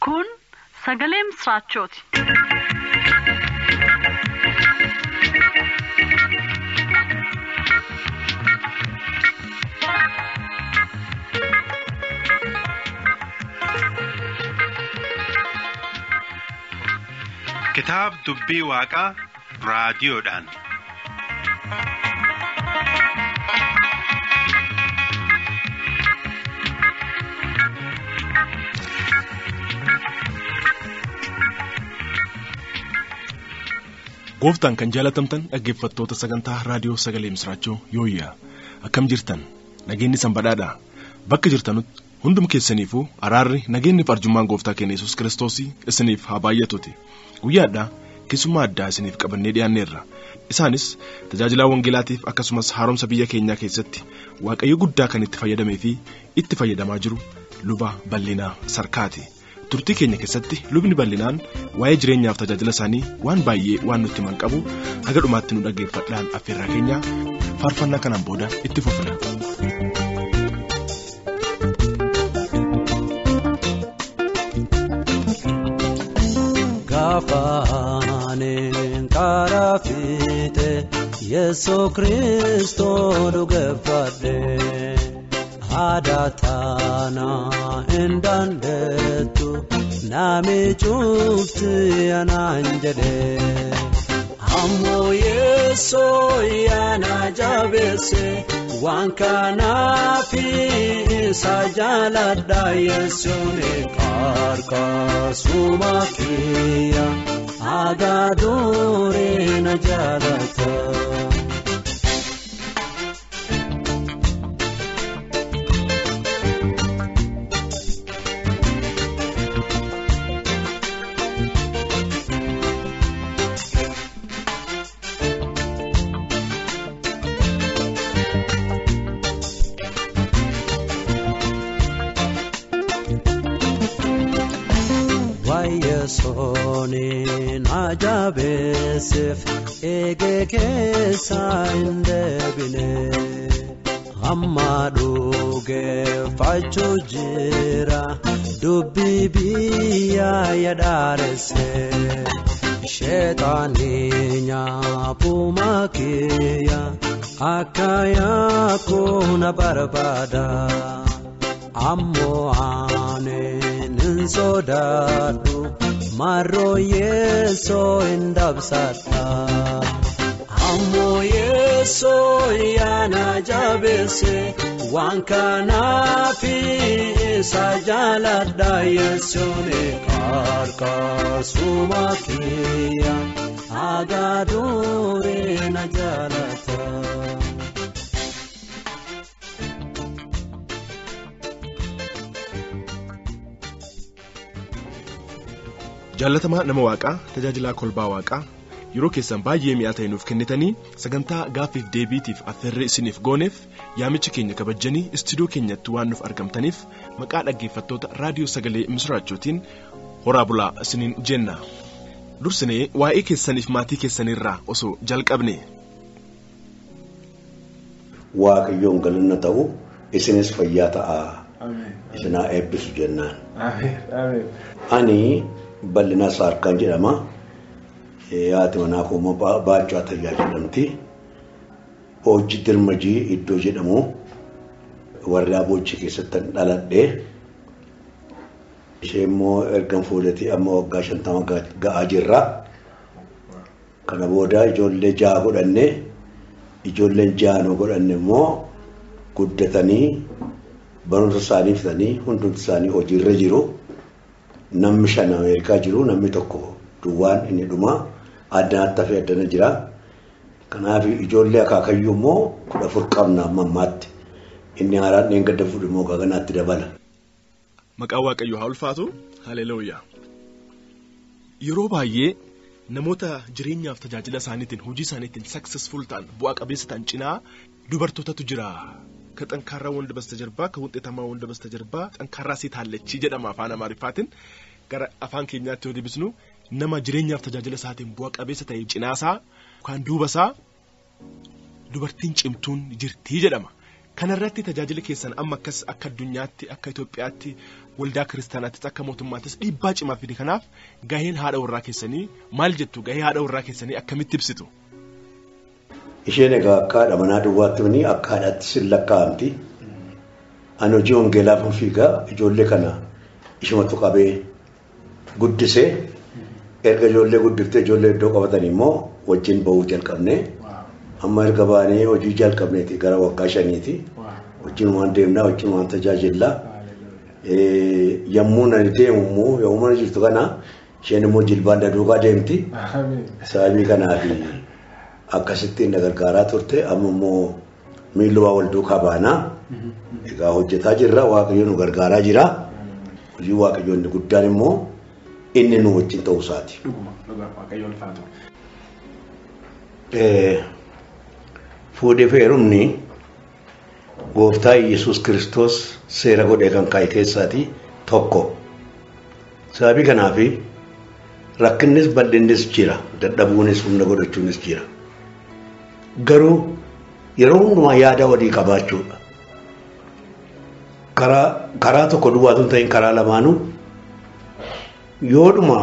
Kun sagalee misraachooti. Kitaaba dubbii waaqaa raadiyoodhaan. Gooftaan kan jaalatamtan dhaggeeffattoota sagantaa raadiyoo sagalee misraachoo yooyyaa akkam jirtan nageenyi sanbadhaadha bakka jirtanutti hundum keessaniifuu araarri nageenyi fi arjummaan gooftaa keenya Yesuus Kiristoos isiniif haa baay'atuuti. Guyyaadhaa keessummaa addaa isiniif qabannee dhiyaanneerra. Isaanis tajaajilaa wangeelaatiif akkasumas haaromsa biyya keenyaa keessatti waaqayyo guddaa kan itti fayyadamee fi itti fayyadamaa jiru luba bal'inaa sarkaati. Turtii keenya keessatti lubni bal'inaan waa'ee jireenyaaf tajaajila isaanii waan baay'ee waan nutti himan qabu haga dhumaatti nu dhaggeeffadhaan affeerraa keenya faarfannaa kanaan booda itti fufna. Gaafaanen karaa fiite Yesuus Kiristoos dhugeeffadhe. Adatana endandetu nami chufti ananjede Amo Yeso yana jabese wankana fi sajalada Yesu ne karka sumakia agadore na jalata. Sonin ajabesef ege kesa indebine Amaduge fachujira dubibiya yadarese Shetaninya pumakia akaya kuna barbada Ammo anen sodadu Maro Yeso indabsata Amo Yeso yana jabese wankana fi sajalada Yeso ne karka sumakia agadore na jalata. Jaalatamaa nama waaqaa tajaajilaa kolbaa waaqaa yeroo keessan baay'ee mi'aa ta'e nuuf kennitanii sagantaa gaaffiif deebiitiif affeerree isiniif gooneef yaamicha keenya kabajanii istiidiyoo keenyatti waan nuuf argamtaniif maqaa dhaggeeffattoota raadiyoo sagalee misraachootiin horaa bulaa isiniin jenna. Dursinee waa'ee keessaniif maatii keessanirraa osoo jalqabne. Waaqayyoon galanna ta'u isinis fayyaa ta'a. Isinaa eebbisu jennaan. Ani bal'inaa sarkaan jedhama. Haati manaa koo baachaa tajaajilamti. Hojii dirmajii iddoo jedhamu warra Aboojii keessatti dhaladhe. Ishee immoo ergan fuudhatii amma waggaa 50 ga'aa jirra. Kana booda ijoollee 6 godhanne. Ijoolleen 6 godhanne immoo guddatanii barumsa isaanii fixanii hundumti isaanii hojiirra jiru. Namni 5 Ameerikaa jiru namni tokko duwwaan inni dhuma adda fi addana jira. Kanaaf ijoollee akaakayyuu immoo 14 qabna ammaatti. Inni haaraan dheengadda fuudhu immoo gaganaatti dabala. Maqaa waaqayyoo haa ulfaatu. Haleluuyaa. Yeroo baay'ee namoota jireenyaaf tajaajila isaaniitiin hojii isaaniitiin successful ta'an bu'aa qabeessa ta'an cinaa dubartootatu jira. ከጠንካራ ወንድ በስተጀርባ ከውጤታማ ወንድ በስተጀርባ ጠንካራ ሴት አለች jedhama afaan amaariffaatiin gara afaan keenyaatti yoo deebisnu nama jireenyaaf tajaajila isaatiin bu'aa qabeessa ta'e cinaasaa kan duubasaa dubartiin cimtuun jirti jedhama. kanarratti tajaajila keessan amma akka addunyaatti akka Itoophiyaatti waldaa kiristaanaattis akka mootummaattis dhiibbaa cimaa fide kanaaf gaheen haadha warraa keessanii maal jettu gahee haadha warraa keessanii akkamitti ibsitu? Isheen egaa akka haadha manaa duwwaatti mini akka haadhaatti sin lakkaa'amti. Ani hojii wangeelaaf fiigaa ijoollee kana ishumatu qabee guddisee erga ijoollee guddiftee ijoollee iddoo qabatan immoo wajjin bahuu jalqabne. Amma erga baanee hojii jalqabneeti gara waggaa 5ti. Wajjin waan deemnaa wajjin waan tajaajillaa. Yommuu nani deemu immoo yommuu mana jirtu kana isheen immoo jilbaan daduuqaa deemti. Sababii kanaaf akkasittiin na gargaaraa turte amma immoo miilluwaa wal duukaa baanaa. Egaa hojjetaa jirra waaqayyo nu gargaaraa jira. Hojii waaqayyo inni guddaan immoo inni nu wajjin ta'uu isaati. Fuudhee fi heerumni gooftaa Yesuus Kiristoos seera godhee kan kaa'e keessaati tokko. Sababii kanaaf rakkinnis bal'innis jira, dadhabuunis humna godhachuunis jira. Garuu yeroo hundumaa yaada walii qabaachuudha. Karaa tokko duwwaatu ta'in karaa lamaanuu yoodhuma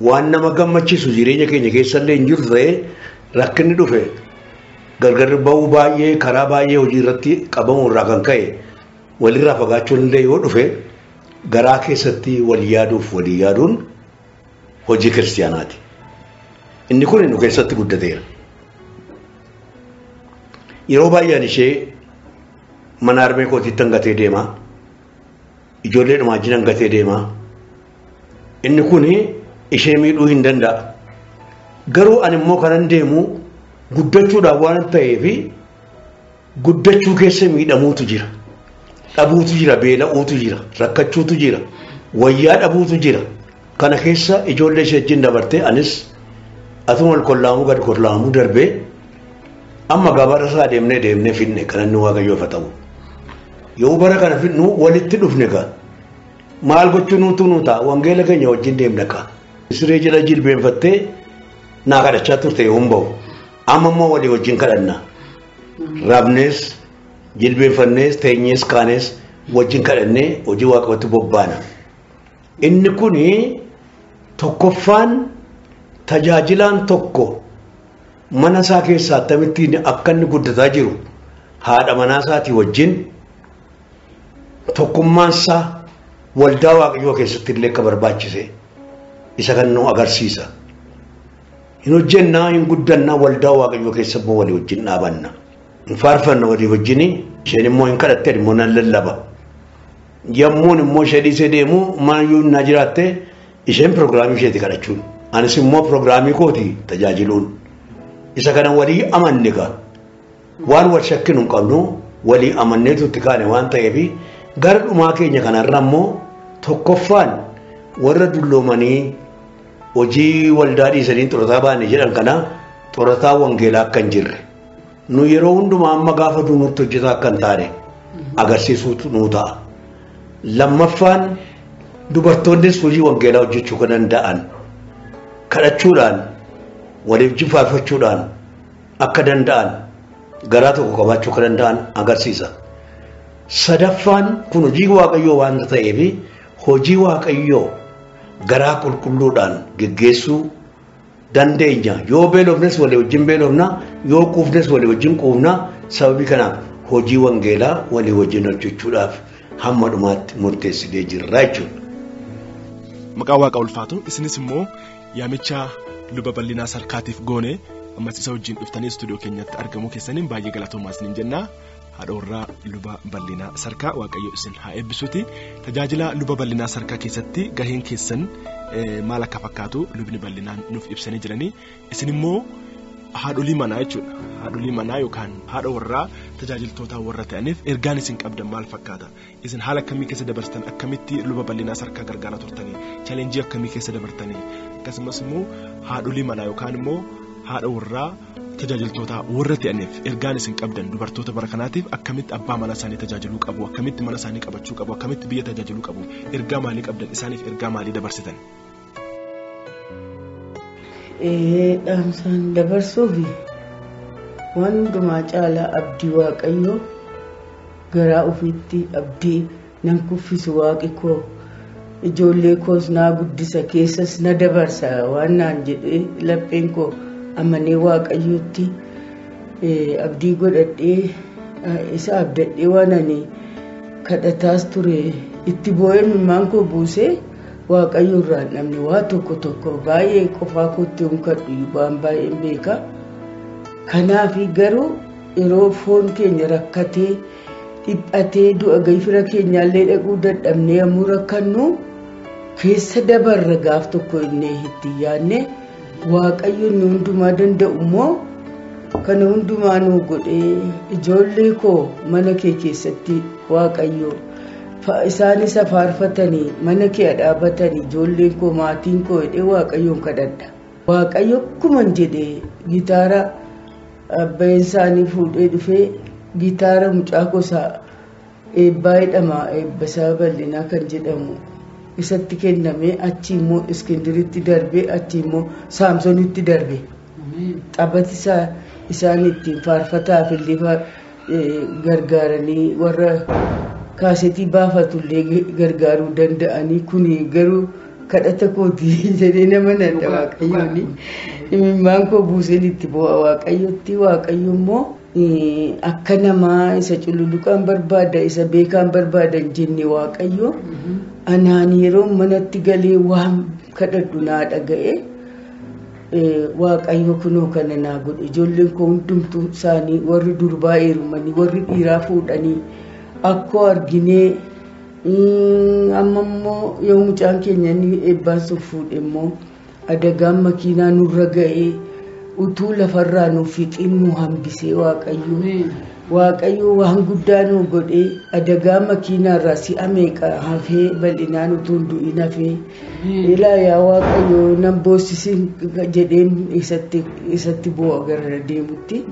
waan nama gammachiisu jireenya keenya keessallee hin jiru ta'ee rakkinni dhufe gargar ba'uu baay'ee karaa baay'ee hojii irratti qabamu irraa kan ka'e walirraa fagaachuun illee yoo dhufe garaa keessatti walii yaaduuf walii yaaduun hojii kiristaanaati. Inni kun nu keessatti guddateera. Yeroo baay'een ishee mana harmee kootiitti hangatee deema. Ijoollee dhumaa wajjin hangatee deema. Inni kun ishee miidhuu hin danda'a. Garuu ani immoo kanan deemu guddachuudhaaf waan ta'eef guddachuu keessa miidhamuutu jira. Dhabuutu jira, beela'uutu jira, rakkachuutu jira, wayyaa dhabuutu jira. Kana keessa ijoollee ishee wajjin dabartee anis atuma ol kollaamuu gad kollaamuu darbee amma gabara isaa deemnee finne kan inni waaqayyoof haa ta'u. Yoo bara kana finnu walitti dhufne gaa maal gochuu nutu ta'a wangeela keenya wajjin deemne kaa. Siree jala jilbeenfattee naa kadhachaa turte yoo hin bahu. Amma immoo walii wajjin kadhanna. Raabnees jilbeenfannees teenyees kaanees wajjin kadhannee hojii waaqayyootti bobbaana. Inni kuni tokkoffaan tajaajilaan tokko mana isaa keessaa akkamittiin akka inni guddataa jiru haadha manaa isaatii wajjin tokkummaan isaa waldaa waaqayyoo keessatti illee akka barbaachise isa kan nu agarsiisa. Hin hojjennaa hin guddannaa waldaa waaqayyoo keessa immoo walii wajjin dhaabanna. Hin faarfanna walii wajjin isheen immoo hin kadhatte immoo nan lallaba. Yommuun immoo ishee dhiisee deemu maayyuu na jiraatte isheen pirogiraamii isheeti kadhachuun. Anis immoo pirogiraamii kooti tajaajiluun. Isa kana walii amanne gaa waan wal shakkinu hin qabnu walii amanneetu itti kaane waan ta'eef gara dhumaa keenya kanarra immoo tokkoffaan warra dulloomanii hojii waldaa dhiisanii xurataa baane jedhan kana xurataa wangeelaa akka hin jirre nu yeroo hundumaa amma gaafa duunutti hojjetaa akka hin taane agarsiisuutu nuu ta'a. Lammaffaan dubartoonnis hojii wangeelaa hojjechuu kan danda'an kadhachuudhaan waliif jifaarfachuudhaan akka danda'an garaa tokko qabaachuu akka danda'an agarsiisa. Sadaffaan kun hojii waaqayyoo waan ta'eef hojii waaqayyoo garaa qulqulluudhaan geggeessuu dandeenya. Yoo beelofnes walii wajjin beelofna, yoo quufnes walii wajjin quufna. Sababii kanaaf hojii wangeelaa walii wajjin hojjechuudhaaf hamma dhumaatti murteessinee jirra jechuudha. Maqaa Waaqa ulfaatu isinis immoo yaamicha luba bal'inaa sarkaatiif goone ammas isa wajjin dhuftanii istuudiyoo keenyatti argamuu keessaniin baay'ee galatoomaas nin jenna. Haadha warraa luba bal'inaa sarkaa waaqayyo isin haa eebbisuuti. Tajaajila luba bal'inaa sarkaa keessatti gaheen keessan maal akka fakkaatu lubni bal'inaan nuuf ibsanii jiranii isin immoo haadholii manaa jechuudha. Haadholii manaa yookaan haadha warraa tajaajiltoota warra ta'aniif ergaan isin qabdan maal fakkaata? Isin haala akkamii keessa dabartan akkamitti luba bal'inaa sarkaa gargaaraa turtanii chaalenjii akkamii keessa dabartanii akkasumas immoo haadholii manaa yookaan immoo haadha warraa tajaajiltoota warra ta'aniif ergaan isin qabdan dubartoota bara kanaatiif akkamitti abbaa mana isaanii tajaajiluu qabu akkamitti mana isaanii qabachuu qabu akkamitti biyya tajaajiluu qabu ergaa maalii qabdan isaaniif ergaa maalii dabarsitan? Dhaamsaan dabarsuuf waan hundumaa caalaa abdii waaqayyoo garaa ofiitti abdii nan kuffisu waaqi koo ijoollee koos naa guddisa keessas na dabarsa waan naan jedhee lapheen koo amanee waaqayyootti abdii godhadhee isa abdadhee waan ani kadhataas ture itti boo'ee imimmaan koo buusee waaqayyo irraa namni waa tokko baay'ee qofaa kootti kadhu waan baay'een beeka. Kanaaf garuu yeroo foon keenya rakkatee dhiphatee du'a gayfira keenyaallee dhaquu dadhabnee yommuu rakkannu keessa dabarra gaaf tokko innee itti yaadne waaqayyo nu hundumaa danda'u immoo kana hundumaa nu godhee ijoollee koo mana kee keessatti waaqayyo isaan isa faarfatanii mana kee dhaabatanii ijoolleen koo maatiin koo jedhee waaqayyoon kadhadha. Waaqayyo akkuma jedhee gitaara abbaan isaanii fuudhee dhufee gitaara mucaa gosaa eebbaa jedhama eebbasaa bal'inaa kan jedhamu isatti kennamee achi immoo iskindiritti darbee achi immoo saamsonitti darbe. Taphati isaan ittiin faarfataaf illee gargaaranii warra kaasetii baafatullee gargaaruu danda'anii kuni garuu kadhata kootii jedhee nama nanda waaqayyooni imimmaan koo buuseen itti bu'a waaqayyotti waaqayyo immoo akka namaa isa cululuqaan barbaada isa beekaan barbaadan jenne waaqayyo anaan yeroo manatti galee waan kadhadhu naa dhaga'e waaqayyo kunoo kana naa godhe ijoolleen koo hundumtuu isaanii warri durbaa heerumanii warri dhiiraa fuudhanii akkoo arginee amma immoo yoo mucaan keenya inni eebbaan sun fuudhe immoo adagaan makiinaa nurra ga'ee utuu lafarraa nuuf fixiin nu hambisee waaqayyo waan guddaa nu godhee adagaa makiinaarraa si'a meeqa hafee bal'inaan utuu hin du'in hafee ilaa yaa waaqayyo nan boossisin jedheen isatti bu'a gara deemutti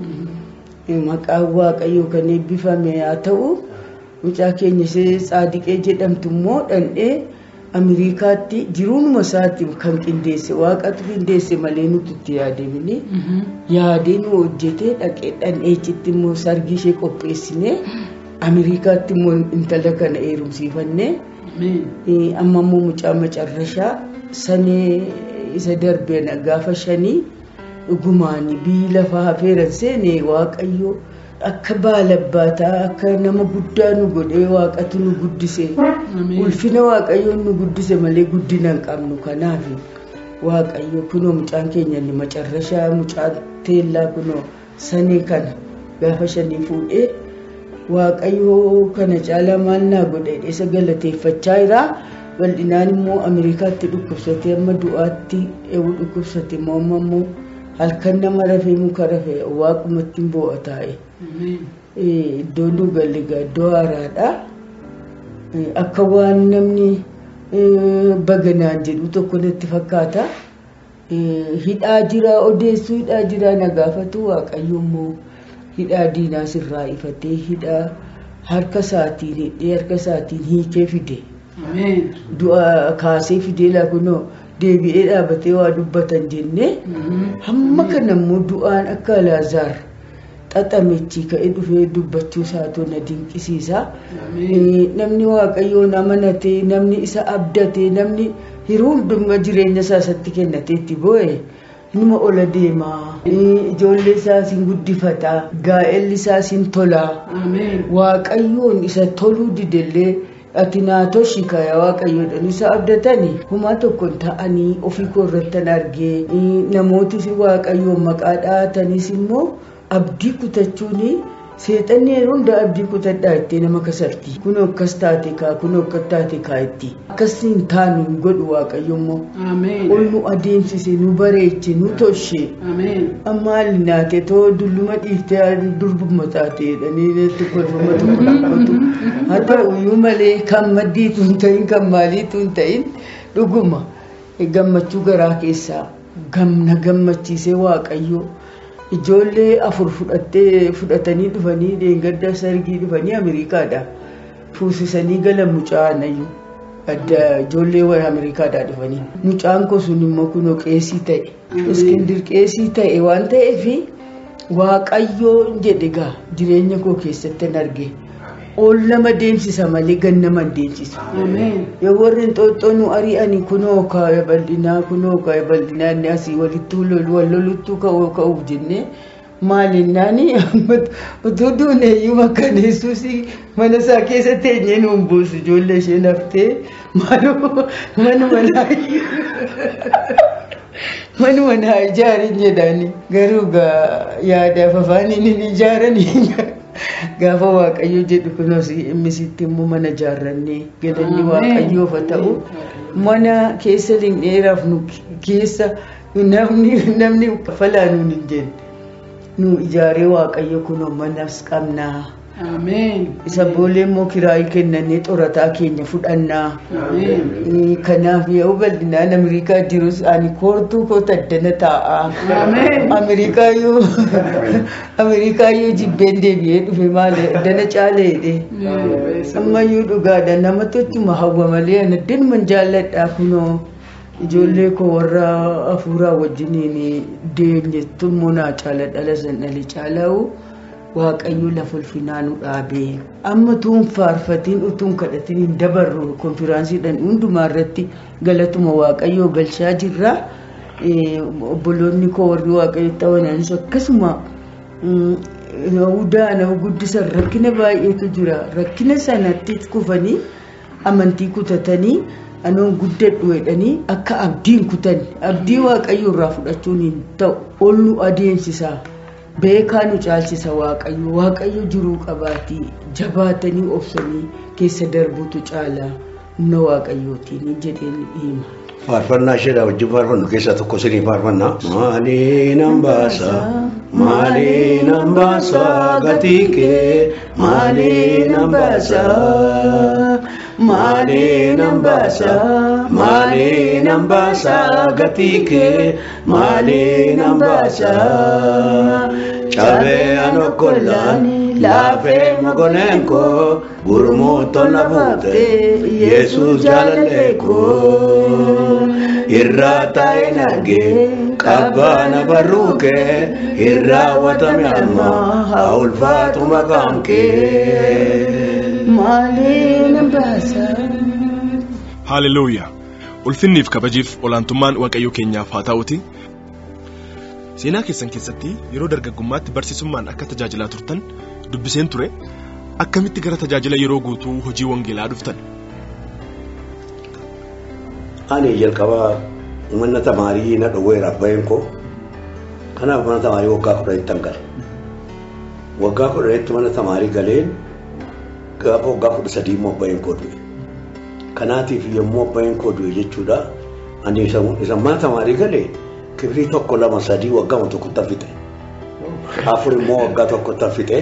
maqaan waaqayyo kan eebbifame haa ta'u. Mucaa keenya ishee Saadiqee jedhamtu immoo dhandhee Ameerikaatti jiruunuma isaatti kan qindeesse waaqatu qindeesse malee nuti itti yaadamne yaadee nu hojjetee dhaqee dhandheechitti immoo sargii ishee qopheessine Ameerikaatti immoo intala kana heerumsiifannee amma immoo mucaa macarrashaa sanee isa darbee gaafa 5 dhugumaan biyyi lafaa hafeeran seenee waaqayyo. Akka baalabbaataa akka nama guddaa nu godhee waaqatu nu guddise ulfina waaqayyoon nu guddise malee guddina hin qabnu kanaaf waaqayyo kunoo mucaan keenya inni macarrashaa mucaa teellaa kunoo sanee kana gaafa 5 fuudhee waaqayyo kana caalaa maal naa godhe isa galateeffachaa jira bal'inaan immoo Ameerikaatti dhukkubsatee amma du'aatti dhukkubsate immoo halkan nama rafee muka rafee waaqumatti hin boo'a taa'e. Iddoon nu galle iddoo haaraadha. Akka waan namni baganaan jedhu tokko natti fakkaata. Hidhaa jira odeessuu hidhaa jira na gaafatu waaqayyo immoo hidhaa diinaa sirraa ifatee hidhaa harka isaatiin hidhee harka isaatiin hiikee fide. Du'a kaasee fidee kunoo deebi'ee dhaabatee waa dubbatan jennee hamma kana immoo du'aan akka Alaazaar xaxamechi ka'ee dhufee dubbachuu isaatu na dinqisiisa. Namni waaqayyoon amanatee namni isa abdatee namni hiruu hundummaa jireenya isaa isatti kennateetti boo'e numa ola deemaa ijoollee isaa siin guddifataa gaa'elli isaa siin tolaa waaqayyoon isa toluu didellee ati naatoo shikaya waaqayyoodhaan isa abdatanii humaa tokkoon ta'anii ofii koo irrattan argee namooti waaqayyoon maqaa dhaatanis immoo abdii kutachuuni seexanni yeroo hunda abdii kutadhaa itti nama kasarti kun akkas taate kaa kun akkas taate kaa itti akkasiin taanu hin godhu waaqayyo immoo ol nu adeemsise nu bareeche nu toshe amma haalli naate too dulluma dhiiftee durbuma taate jedhanii neetti kolfama tokko dhabbatu haa ta'uyyuu malee kan maddiitu hin ta'in kan maaliitu hin ta'in dhuguma gammachuu garaa keessaa gamna gammachiisee waaqayyo. Ijoollee 4 fudhatanii dhufanii dheengadda sargii dhufanii Ameerikaadha. Fuusisanii galan mucaan ayyuu adda ijoollee warra Ameerikaadhaa dhufanii. Mucaan koo sun immoo kunoo qeesii ta'e. Iskindir qeesii ta'e waan ta'eef waaqayyoo jedhe gaa jireenya koo keessatti arge. ol nama deemsisa malee gan nama deemsisu. Yoo warri Inxooxxoo nu ari'anii kunoo kaa'ee bal'inaa inni asii walitti wal loluttuu ka'uuf jennee maalinnaan utuu duuneeyyuu makkaneessuus mana isaa keessa teenyee nuun buusu ijoollee ishee naftee manuma naa ijaarin jedhani garuu yaadaaf afaaniin hin ijaaranii gaafa Waaqayyo jedhu kunuus immisitti immoo mana ijaarrannee galanni Waaqayyoof haa ta'u mana keessa dheeraaf nu keessa namni falaa nuun hin jenne nu ijaaree Waaqayyo kunoo manas qabnaa. Isa boolee immoo kiraayii kennannee xorataa keenya fudhannaa. Kanaaf yoo bal'inaan Ameerikaa jirus ani koortuu koota addana taa'aa. Ameerikaayyuu jibbeen deebi'ee dhufe maali addana caaleedhe. Ammayyuu dhugaadha nama tochuma hawwa malee addanuman jaalladhaa kunoo ijoollee koo warra hafuuraa wajjiniin deemnettu immoo naa caala dhala san dhali caalaa'u. Waaqayyo lafa ulfinaa nu dhaabee amma tuun faarfatiin utuun kadhatiin hin dabarru konfiraansiidhaan hundumaa irratti galatuma Waaqayyoo galchaa jirra. Obboloonni koo warri Waaqayyo ta'anis akkasuma nama guddisan rakkina baay'eetu jira. Rakkina sanatti kufanii amantii kutatanii anoon guddadhu jedhanii akka abdiin kutan abdii Waaqayyo irraa fudhachuun hin ta'u ol nu adeemsisaa. Beekaa nu caalchisa Waaqayyo jiruu qabaatii jabaatanii obsanii keessa darbuutu caalaa humna Waaqayyootiin jedheen hima. Faarfannaa isheedhaa wajjin faarfannu keessaa tokko isinii faarfannaa. Maaliin hambaasaa gatii kee maaliin hambaasaa gatii kee maaliin hambaasaa cabee anokkolaan laafee magoneen koo gurmuutoon na fuute Yesuus jaalallee koo irraa taa'een argee qabbaana barruu kee irraa watame amma haa ulfaatu maqaan kee maaliin hambaasaa. Haaleluyyaa. Ulfinniif kabajiif olaantummaan Waaqayyo keenyaaf haa ta'uuti. Seenaa keessan keessatti yeroo dargaggummaatti barsiisummaan akka tajaajilaa turtan dubbiseen ture akkamitti gara tajaajila yeroo guutuu hojii wangeelaa dhuftan? Ani jalqabaa mana tamaarii na dhowweera abbaan koo. Kanaaf mana tamaarii waggaa 10 gale. Waggaa 10 mana tamaarii galeen gaafa waggaa 13 immoo abbaan koo du'e. Kanaatiif yommuu abbaan koo du'e jechuudha ani isa mana tamaarii galee kibrii 1 2 3 waggaa tokko tafixe. Afur immoo waggaa tokko tafixe.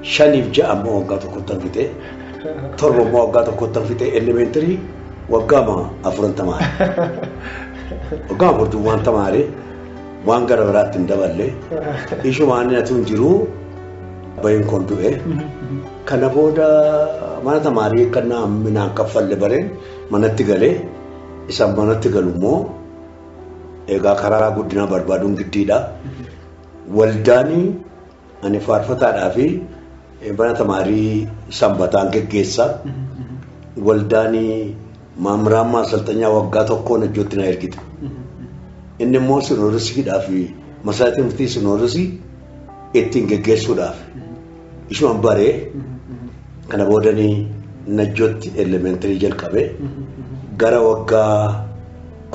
5 6 immoo waggaa tokko tafixe. 7 immoo waggaa tokko tafixe. Elementary waggaa 4 tamaarii. Waggaa 4 waan tamaarii waan gara biraatti hin daballe ishumaan atuun jiru abbaan koo du'e. Kana booda mana tamaarii kana minaan kaffalle bareen manatti galee isaan manatti galummoo egaa karaa guddina barbaaduun giddiidha. Waldaanii ani faarfataadhaa fi mana tamaarii sanbataan geggeessa. Waldaanii maamiraan maasaltanyaa waggaa tokkoon iddootti na ergite. Inni immoo sinoorisiidhaa fi masaatii murtii sinoorisii ittiin geggeessuudhaaf ishumaan baree kana boodanii najjootti elementary jalqabe gara waggaa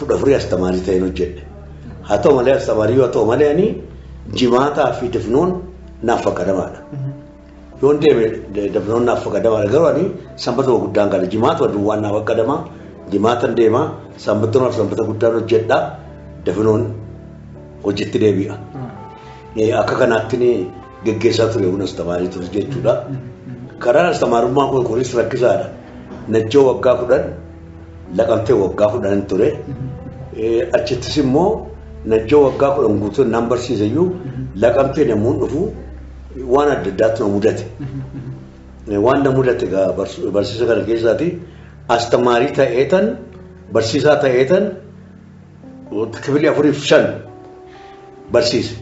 14 astamaarii ta'een hojjedhe. Haa ta'u malee astamaarii yoo ta'u malee ani jimaataa fi dafnoon naaf fakkadamaadha. Yoon deeme dafnoon naaf fakkadamaadha garuu ani sanbata guddaan gala jimaata duwwaan naaf fakkadamaa jimaatan deemaa sanbata guddaan hojjedha dafnoon hojiitti deebi'a. Akka kanaatti geggeessaa ture kun astamaarii ture jechuudha. Karaan astamaarummaa kun kunis rakkisaadha. Najjoo waggaa 10 laqamtee waggaa 10 ture. Achittis immoo najjoo waggaa 10 guutuu nan barsiisayyuu laqamtee namuun dhufu waan adda addaatu na mudate. Waan na mudate barsiisa kana keessaati astamaarii ta'eetan barsiisaa ta'eetan kibilee 4 fi 5 barsiise.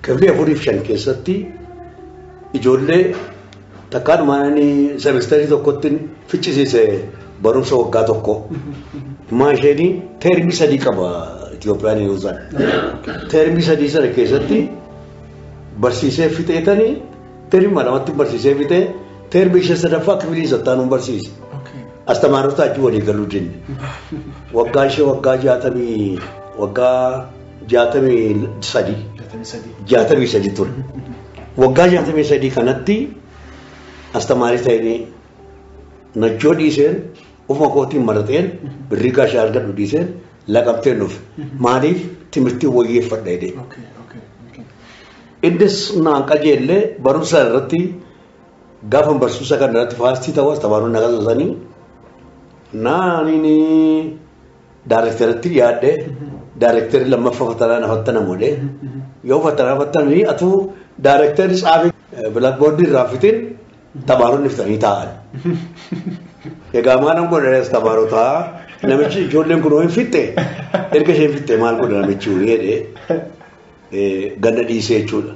Kibilee 4 fi 5 keessatti ijoollee takkaan maanii semesterii tokkotti fichisiise barumsa waggaa tokko. Maasheenii teermii sadii qaba Itoophiyaan yoo ta'an. Teermii sadii sana keessatti barsiisee fixeetanii teermii lamatti barsiisee fixee teermii ishee sadaffaa kibilii sattaanuun barsiise. Astamaarota achi walii galuu dinne. Waggaa ishee waggaa 63 ture. Waggaa 63 kanatti astamaarii ta'ee najjoo dhiiseen ufuma kootiin marateen birrii gaashaa argadhu dhiiseen laqabteen dhufe. Maaliif timirtii wayyeeffadha jedhee. Innis naan qajeellee barumsa irratti gaafa barsiisa kan irratti faastii ta'uu astamaaronni agarsiisanii naanini daarekteeratti yaadde daarekteerri lammaffaa fatanaa nafattana moodee yoo fatanaa fattananii atuu daarekteerri xaafii bilaakboordii irraa fitiin tabaaronni fitanii taa'an. Egaa maalan godhaniis tabaarotaa namichi ijoolleen kun hin fitte erga isheen fitte maal godha namichi jedhee ganda dhiisee jechuudha.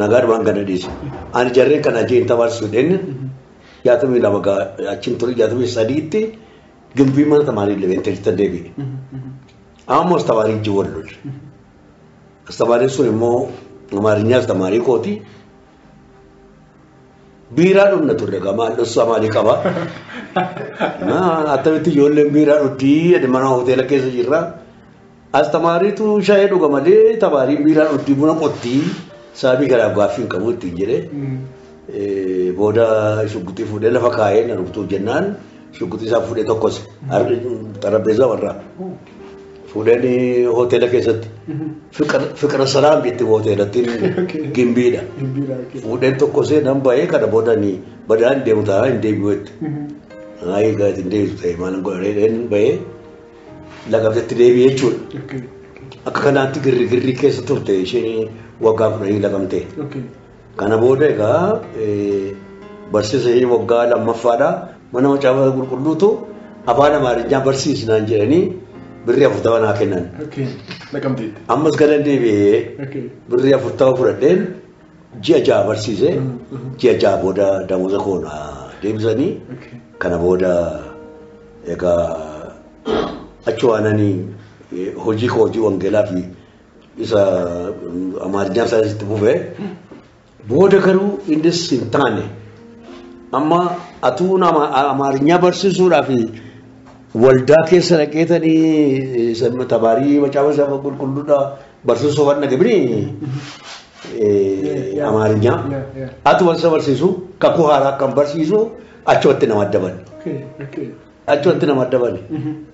Nagaadhumaan ganda dhiise. Ani jarreen kana jeen tabaarsuudhaan 62 achiin ture 63tti gimbii mana tamaarii elementariitti deebi'e. Amma astamaarii jiwwallu. Astamaariin sun immoo amaarinyaa astamaarii kooti. Biiraa dhugna turre gamaa dhossaa maalii qaba. Attamitti ijoolleen biiraa dhugdii mana hoteela keessa jirra. Astamaariitu shaayii dhuga malee tabaariin biiraa dhugdii buna qottii sababii kanaaf gaaffii hin qabu ittiin jedhee booda shugguxii fuudhee lafa kaa'ee na ruktuuf jennaan shugguxii isaa fuudhee tokkos xarapheezaa warraa fuudheen hoteela keessatti fiqira salaam jetti hoteelattiin gimbiidha. Fuudheen tokkosee nan bahee kana boodanii badaan deemu ta'a hin deebi'u jetti. Egaa ittiin deebisu ta'e maal godhanii bahee laqabteetti deebi'ee jechuudha. Akka kanaatti girri keessa turte isheen waggaa 10 laqamtee. Kana booda egaa barsiisa ishee waggaa lammaffaadha. Mana macaafa qulqulluutu afaan amaarinyaa barsiisnaan jedhanii birrii 40 naa kennan. Ammas galan deebi'ee birrii 40 fudhadheen ji'a 6 barsiisee ji'a 6 booda damooza koona deebisanii kana booda egaa achi waananii hojii wangeelaa fi isa amaarinyaa isaanitti fufee booda garuu innis hin taane amma atuun amaarinyaa barsiisuudhaaf waldaa keessa dhaqeetanii tabaarii macaafa isaa qulqulluudha barsiisuu waan dhagabini amaarinyaa atu walsa barsiisu kakuu haaraa kan barsiisu achumatti nama addaban. Achumatti nama addaban.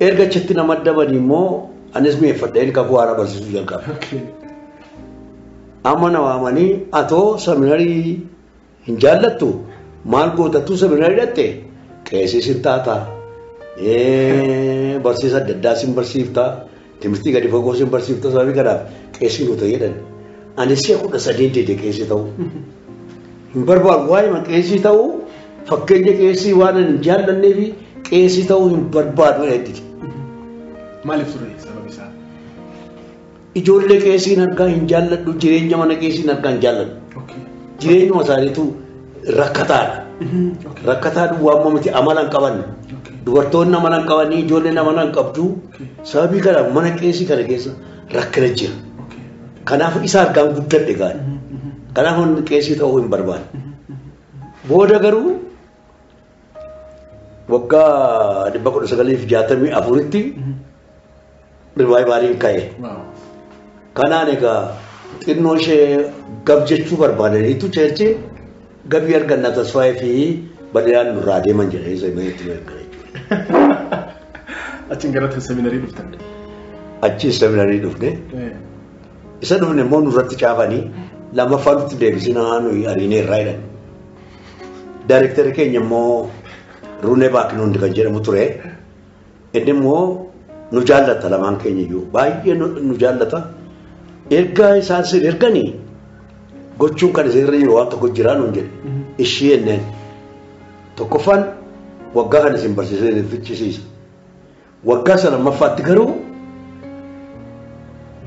Erga achitti nama addaban immoo anis mi'eeffadheen kakuu haaraa barsiisuu jalqabe. Amma nama amanii atoo seminarii hin jaallattu maal gootattuu seminarii dhatte qeessis hin taataa. Barsiisa adda addaa sin barsiiftaa timirtii gadi fagoo sin barsiiftaa sababii kanaaf qeessii nuta jedhan anis 13 deede qeessii ta'uu hin barbaadu waa'ee qeessii ta'uu fakkeenya qeessii waan hin jaallanneefi qeessii ta'uu hin barbaadu jedhiti. Maaliif ture sababi isaa? Ijoollee qeessiin argaa hin jaalladhu jireenya mana qeessiin argaa hin jaalladhu. Jireenyuma isaaniitu rakkataadha. Rakkataa duwwaa miti amalan qaban. Dubartoonni amalan qabanii ijoolleen amalan qabdu sababii kanaaf mana qeessii kana keessa rakkina jira. Kanaaf isa argaan guddadhe gaadha. Kanaaf qeessii ta'uu hin barbaadu. Booda garuu waggaa 1964tti rivaayivaalii ka'e. Kanaan egaa xinnoo ishee gab jechuu barbaadaniitu cheerchiin gabii argannaa tasfaayee fi bal'inaan nurraa deeman jedhanii seminaariitti ergan jechuudha. Achiin gara seminaarii dhuftan? Achiin seminaarii dhufne. Isa dhufne immoo nurratti caafanii lammaffaan nutti deebisinaa nuyi ariinee irraa jedhan. Daarektarri keenya immoo Ruunee Baakinoon kan jedhamu ture. Inni immoo nu jaallata lamaan keenya iyyuu baay'ee nu jaallata. Ergaa isaan sin erganii gochuun kan isirra jiru waan tokko jiraa nuun jedhe. Ishii enneen tokkoffaan waggaa kan isin barsiisee fichisiisa. Waggaa sana lammaffaatti garuu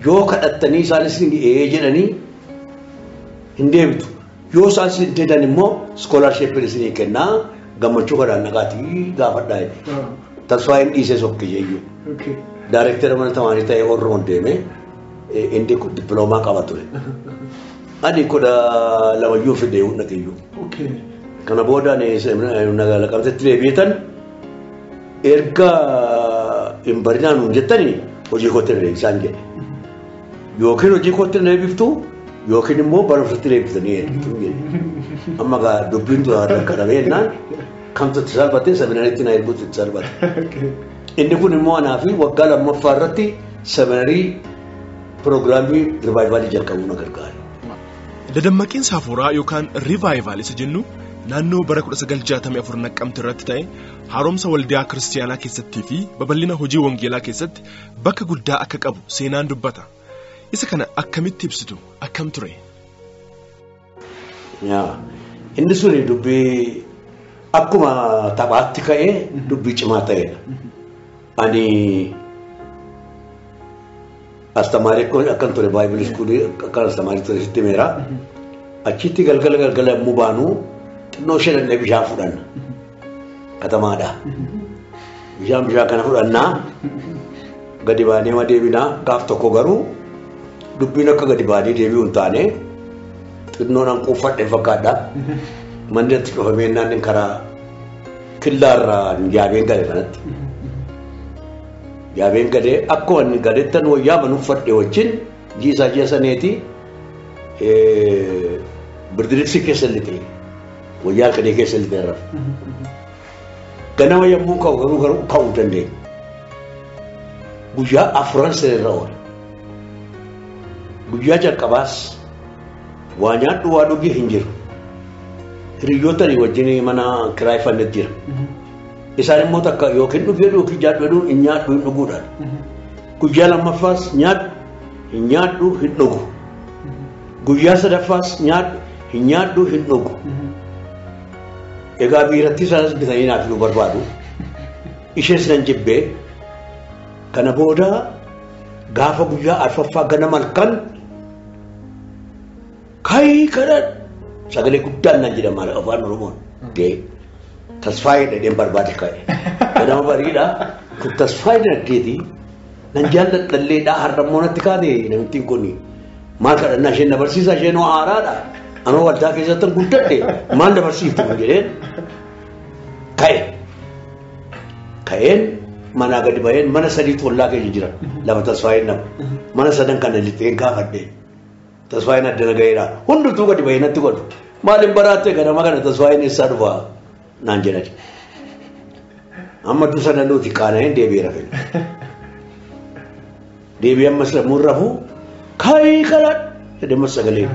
yoo kadhattanii isaan isin jedhanii hin deebitu. yoo isaan sin deedan immoo scholarship isinii kennaa gammachuu kadhaan naqaatii gaafadhaa tasfaayin dhiisee sokkiyyuu daarektara mana tamaarii ta'ee horroon deeme inni dippiloomaa qaba ture ani kudha lamayyuu fidee hundaqiyyuu kana boodaan naqamtetti deebiitan erga hin barinaan hin jettanii hojii kootti isaan jedhe yookiin hojii kootti deebiftuu yookiin immoo barumsatti deebiftanii jedhe amma gaa dubbiin kadhamee jennaan kamtu itti salphatee seminaariitti na erguutti itti salphate inni kun immoo anaa fi waggaa lammaffaa irratti seminaarii piroogiraamii rivaayivaalii jalqabuu na gargaare. Dadammaqiinsa hafuuraa yookaan rivaayivaalii isa jennu naannoo bara 1964 Naqqamte irratti ta'e haaromsa waldaa kiristaanaa keessattii fi babal'ina hojii wangeelaa keessatti bakka guddaa akka qabu seenaan dubbata. Isa kana akkamitti ibsitu akkam ture? Inni suni dubbii akkuma taphaatti ka'ee dubbii cimaa ta'edha. Ani astamaarii akkan ture baay'ee iskuulii akkan astamaarii ture sitti meera. Achitti galgala yommuu baanu xinnoo shedannee bishaan fudhanna. Katamaadha. Bishaan kana fudhannaa gadi baanee deebinaa gaaf tokko garuu dubbiin akka gadi baanii deebi'u hin taane xinnoon hanquuffadhe fakkaadha. Manni itti dhufamee naannin karaa killaarraa yaabeen gale kanatti. Yaabeen gadee akkuma inni gadeettan wayyaa manuuffadhe wajjin ji'a saneeti birdiriksi keessa lixee wayyaa kadee keessa lixee irra. Ganama yommuu ka'u garuu ka'uu dandeenya. Guyyaa afuran sirriirra oole. Guyyaa jalqabaas waa nyaadhu waa dhugii hin jiru. Hiriyootanii wajjin mana kiraayeffannet jira. Isaan immoo takka yookiin dhugee yookiin jaadhu hin nyaadhu hin dhuguudhaan. Guyyaa lammaffaas nyaadhu hin nyaadhu hin dhugu. Guyyaa sadaffaas nyaadhu hin nyaadhu hin dhugu. Egaa biiratti isaanis bitanii naaf nu barbaadu. Ishees nan jibbee kana booda gaafa guyyaa arfaffaa ganama halkan kayii kadhan sagalee guddaan nan jedhama afaan Oromoon ga'e tasfaayee dhadheen barbaade ka'e ganama bariidha kun tasfaayee dhadheeti nan jaalladhalleedha har'ammoo natti kaate namittiin kun maal kadhannaa isheen na barsiisaa isheen haaraadha anoo waldaa keessatti guddadhe maal na barsiiftu jedheen ka'een manaa gadi baheen mana sadiitu ollaa keessa jira lama tasfaayeen nama mana sadan kana lixeen gaafadhe tasfaayeen addana ga'eera hundumtuu gadi bahee natti godhu maaliin baraatte ganama kana tasfaayeen eessaa dhufa naan jedhani amma dusa nanuuti qaana'een deebi'eera fedha deebi'ee ammas lammuun rafu ka'ii kadhadhu jedhee ammas sagalee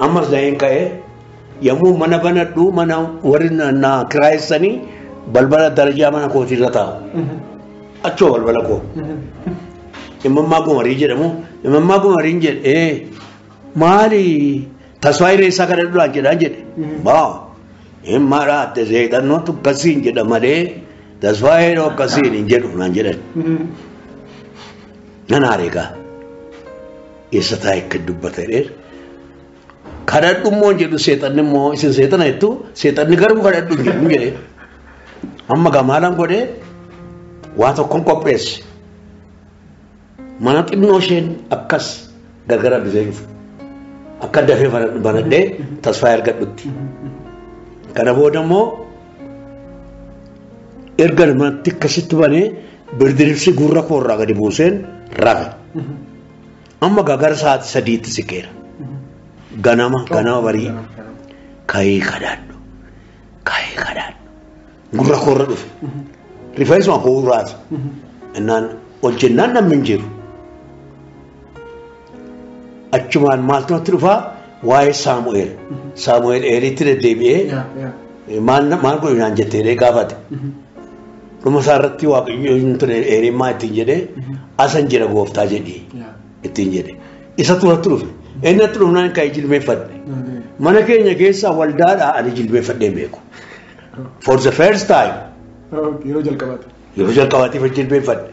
ammas na'een ka'ee yommuu mana banadhu mana warri na kiraayessanii balbala darajaa mana kootii irra taa'u. Achoo balbala koo. Imammaa Gumarii jedhamu. Imammaa Gumariin jedhee maali tasfaayee reessaa kadhadhuudhaan jedhaan jedhe. Baa himmaadhaa adda seexannootu akkasiin jedha malee tasfaayee akkasiin hin jedhu naan jedhan. Nan haareegaa eessa taa'e akka dubbata jedhee kadhadhu immoo jedhu seexanni immoo isin seexana jettu seexanni garuu kadhadhu hin jedhu jedhee. Amma gamaalaan godhee waa tokkoon qopheesse mana xinnoo isheen akkas gargara bisee dhufu akka dafee banadhee tasfaayee argadhutti kana booda immoo erga manatti akkasitti banee birdiribsi gurra koorraa gadi buuseen rafe amma gara sa'aatii sadiitti siqeera ganama barii ka'ee kadhadhu gurra koorra dhufe rifeensuma koo uraati innaan hojjennaan namni hin jiru achumaan maaltu natti dhufaa waa'ee Saamu'eel eelitti deddeebi'ee maal godhu naan jettee gaafate dhuma isaa irratti waaqayyoon ture eerimmaa ittiin jedhee asan jedha gooftaa jedhii ittiin jedhe isatu natti dhufe inni natti dhufnaan ka'ee jilbeeffadhe mana keenya keessaa waldaadhaa ani jilbeeffadhee beeku. For the first time. Yeroo jalqabaatiif jilbeenfadhe.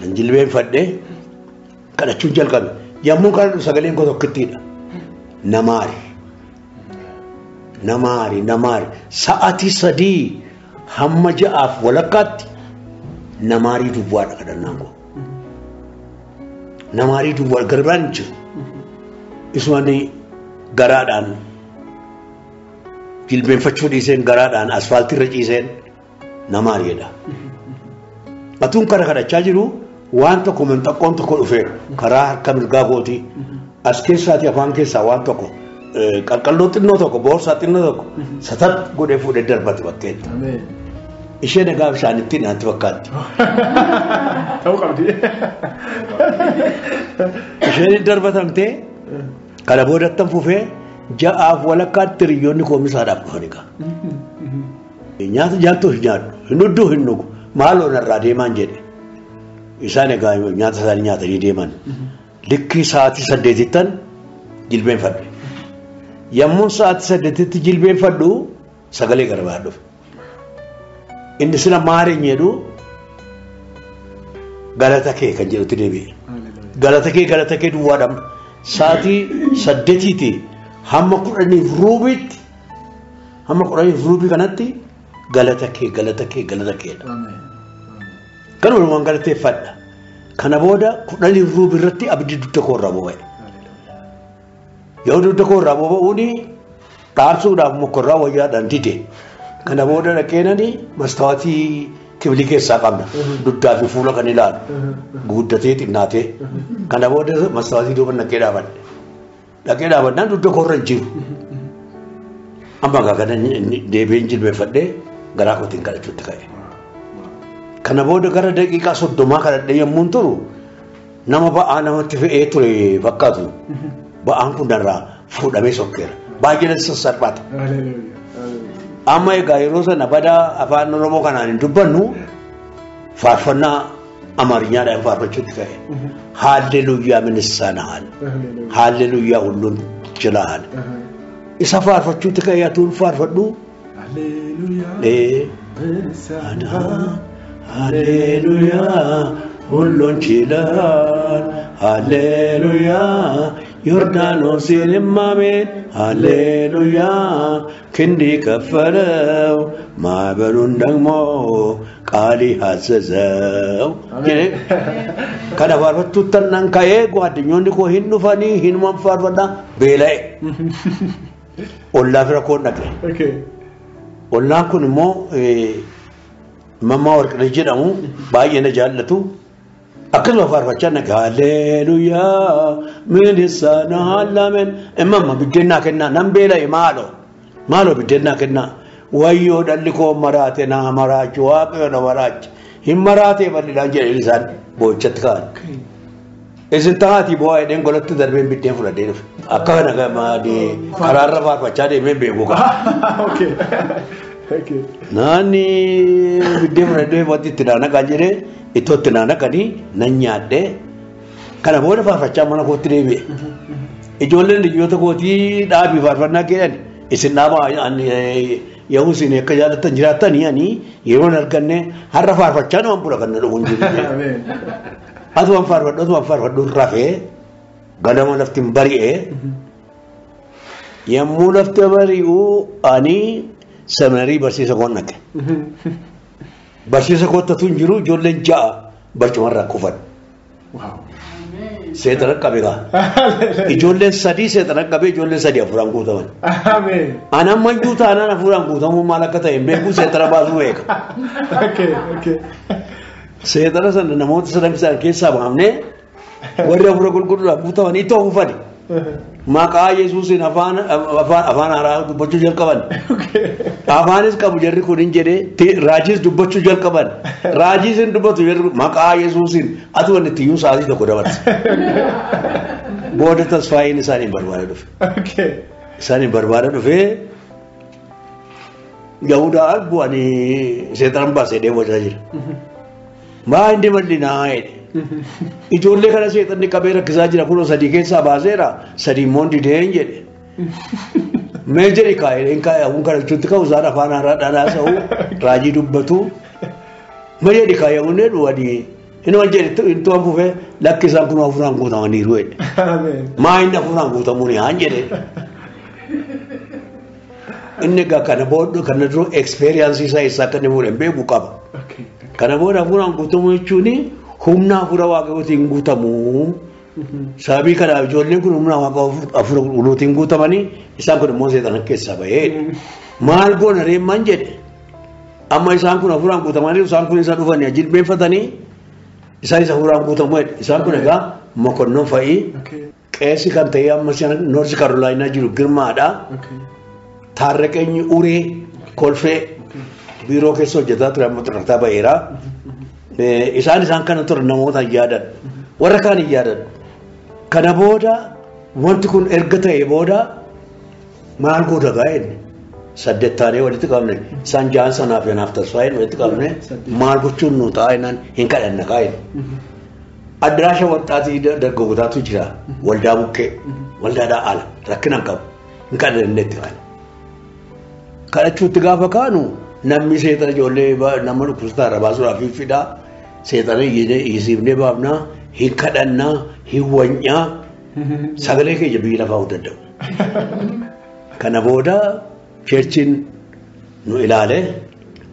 Nan jilbeenfadhe kadhachuun jalqabe. Yommuu kadhadhu sagaleen koo tokkittiidha. Namaari. namaari sa'aatii 3 hamma 6 walakkaatti namaarii duwwaadha kadhannaan koo. Namaarii duwwaa garbaan jiru. Isumani garaadhaan jilbeenfachuu dhiiseen garaadhaan asfaaltii irra ciiseen namaariidha. Atuun kana kadhachaa jiru waan tokko manxaqqoon tokko dhufee karaa harka mirgaa gootii as keessaatii afaan keessaa waan tokko qalqalloo xinnoo tokko boorsaa xinnoo tokko satat godhee fuudhee darbate bakkeetti. Isheen egaa bishaanitti naatti fakkaatti. Ta'uu qabdi. Isheen darbatamtee kana boodatti fufee 6 walakkaatti hiriyoonni koomisaadhaaf dhufanii qaba. Nyaata jaattuu hin nyaadhu hin dhudduu hin dhugu maaloo narraa deemaan jedhe. Isaan egaa nyaata isaanii nyaatanii deeman. Likkii sa'aatii 8 jilbeenfadhe. Yommuu sa'aatii 8 jilbeenfadhu sagalee garbaa dhufe. Inni sina maariin jedhu galata kee kan jedhutti deebi'e. Galata kee duwwaadhaan sa'aatii 8 hamma 10 ruubiitti hamma 10 ruubii kanatti galata keedha. Kan walumaan galateeffadha. Kana booda 10 ruubii irratti abdii dugda koorraa boba'e. Yoo dugda koorraa boba'uuni dhaarsuudhaaf mokorraa wayyaadhaan dide. Kana booda dhaqeenanii mastaawatii kibilii keessaa qabna. Dugdaa fi fuula kan ilaalu. Guddatee xinnaatee. Kana booda mastaawatii duuba dhaqee dhaabanne. Dhaqee dhaabannaan dugda koorra hin jiru. Amma kana deebiin jilbeenfadhee garaa kootiin kadhachuutti ka'e. Kana booda gara daqiiqaa 30 kadhadhee yommuu turu nama ba'aa namatti fe'ee ture fakkaatu. Ba'aan kun irraa fuudhamee sokkeera. Baay'ee natti sassalphaata. Amma egaa yeroo sana badaa afaan Oromoo kanaan hin dubbannu faarfannaa Amaariyaadhaan faarfachuutti ka'e. Haalleluuyaa ministaanaan. Haalleluuyaa hulluun jilaan. Isa faarfachuutti ka'e atuun faarfadhu. Haalleluuyaa. Hallelujah, hulluun jilaan. Hallelujah, Yordaanos ilmaameen. Hallelujah, kindi kaffaለው maabaruun dagmoo qaalii haasasau. Kana faarfattuutti tannaan ka'ee addunyoonni koo hin dhufanii hinumaan faarfadhaa beela'e. Ollaa fira koon dhaqe. Ollaan kun immoo Mammaa Warqinee jedhamu baay'ee na jaallatu akkasuma faarfachaa naga haalleluuyaa ministaana haalameen imamma biddeenaa kennaa nan beela'e maaloo biddeenaa kennaa wayyoo dhalli koo maraate naa maraachi waaqayyo na maraachi hin maraatee bal'inaan jedhanii isaan boo'ichatti ka'an. Isin ta'aatii bu'aa edeen golatti darbeen biddeen fudhadhee dhufe akka kana karaarra faarfachaa deemeen beekuu qaba. Naanni biddeen fudhadhee wanti itti naannaqaa jedhee ittoo itti naannaqanii nan nyaadhee kana booda faarfachaa mana kootti deebi'e. Ijoolleen hiriyoota kootii dhaabii faarfannaa keedhan isin dhaabaa yoo isin akka jaallattan jiraattanii yeroo arganne har'a faarfachaa nama bula kan na dhufuun jiru. Atumaan faarfadhu rafee ganama lafti bari'ee yommuu lafti bari'u ani seminarii barsiisa koon dhaqe. Barsiisa koottatu hin jiru ijoolleen 6 barcumarraa kufan. Seexana qabe gaa. Ijoolleen 3 seexana qabe ijoolleen 3 afuraan guutaman. Ani amma iyyuu taanaan afuraan guutamuu maal akka ta'e beekuu seexana baasuu beeka. Seexana sana namoota 3 keessaa baafnee warri afura qulqulluudhaaf guutamanii ittoo kufani. Maqaa Yesuusiin afaan haaraa dubbachuu jalqaban. Afaanis qabu jarri kun hin jedhee raajiis dubbachuu jalqaban. Raajiis hin dubbatu jarri maqaa Yesuusiin ati wanni itti iyyuu sa'aatii tokko dabarse. Booda tasfaayiin isaaniin barbaada dhufe. Isaaniin barbaada dhufee Yahudaa bu'anii seexana baasee deemachaa jira. Maa hindi bal'inaa jedhe. Ijoollee kana seexanni qabee rakkisaa jira kunoo 3 keessaa baaseera 3 immoo dideen jedhe. Mee jedhi kaa'een kaa'uun kana jechuutti ka'u isaan afaan haaraadhaan haasa'u raajii dubbatu. Mee jedhi kaa'uun jedhu wadii inni wal jedhe itti waan fufee lakki isaan kun afuraan guutamaniiru jedhe. Maa inni afuraan guutamuun haan jedhe. Inni egaa kana booda kana dura experience isaa kan namuu hin beeku qaba. Kana booda hafuuraan guutamuu jechuun humna hafuura waaqayyootiin guutamu. Sababii kanaaf ijoolleen kun humna hafuura qulqulluutiin guutamanii isaan kun immoo seexana keessaa bahee maal goona reemmaan jedhe amma isaan kun hafuuraan guutamanii isaan kun isa dhufanii jilbeenfatanii isaan isa hafuuraan guutamu isaan kun egaa mokonnon fa'ii qeessi kan ta'e amma Noorsi Karoolaayinaa jiru girmaadha. Taarreqeenyi uree kolfee biiroo keessa hojjetaa ture amma xirrataa baheera. Isaan kana ture namoota hin yaadan warra kaan hin yaadan. Kana booda wanti kun erga ta'e booda maal goota gaa'een 8 taanee walitti qabne isaan ja'an sanaaf yanaaf tasfaa'een walitti qabne maal gochuun nu taa'inaan hin kadhanna gaa'een. Addiraasha waxxaatii dargaggootaatu jira waldaa bukkee waldaadhaa ala rakkina qabu hin kadhannetti qabu. Kadhachuutti gaafa kaanu namni seexana ijoollee nama dhukkubsataa irra baasuudhaaf hin fidaa seexana hiisiifnee baafnaa hin kadhannaa hin wanyaa sagalee keenya biyya lafaa danda'u. Kana booda cheerchiin nu ilaale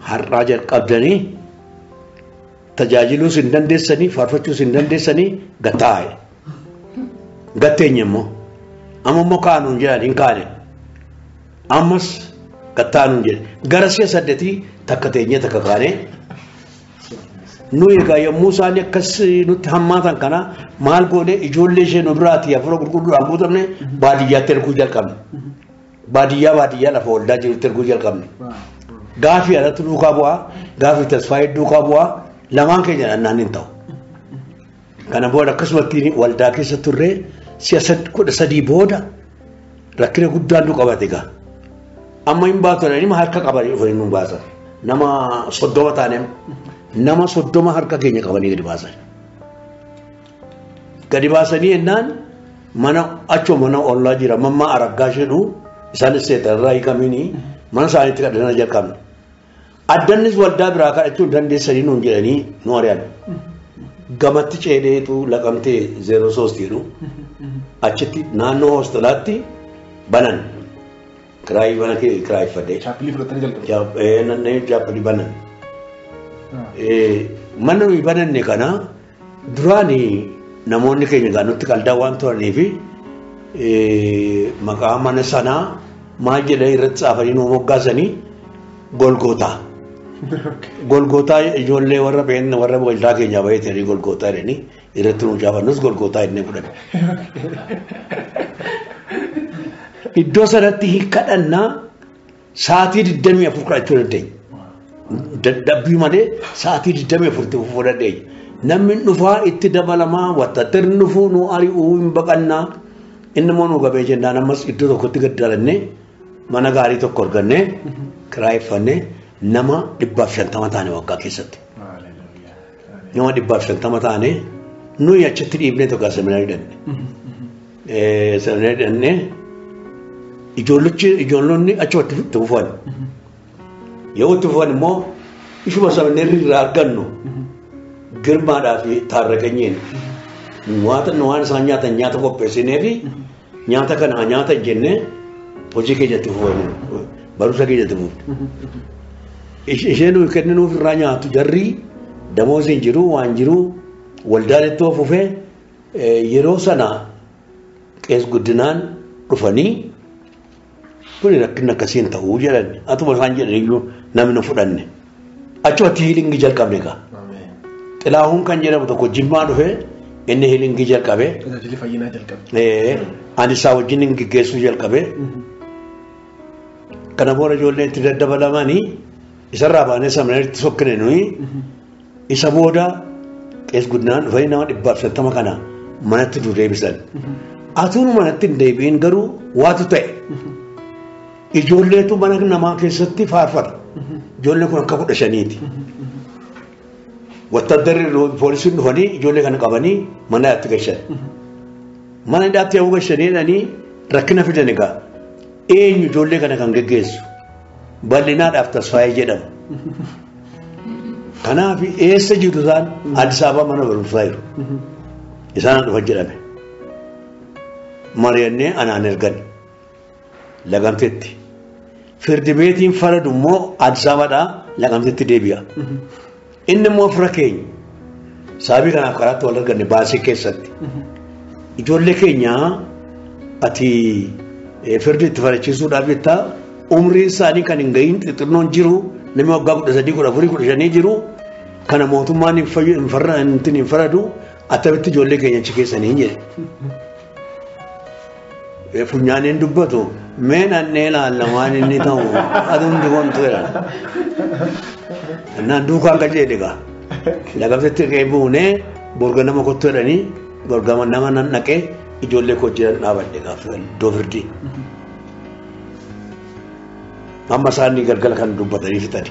har'aa jalqabdanii tajaajiluus hin dandeessanii faarfachuus hin dandeessanii gattaa'e. Gatteenya immoo amma immoo kaanuun jedhan hin kaane ammas gattaanuun jedhe gara si'a 8 takka teenyee takka kaane nu egaa yommuu isaan akkas nutti hammaatan kana maal goone ijoollee ishee nu biraati hafuura qulqulluudhaan guutamne baadiyyaatti erguu jalqabne. Baadiyyaa lafa waldaa jirutti erguu jalqabne. Gaafii alatti duukaa bu'aa gaafii tasfaayee duukaa bu'aa lamaan keenya dhannaan hin ta'u. Kana booda akkasumatti waldaa keessa turre si'a 13 booda rakkina guddaan nu qabate egaa. Amma hin baatone nama harka qabanii dhufanii nu baasan. Nama 30 taane nama 30 harka keenya qabanii gadi baasan. Gadi baasanii ennaan mana achuma mana ollaa jira mammaa araggaa jedhu isaanis seexanarraa hiikamanii mana isaaniitti kadhannaa jalqabne. Addannis waldaa biraa kadhachuu dandeessanii nuun jedhanii nu ari'an. Gamatti ceedheetu laqamtee 03 jedhu achitti naannoo hoostelaatti banan. Kiraayii bana kee kiraayeffadhee. Chaappilii fudhatanii jalqabu. Chaappilii banan. Mana nuyi bananne kana duraani namoonni keenya gaa nutti qaldaa waan turaniif maqaa mana sanaa maal jedhanii irratti tsaafanii nu moggaasanii Golgootaa. Golgootaa ijoollee warra waldaa keenyaa baay'atanii Golgootaa jedhanii irratti nu jaafannus Golgootaa jennee fudhanne. Iddoo sanatti hin kadhannaa sa'aatii 24 kadhachuu dandeenya. Dadhabbii malee sa'aatii 24 fufuu dandeenya. Namni dhufaa itti dabalamaa wattaattirri dhufuu nu ari'uu hin baqannaa inni immoo nu gabee jennaan ammas iddoo tokkotti gad dalannee mana gaarii tokko argannee kiraayeffannee nama 150 taane waggaa keessatti. Nama 150 taane nuyi achitti dhiibnee tokko seminaarii danne. Seminaarii danne. Ijoollonni achumatti itti fufan. Yoo itti fufan immoo ishuma seminaarii irraa argannu girmaadhaa fi taarraqeenyiin waan isaan nyaatan nyaata qopheessinee fi nyaata kana nyaata jennee hojii keenyatti fufamu barumsa keenyatti fufu. Isheen nuyi kenninuuf irraa nyaatu jarri damoosiin jiru waan jiru waldaan itti fufee yeroo sana qees guddinaan dhufanii kuni rakkinni akkasiin ta'uu jedhan atuma isaan jedhaniyyuu namni fudhanne achumatti hiilingii jalqabne egaa. Xilaahuun kan jedhamu tokko jimmaa dhufee inni hiilingii jalqabee. Tajaajila fayyinaa jalqabee. Ani isaa wajjin hin gaggeessuu jalqabee. Kana booda ijoolleen itti daddabalamanii isarraa baanee seminaariitti sokkine nuyi isa booda qees guddinaan dhufanii nama 150 kana manatti nu deebisan. Atuun manatti hin deebiin garuu waatu ta'e. Ijoolleetu mana namaa keessatti faarfata. Ijoolleen kun akka 15ti. Wattaaddarri poolisiin dhufanii ijoollee kana qabanii mana hidhaatti gashan. Mana hidhaatti yoo gashanidhanii rakkina fidan egaa eenyu ijoollee kana kan gaggeessu bal'inaadhaaf tasfaayee jedhamu. Kanaaf eessa jiru isaan Addis Ababa mana barumsaa jiru. Isaan dhufan jedhame. Mari'annee anaan ergan lagamteetti. firdi beetiin faradu immoo Addis Ababaadhaa Naqamteetti deebi'a. Inni immoo fira keenya sababii kanaaf karaatti wal arganne baasii keessatti ijoollee keenya ati firdi itti farachiisuudhaaf jettaa umriin isaanii kan hin gahin xixinnoon jiru namni waggaa 13 14 15 jiru kana mootummaan hin faradu attamitti ijoollee keenya achi keessanii hin jedhe. Funyaaniin dubbatu mee nannee ilaalla waan inni ta'u aduun diboon tu'eera. Naan duukaan qajeele egaa Naqamteetti qe'ee buunee borga nama kottu jedhanii borga nama nan dhaqee ijoollee koo jiran dhaabadhe gaafa iddoo firdii. Amma isaanii galgala kan dubbatanii fixani.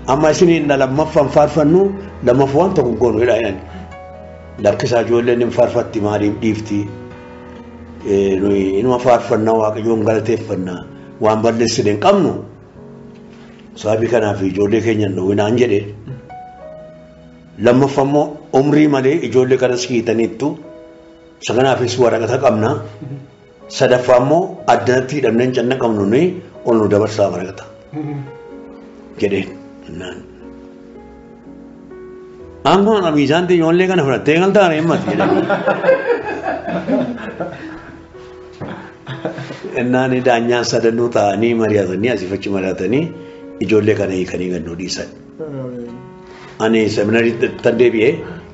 Amma isiniin lammaffaan faarfannu lammaffaa waan tokko goonu jedhan. Lakkisaa ijoolleen hin faarfatti maaliif dhiifti? Inuma faarfannaa waaqayyoon galateeffannaa waan balleessine hin qabnu. Sababii kanaaf ijoollee keenya dhowwinaan jedhe. Lammaffaa immoo umrii malee ijoollee kanas hiitaniittu saganaafis waraqata qabna. Sadaffaa immoo addanatti hidhamneen canna qabnu nuyi ol nu dabarsaa waraqata. Jedheen. Aangoon abiisaan ijoollee kana fudhattee kan taane himmati jedhanii. Innaan daanyaan sadanuu ta'anii mari'atanii asiifachi mari'atanii ijoollee kana hiikanii gannoo dhiisan. Ani seminarii tan deebi'ee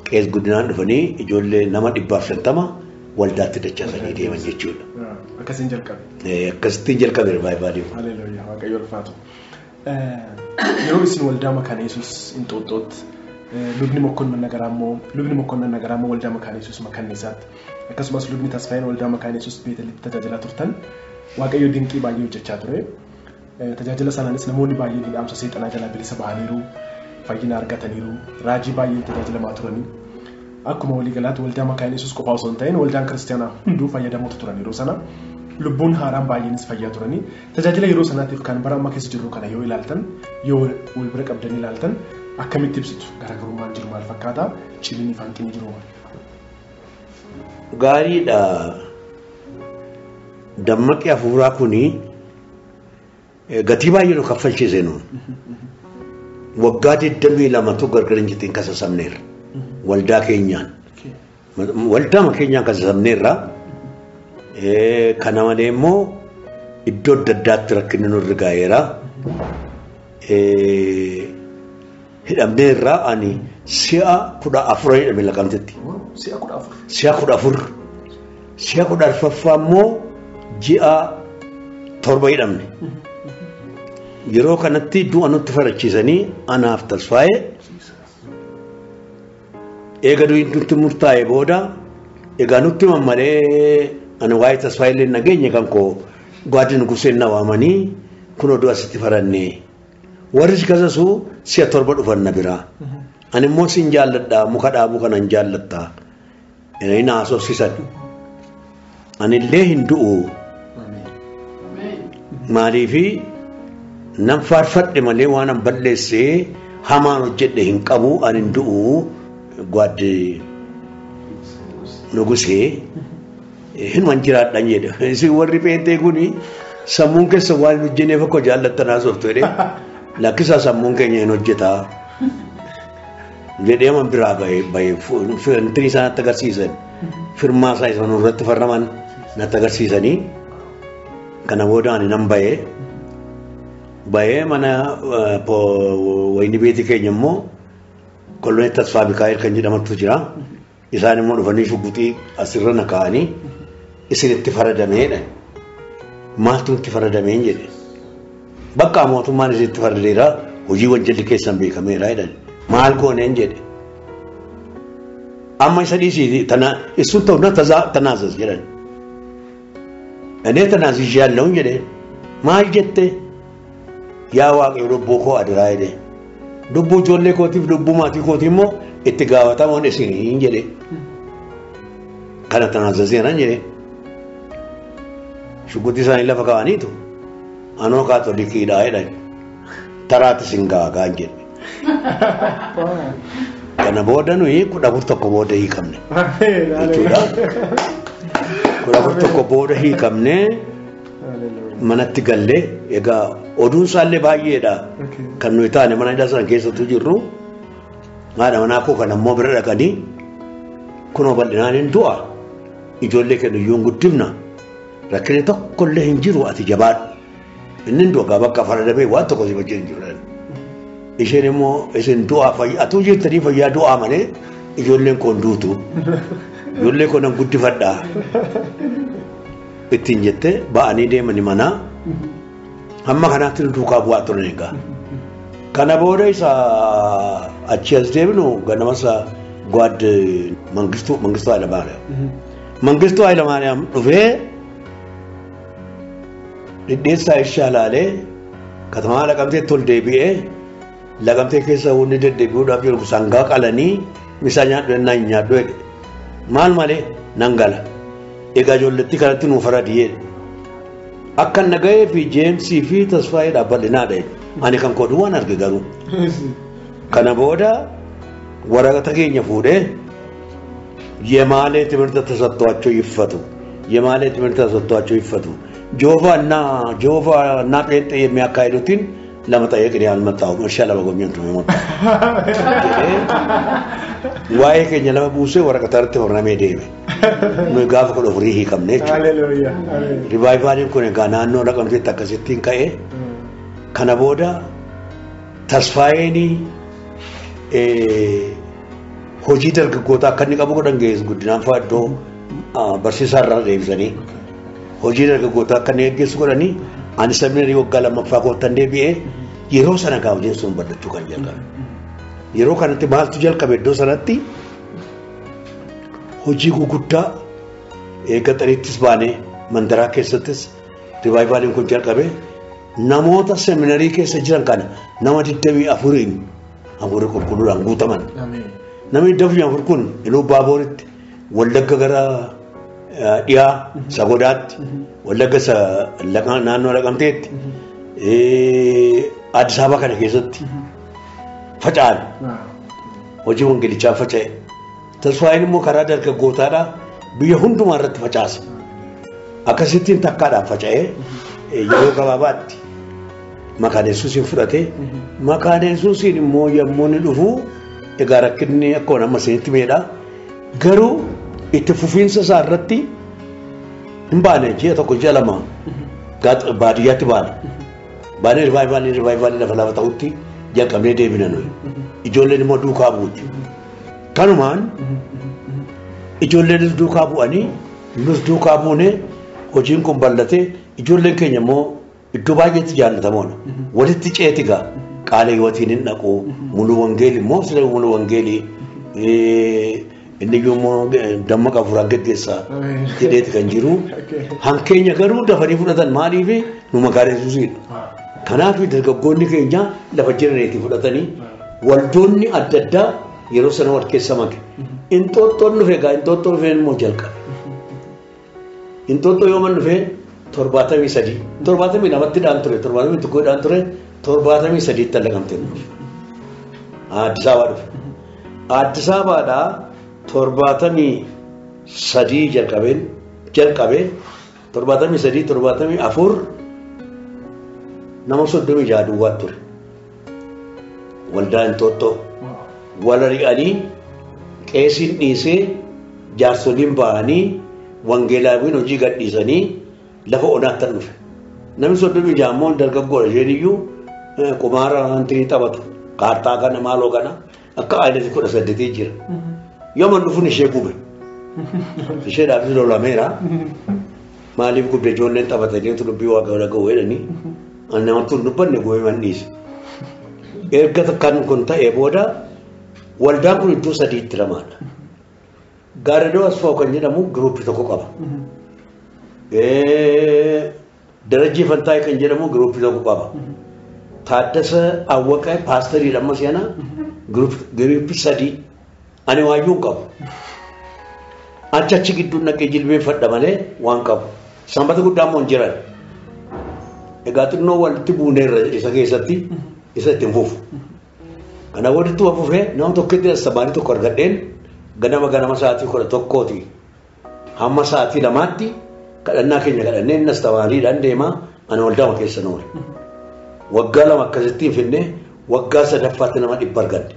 qees guddinaan dhufanii ijoollee nama 150 waldaatti dachaasanii deeman jechuudha. Akkasiin jalqabe. Akkasittiin jalqabe rivaayivaalii. Haleluuyaa waaqayyo ulfaatu. Yeroo isin waldaa makaana Yesuus Inxooxxootti lubni mokkonna nagaraa immoo waldaa makaana Yesuus makanniisaatti akkasumas lubni tasfaayeen waldaa makaana Yesuus beetalitti tajaajilaa turtan waaqayyo dinqii baay'ee hojjechaa ture. Tajaajila sanaanis namoonni baay'een hidhaamsa seexanaa jalaa bilisa bahaniiru, fayyina argataniiru, raajii baay'een tajaajilamaa turanii. Akkuma waliigalaatti waldaa makaana Yesuus qofaa osoo hin ta'in waldaan kiristaanaa hunduu fayyadamoota turan yeroo sana. Lubbuun haaraan baay'eenis fayyaa turanii. Tajaajila yeroo sanaatiif kan bara amma keessa jirru kana yoo ilaaltan, yoo wal bira qabdanii ilaaltan akkamitti ibsitu? Garaagarummaan jiru maal fakkaata? Cilinii fi hanqinni jiru maal? Gaariidha. Dammaqii hafuuraa kuni gatii baay'ee nu kaffalchiise nuun. Waggaa 22 gargar hin jettiin kasasamneerra. Waldaa keenyaan. Waldaa keenyaan kasasamneerra. Kana malee immoo iddoo adda addaatti rakkinni nurra gaheera. Hidhamneerra ani si'a 14 hidhame Naqamteetti. Si'a 14. Si'a 14. Si'a 14 immoo ji'a 7 hidhamne. Yeroo kanatti du'a nutti farachiisanii anaaf tasfaa'ee eega du'i nutti murtaa'e booda egaa nutti mammalee ani waa'ee tasfaa'illee nageenye kan koo gwaaddi nuguseen na waamanii kun oduu asitti farannee warri si kasasu si'a 7 dhufan na biraa ani immoo sin jaalladha muka dhaabuu kanan jaalladha inni na haasofsiisan ani illee hin du'u maaliifi nan faarfadhe malee waan an balleessee hamaan hojjedhe hin qabu ani hin du'u gwaaddi nugusee hinuma jiraadhaan jedhe isin warri peentee kuni sammuun keessa waan hin hojjenneef akka jaallattan haasoftu jedhe lakkisaa sammuun keenya hin hojjetaa jedhee man biraa bahee firantirii isaa natti agarsiisan firmaa isaa isa nurratti farraman natti agarsiisanii kana booda ani nan bahee mana wayini beetii keenya immoo kolonii Tasfaa Mikaa'el kan jedhamantu jira. Isaan immoo dhufanii shugguxii asirra na kaa'anii isinitti faradameedha. Maaltu itti faradameen jedhe. Bakka mootummaan isinitti faradeera hojii wanjalli keessan beekameera jedhan. Maal gooneen jedhe. Amma isa dhiisii tana isun ta'u na tanaasas jedhan. Anee tanaasishee yaalla'uun jedhe. Maal jette? Yaa waaqayyo lubbuu koo adiraa jedhe. Lubbuu ijoollee kootiif lubbuu maatii kootii immoo itti gaafatamoon isin jedhe. Kana tanaasaseenan jedhe. Shugguxii isaanii lafa kaa'aniitu anoo kaatolikiidhaa jedhan. Taraatti sin gaagaan jedhe. Kana booda nuyi 14 booda hiikamne. Jechuudha. 14 booda hiikamne. manatti gallee egaa oduun isaallee baay'eedha. Kan nuyi taane mana hidhaa sana keessattuu jirru haadha manaa koo kan ammoo bira dhaqanii kunoo bal'inaan hin du'a ijoollee kennu iyyuu hin guddifna rakkinni tokkollee hin jiru ati jabaadhu inni du'a bakka faradamee waan tokko si wajjin hin jiru. Isheen immoo isin du'aa atuu jirtanii fayyaa du'aa malee ijoolleen koon duutu ijoollee koon nan guddifadhaa ittiin jettee ba'anii deemani manaa hamma kanaatti nu duukaa bu'aa turan egaa. Kana booda isa achi as deemnu ganamasa gwaad Mangistuu Hayilamaariyaam. Mangistuu Hayilamaariyaam dhufee dhidheessaa ishee ilaalee katamaa Laqamteetti ol deebi'ee Laqamtee keessa wanni deddeebi'uudhaaf yeroo sangaa qalanii misaa nyaadhu ennaa hin nyaadhu jedhe maal malee nan gala egaa ijoolletti kanatti nuuf faradiyee akka nagahee fi Jeemsii fi Tasfaayee dhaabbal'inaadha ani kan koodu waan arge garuu kana booda waraqata keenya fuudhee የማሌ ትምህርት ተሰጥቷቸው ይፈቱ የማሌ ትምህርት ተሰጥቷቸው ይፈቱ ጆቫ እና ጴንጤ የሚያካሂዱትን ለመጠየቅ እኔ አልመጣሁም እርሻ ለመጎብኘት ነው የመጣሁት ዋይ ከኛ ለመቡሴ ወረቀታርት ወርናሜ ዴሜ ነው ጋፍ ኮ ፍሪሂ ከምኔች ሃሌሉያ ሪቫይቫልን ኮኔ ጋናኖ ለቀምቴ ተከሰቲን ከኤ ከነቦዳ ተስፋዬኒ hojii dargaggootaa akka inni qabu godhan geessu guddinaan fa'aaddoo barsiisaa irraa deebisanii hojii dargaggootaa akka inni geggeessu godhanii ani seminarii waggaa lammaffaa koottan deebi'ee yeroo sana gaafneen sun baddachuu kan jalqabe yeroo kanatti maaltu jalqabe iddoo sanatti hojii guguddaa gaxariittis baanee mandaraa keessattis rivaayivaaliin kun jalqabe namoota seminarii keessa jiran kana nama 24 hafuura qulqulluudhaan guutaman. Namni dafii afur kun iluu baaburitti wallagga gara dhiyaa sagodaatti wallagga naannoo Laqamteetti Addis Ababa kana keessatti faca'an hojii wangeelichaa faca'e Tasfaayeen immoo karaa dargaggootaadhaa biyya hundumaa irratti facaase akkasittiin takkaadhaan faca'ee yeroo gabaabaatti maqaan Yesuusiin fudhate maqaan Yesuusiin immoo yommuu inni dhufu egaa rakkinni akka nama seetti meedha garuu itti fufiinsa isaa irratti hin baane ji'a tokko ji'a lama baadiyyaatti baane rivaayivaalii lafa ta'utti jalqabnee deebina nuyi ijoolleen immoo duukaa buuti kanumaan ijoolleen duukaa bu'anii nus duukaa buune hojiin kun bal'ate ijoolleen keenya immoo iddoo baay'eetti jaallatamoodha walitti ceetigaa qaala hiywatiin hin dhaqu mulu wangeelii immoo siree mulu wangeelii inni yommuu dammaqa furaan geggeessaa jedheeti kan jiru hankeenya garuu dafanii fudhatan maaliif nu maqaan Yesuusiidha. Kanaaf dargaggoonni keenya lafa jiraniitii fudhatanii waldoonni adda addaa yeroo sana wal keessa make inxooxxoon dhufee gaa inxooxxoo dhufee immoo jalqabe inxooxxoo yooman dhufee 73 namatti dhaan ture 71 dhaan ture 73 Laqamtee Addis Ababa dhufe Addis Abaadhaa 73 jalqabe 74 nama 36 duwwaa ture waldaa inxooxxoo wala ri'anii qeesiin dhiisee jaarsoliin ba'anii wangeelaawiin hojii gadhiisanii lafa onaatti dhufe namni 36 immoo dargaggoodha isheen iyyuu qumaara hantii taphatu kaartaa kana maaloo kana akka aayilatti 18 jira yooma dhufuun ishee gube isheedhaaf lolameera maaliif gubde ijoolleen taphatanii dubbii waaqa dhaga'u jedhanii namatti dubbanne gubee mandhiise erga kan kun ta'ee booda waldaan kun iddoo 3tti ramaadha Gaaridoo Asfaaw kan jedhamu giruuppii tokko qaba Darajjii Fantaayee kan jedhamu giruuppii tokko qaba Taaddasa Awwaqaa paasterii dhamma seenaa giruuppii 3 ani waayyuu qabu achi gidduu naqee jilbeenfadha malee waan qabu sanbata guddaa immoo hin jiran egaa xinnoo walitti buuneerra isa keessatti isa ittiin fufu kana walitti fufee nama tokkotti asxabaanii tokko argadheen ganama sa'aatii 11 hamma sa'aatii 2tti kadhannaa keenya kadhannee innas tawaariidhaan deemaa Ani waldaa keessa noole. Waggaa lama akkasittiin finne waggaa sadaffaatti nama 100 arganne.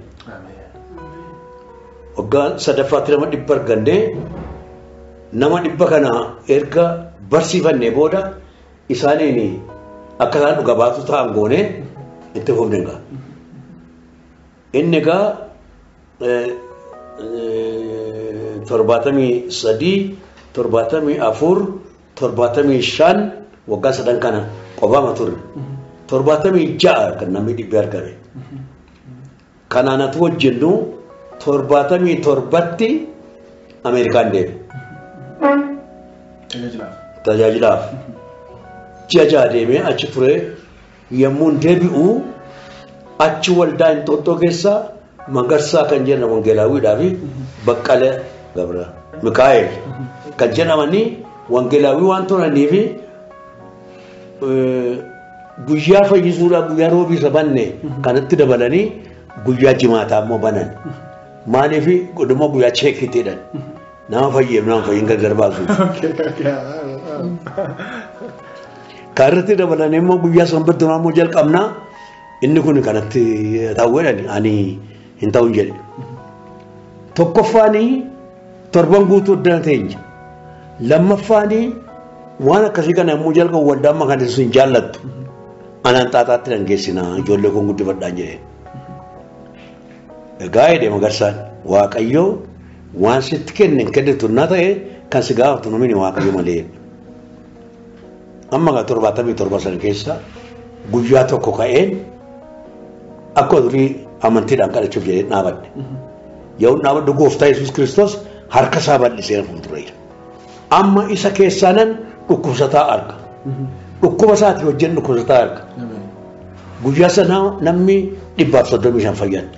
Waggaa sadaffaatti nama 100 arganne nama 100 kana erga barsiifannee booda isaaniin akka isaan dhuga baatu ta'an goone itti fufne gaa. Inni gaa 73 74 75 waggaa sadan kana qofaa turre 76 kan namni 100 argame. Kanaanatu wajjinnu 77tti Ameerikaan deeme. Tajaajilaaf. Jaja deeme achi ture yommuu deebi'u achi waldaa Inxooxxoo keessa Magarsaa kan jedhamu Wangeelaawiidhaa fi Baqqalee Gabra Mikaa'el kan jedhamanii Wangeelaawii waan turaniif guyyaa fayyisuudhaaf guyyaa roobii sabanne kanatti dabalanii guyyaa jimaataa immoo banan. Maaliif godhuma guyyaa cheekitiidhaan nama fayyeef nama fayyin gargar baasu. Karratti dabalanii immoo guyyaa sanbattumaa immoo jalqabnaa inni kun kanatti ta'uudhaan ani hin ta'u jedhe. Tokkoffaanii torban guutuu addana teenya. Lammaffaanii waan akkasii kana immoo jalqabu waldaa amma kan hin jaallattu. Anaan xaaxaatti dangeessinaa ijoollee kun guddifadhaan jedhee. Egaa jedhee Magarsaan Waaqayyoo waan sitti kenne hin kennitu naa ta'e kan si gaafatu namni Waaqayyo malee. Amma 77 sana keessa guyyaa tokko ka'een akka durii amantiidhaan kadhachuuf jedhee dhaabadde. Yoo dhaabaddu Gooftaa Yesuus Kiristoos harka isaa bal'isee fuuldureera. Amma isa keessaanan dhukkubsataa arga. Dhukkuba isaati wajjin dhukkubsataa arga. Guyyaa sana namni 135 fayyadde.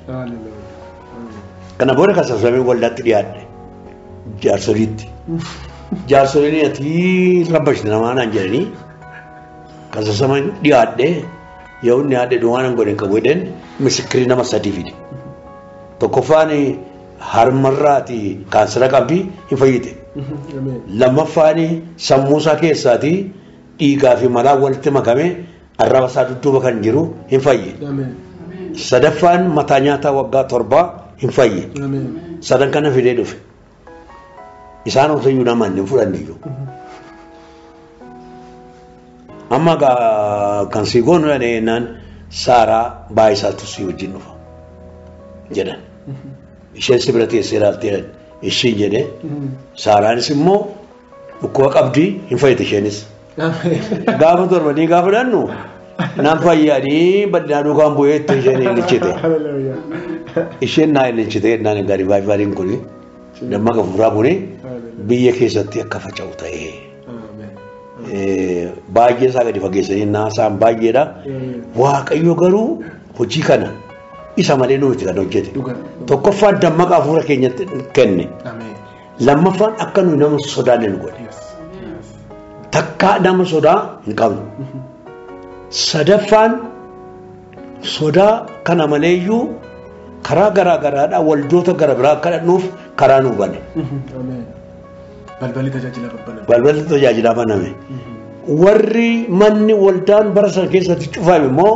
Kana booda kan sassaabee waldaatti dhiyaadhe jaarsoliitti. Jaarsoliin ati rabbashte namaa naan jedhanii kan sassaabee dhiyaadhe yoo inni dhiyaadhe duwwaan godhe qabu jedheen misikkirii nama 3 fide. Tokkoffaan harmarraati kaansera qabdi hin fayyite. Lammaffaan sammuusaa keessaati dhiigaa fi malaa walitti makame arraba isaa dudduuba kan jiru hin fayye. Sadaffaan mataa nyaataa waggaa 7 hin fayye. Sadan kana fidee dhufe. Isaan ofiyyuu namaan hin fudhanniyyuu. Amma kan si goonu jennaan Saaraa baay'isaatu si wajjin dhufa jedhan. Isheen si bira teessee ilaaltee isheen jedhee Saaraanis immoo dhukkuba qabdi hin fayyite isheenis. Gaafa torbanii gaafa dhaannu naan fayyaadii bal'inaa duukaan bu'ee itti isheen ililchite. Isheen naa ililchite naan gaarii baay'een kuni damma gafuuraa kuni biyya keessatti akka faca'u ta'ee. Baay'ee isaa gadi fageessanii naasaan baay'eedha. Waaqayyo garuu hojii kana isa malee nuti kan hojjete. Tokkoffaan dammaqa hafuura keenyatti kenne. Lammaffaan akka nuyi nama sodaanne nu godhe. Takkaa nama sodaa hin qabnu. Sadaffaan sodaa kana maleeyyuu karaa garaa garaadhaa waldoota gara biraa akka dhadhuuf karaa nu bane. Balballi tajaajila baname. Warri manni waldaan bara sana keessatti cufaame immoo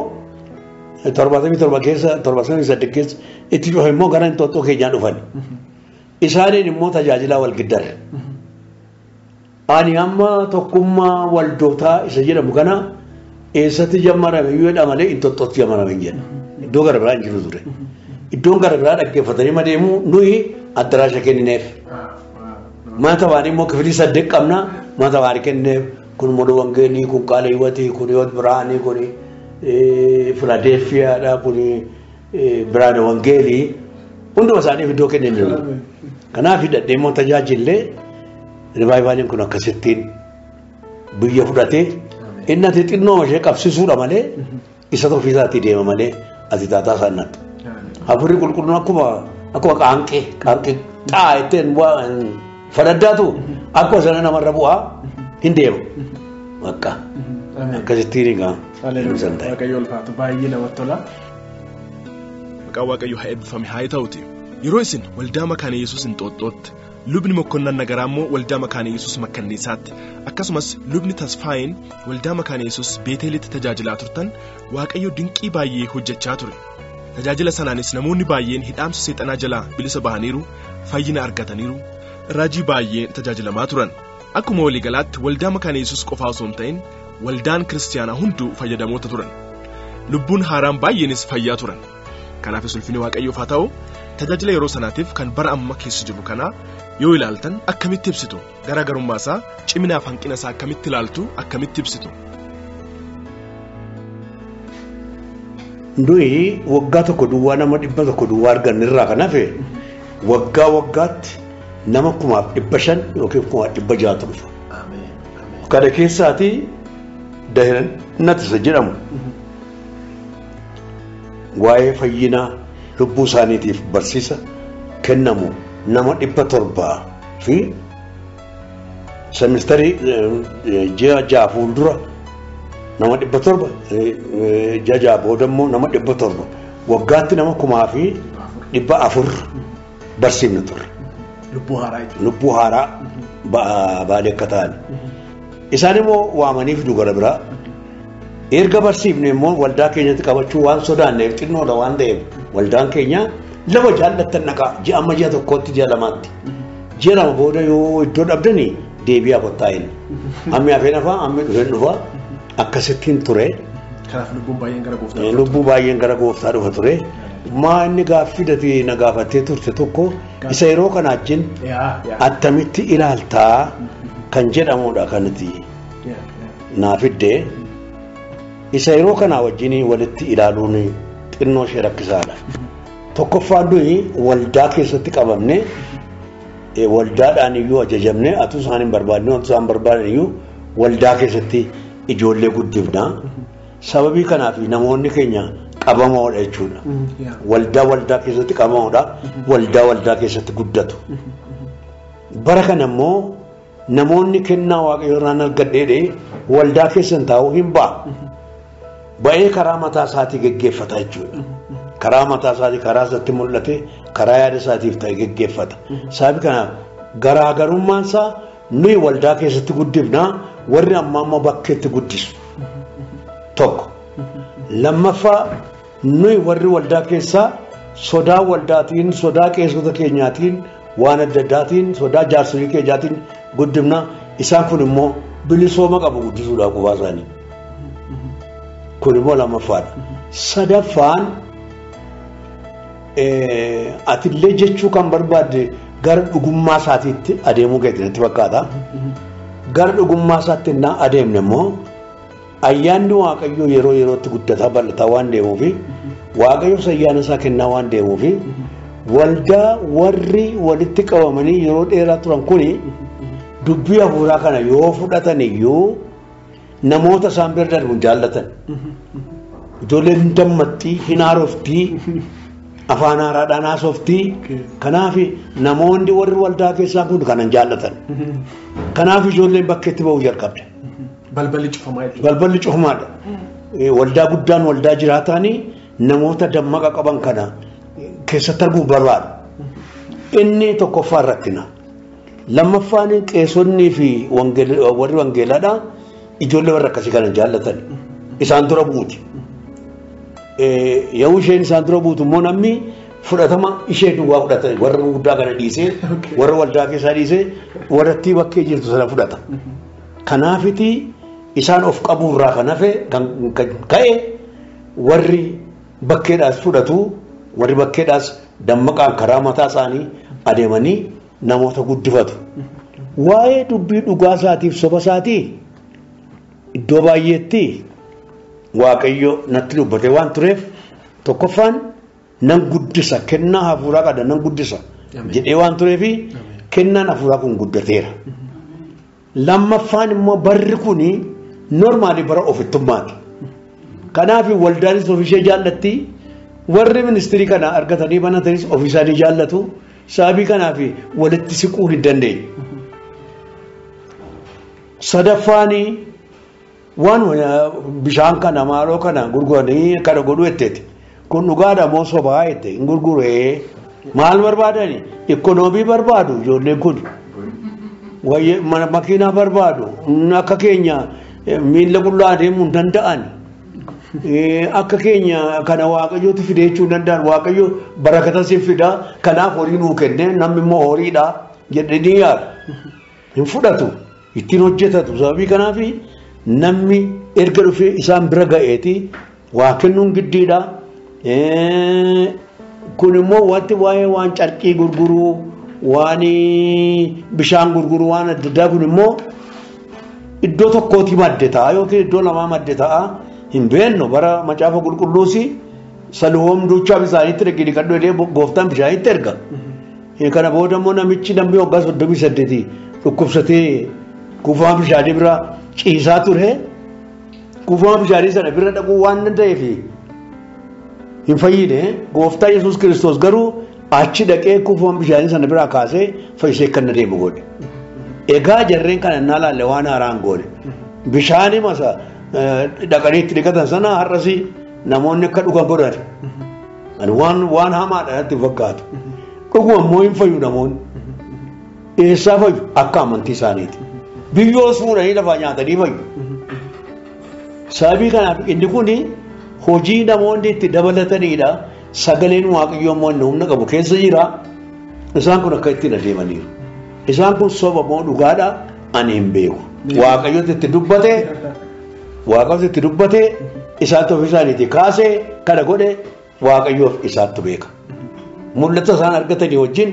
77 keessa 78 keessa itti cufaame immoo gara Inxooxxoo keenyaa dhufan. Isaaniin immoo tajaajila wal giddarre. Ani amma tokkummaa waldootaa isa jedhamu kana eessatti jammarame yoo jedha malee Inxooxxootti jammarame jedha. Iddoo gara biraa hin jiru ture. Iddoon gara biraa dhaggeeffatanii madeemu nuyi addaraasha kennineef. Mata baanii immoo kifilii 8 qabna mata baanii kenneef kun modoo wangeelii kun qaala hiwatii kun yoo biraanii kun Filadelfiyaadha kun biraan wangeelii hunduma isaaniif iddoo kennin jiru. Kanaaf hidhadhee immoo tajaajillee rivaayivaaliin kun akkasittiin biyya fudhatee inni ati xinnoo ishee qabsiisuudha malee isa tokko isaatti deema malee ati taataa isaannatti. Hafuurri qulqulluun akkuma qaanqee xaa'etteen fadaddaatu akkuma sana namarra bu'aa hin deemu. Bakka akkasittiin egaa. Waaqayyo ulfaatu baay'ee namatti tola. Maqaan Waaqayyo haa eebbifame haa ta'uuti. Yeroo isin waldaa makaana Yesuus Inxooxxootti lubni Mokkonnan Nagaraa immoo waldaa Makaana Yesuus Makkanniisaatti akkasumas lubni Tasfaayin waldaa Makaana Yesuus Beetelitti tajaajilaa turtan Waaqayyo dinqii baay'ee hojjechaa ture. Tajaajila sanaanis namoonni baay'een hidhaamsa seexanaa jalaa bilisa bahaniiru, fayyina argataniiru, raajii baay'een tajaajilamaa turan. Akkuma waliigalaatti waldaa Makaana Yesuus qofaa osoo hin ta'in waldaan kiristaanaa hunduu fayyadamoota turan. Lubbuun haaraan baay'eenis fayyaa turan. Kanaafis ulfinni Waaqayyoof haa ta'u, tajaajila yeroo sanaatiif kan bara amma keessa jiru kana yoo ilaaltan akkamitti ibsitu? Garaagarummaa isaa, ciminaaf hanqina isaa akkamitti ilaaltu? Akkamitti ibsitu? Nuyi waggaa tokko duwwaa nama 100 duwwaa argannirraa kan hafe waggaa waggaatti nama 500 yookiin 600 dhufa. Kana keessaati dahiran natisa jedhamu waa'ee fayyinaa lubbuu isaaniitiif barsiisa kennamu nama 700 fi semistarii ji'a ja'a fuuldura nama 700 ji'a ja'a booda immoo nama 700 waggaatti nama 4,400 barsiifna turre. Lubbuu haaraa baadii akka ta'an. Isaan immoo waamanii fidu gara biraa. Erga barsiifne immoo waldaa keenyatti qabachuu waan sodaanneef xinnoodha waan ta'eef waldaan keenya lama jaallattan naqaa ji'a amma ji'a tokkotti ji'a lamaatti. Ji'a lama booda yoo iddoo dhabdanii deebi'aa qottaa'in. Ammi hafeen hafaa ammi dhufeen dhufaa akkasittiin ture. Kanaaf lubbuu baay'een gara gooftaa dhufa ture. Maa inni gaaffidati na gaafattee turte tokko isa yeroo kana wajjin attamitti ilaaltaa kan jedhamudha kanatti naafiddee isa yeroo kana wajjin walitti ilaaluun xinnoo ishee rakkisaadha. Tokkoffaan nuyi waldaa keessatti qabamne waldaadhaan iyyuu ajajamne atuu isaan hin barbaadne atuu isaan barbaadan iyyuu waldaa keessatti ijoollee guddifna. Sababii kanaaf namoonni keenya qabamoodha jechuudha. Waldaa keessatti qabamoodha. Waldaa keessatti guddatu. Bara kana immoo namoonni kennaa Waaqayyoo irraan argadheedhe waldaa keessan taa'uu hin ba'a. Ba'ee karaa mataa isaatii geggeeffata jechuudha. Karaa mataa isaatii karaa isatti mul'ate karaa yaada isaatiif ta'e geggeeffata. Sababii kanaaf garaagarummaan isaa nuyi waldaa keessatti guddifna warri amma bakkeetti guddisu. Tokko. Lammaffaa nuyi warri waldaa keessaa sodaa waldaatiin sodaa qeessota keenyaatiin waan adda addaatiin sodaa jaarsolii keenyaatiin guddifna isaan kun immoo bilisooma qabu guddisuudhaaf qofaa isaanii. Kun immoo lammaffaadha. Sadaffaan atillee jechuu kan barbaadde gara dhugummaa isaatiitti adeemuu keessatti fakkaata. Gara dhugummaa isaatti innaa adeemne immoo ayyaanni Waaqayyoo yeroo yerootti guddataa bal'ataa waan deemuufi Waaqayyo ayyaana isaa kennaa waan deemuufi waldaa warri walitti qabamanii yeroo dheeraa turan kuni dubbii hafuuraa kana yoo fudhatan iyyuu namoota isaan bira darbu jaallatan. Ijoolleen dammatti hin haaroftii afaan haaraadhaan haasoftii kanaaf namoonni warri waldaa keessaa kun kanan jaallatan. Kanaaf ijoolleen bakkeetti ba'uu jalqabde. Balballi cufamaadha. Waldaa guddaan waldaa jiraataanii namoota dammaqa qaban kana keessatti arguu barbaadu. Inni tokkoffaan rakkina. Lammaffaan qeessonnii fi warri wangeelaadha ijoollee warra akkasii kana jaallatan isaan dura buuti. Yoo isheen isaan dura buutu immoo namni fudhatama ishee duwwaa fudhata warra guddaa kana dhiisee warra waldaa keessaa dhiisee warratti bakkee jirtu sana fudhata. Kanaafiti isaan of qabuurraa kan hafe kan ka'e warri bakkeedhaas fudhatu warri bakkeedhaas dammaqaan karaa mataa isaanii adeemanii namoota guddifatu. Waa'ee dubbii dhugaa isaatiif soba isaatii iddoo baay'eetti Waaqayyo natti dubbate waan tureef tokkoffaan nan guddisa kennaa hafuuraa qaba nan guddisa jedhee waan tureefi kennaan hafuuraa kun guddateera. Lammaffaan immoo barri kuni normaali bara ofittummaati. Kanaaf waldaanis ofishee jaallatti warri ministirii kana argatanii banatanis ofiisaanii jaallatu sababii kanaaf walitti siquu hin dandeenye. Sadaffaanii waan bishaan kana maaloo kana gurguranii kana godhu jetteeti kun dhugaadha moo sobaa jette hin gurguree maal barbaadani ikoonoomii barbaadu ijoolleen kun makiinaa barbaadu akka keenya miila qullaa deemuu hin danda'an akka keenya kana waaqayyootti fidee jechuu danda'an waaqayyo barakata siif fida kanaaf horii nuu kenne namni immoo horiidha jedhanii yaadu hin fudhatu ittiin hojjetatu sababii kanaaf namni erga dhufee isaan bira ga'eeti waa kennuun giddiidha kun immoo wanti waa'ee waan carqii gurguruu waan bishaan gurguruu waan adda addaa kun immoo iddoo tokkooti madde ta'a yookiin iddoo lamaa madde ta'a hin beeknu bara macaafa qulqulluusi Saloom duuchaa bisaaniitti dhaqee kadhuu jedhee gooftaan bishaanitti erga kana booda immoo namichi namni waggaa 38 dhukkubsatee kuufama bishaanii bira ciisaa ture kuufama bishaanii sana bira dhaquu waan danda'eef hin fayyine gooftaa Yesuus Kiristoos garuu achi dhaqee kuufama bishaanii sana bira kaasee fayyisee kan deemu godhe egaa jarreen kana naa laalle waan haaraan godhe bishaanii masa dhaqanii itti dhiqatan sana har'asi namoonni akka dhugan godhan waan hamaadha natti fakkaatu dhuguma immoo hin fayyu namoonni eessaa fayyu akka amantii isaaniiti biyyoo fuudhanii lafaa nyaatanii fayyu sababii kanaaf inni kun hojii namoonni itti dabalatanidha sagaleen waaqayyoo immoo humna qabu keessa jira isaan kun akka ittiin adeemaniiru isaan kun soba moo dhugaadha ani hin beeku waaqayyooti itti dubbate isaatti ofii isaaniitii kaasee kana godhe waaqayyoof isaattu beeka mul'ata isaan argatanii wajjin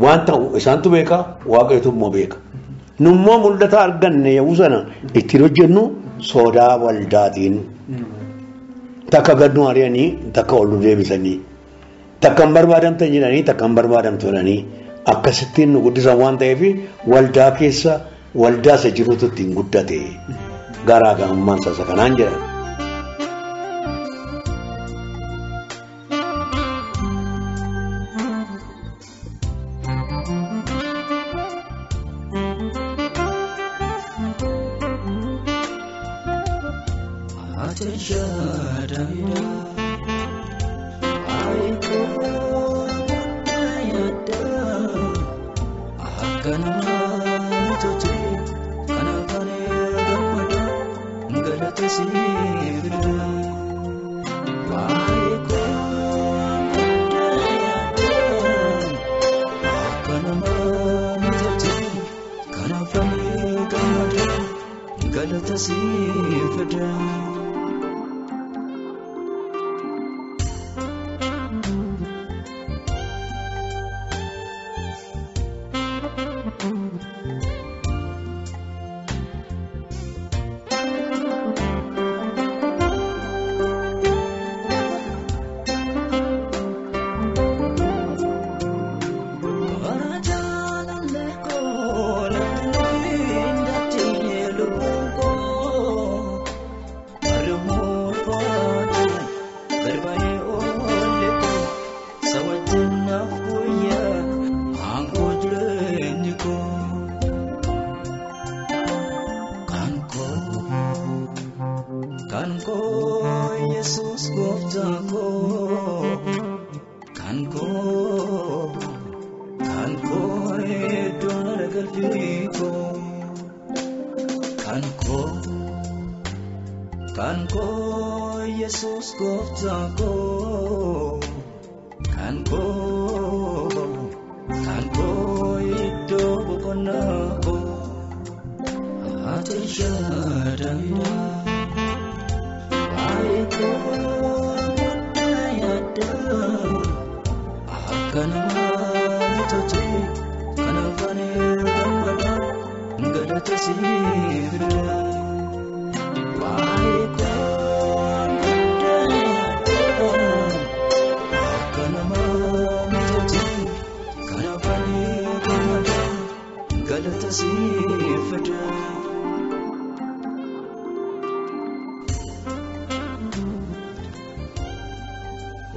waan ta'u isaantu beeka waaqayyootu immoo beeka nummoo mul'ata arganne yommuu sana ittiin hojjennu sodaa waldaatiin takka gadnu ari'anii takka ol deebisanii takka hin barbaadamtan jedhanii takka hin barbaadamtu jedhanii akkasittiin nu guddisan waan ta'eef waldaa keessa waldaa isa jirutu ittiin guddate garaagarummaan isa kanaan jedhan.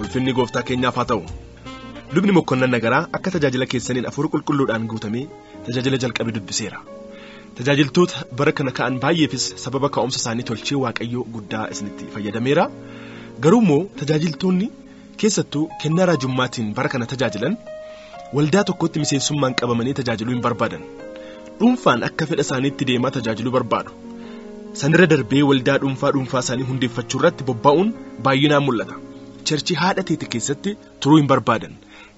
Ulfinni gooftaa keenyaaf haa ta'u. Lubni Mokonnan Nagaraa akka tajaajila keessaniin afur qulqulluudhaan guutamee tajaajila jalqabe dubbiseera. Tajaajiltoota bara kana ka'an baay'eefis sababa ka'umsa isaanii tolchee waaqayyoo guddaa isinitti fayyadameera. Garuu immoo tajaajiltoonni keessattuu kennaa raajummaatiin bara kana tajaajilan waldaa tokkotti miseensummaan qabamanii tajaajiluu hin barbaadan. Dhuunfaan akka fedha isaaniitti deemaa tajaajiluu barbaadu. Sanirra darbee waldaa dhuunfaa isaanii hundeeffachuu irratti bobba'uun baay'inaan mul'ata. Cherchii haadha teete keessatti turuu hin barbaadan.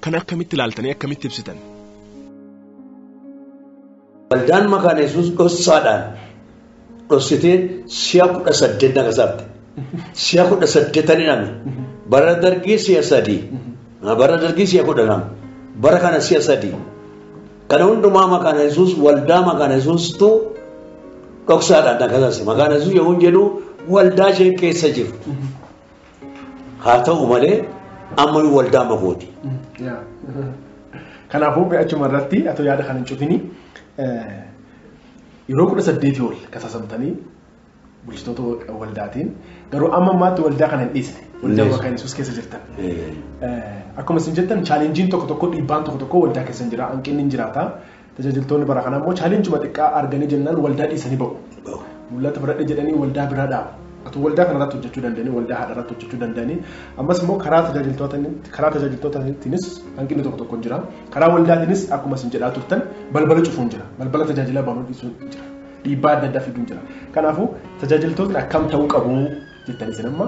Kan akkamitti ilaaltanii akkamitti ibsitan? Waldaan maqaan Yesuus dhossaadhaan dhossitee si'a 18 naqasabte. Si'a 18 hidhame. Bara dargii si'a 3. Bara dargii si'a 12. Bara kana si'a 3. Kana hundumaa maqaan Yesuus waldaa maqaan Yesuustuu dhoksaadhaan naqasabse. Maqaan Yesuus yoo jedhu waldaa ishee keessa jiru. Haa ta'u malee amma waldaa makooti. Kanaafuu achuma irratti atoo yaada kana hin cutini yeroo 18 ol kasasamtanii bulchitoota waldaatiin garuu amma ammaatti waldaa kana hin dhiisne waldaa maqaan Yesuus keessa jirtan. Akkuma isin jettan chaalenjiin tokko dhiibbaan tokko waldaa keessa hin jira hanqinni hin jiraata. Tajaajiltoonni bara kana immoo chaalenjuma xiqqaa arganii jennaan waldaa dhiisanii ba'u. Mul'ata fudhadhe jedhanii waldaa biraa dhaabu. Atu waldaa kanarratti hojjechuu danda'anii waldaa haadharratti hojjechuu danda'anii ammas immoo karaa tajaajiltootaatiinis hanqinni tokko hin jira. Karaa waldaatiinis akkuma isin jedhaa turtan balbala cufuun jira. Balbala tajaajilaa banuu dhiisuun jira. Dhiibbaa adda addaa fiduun jira. Kanaafuu tajaajiltootni akkam ta'uu qabu jettanii isin amma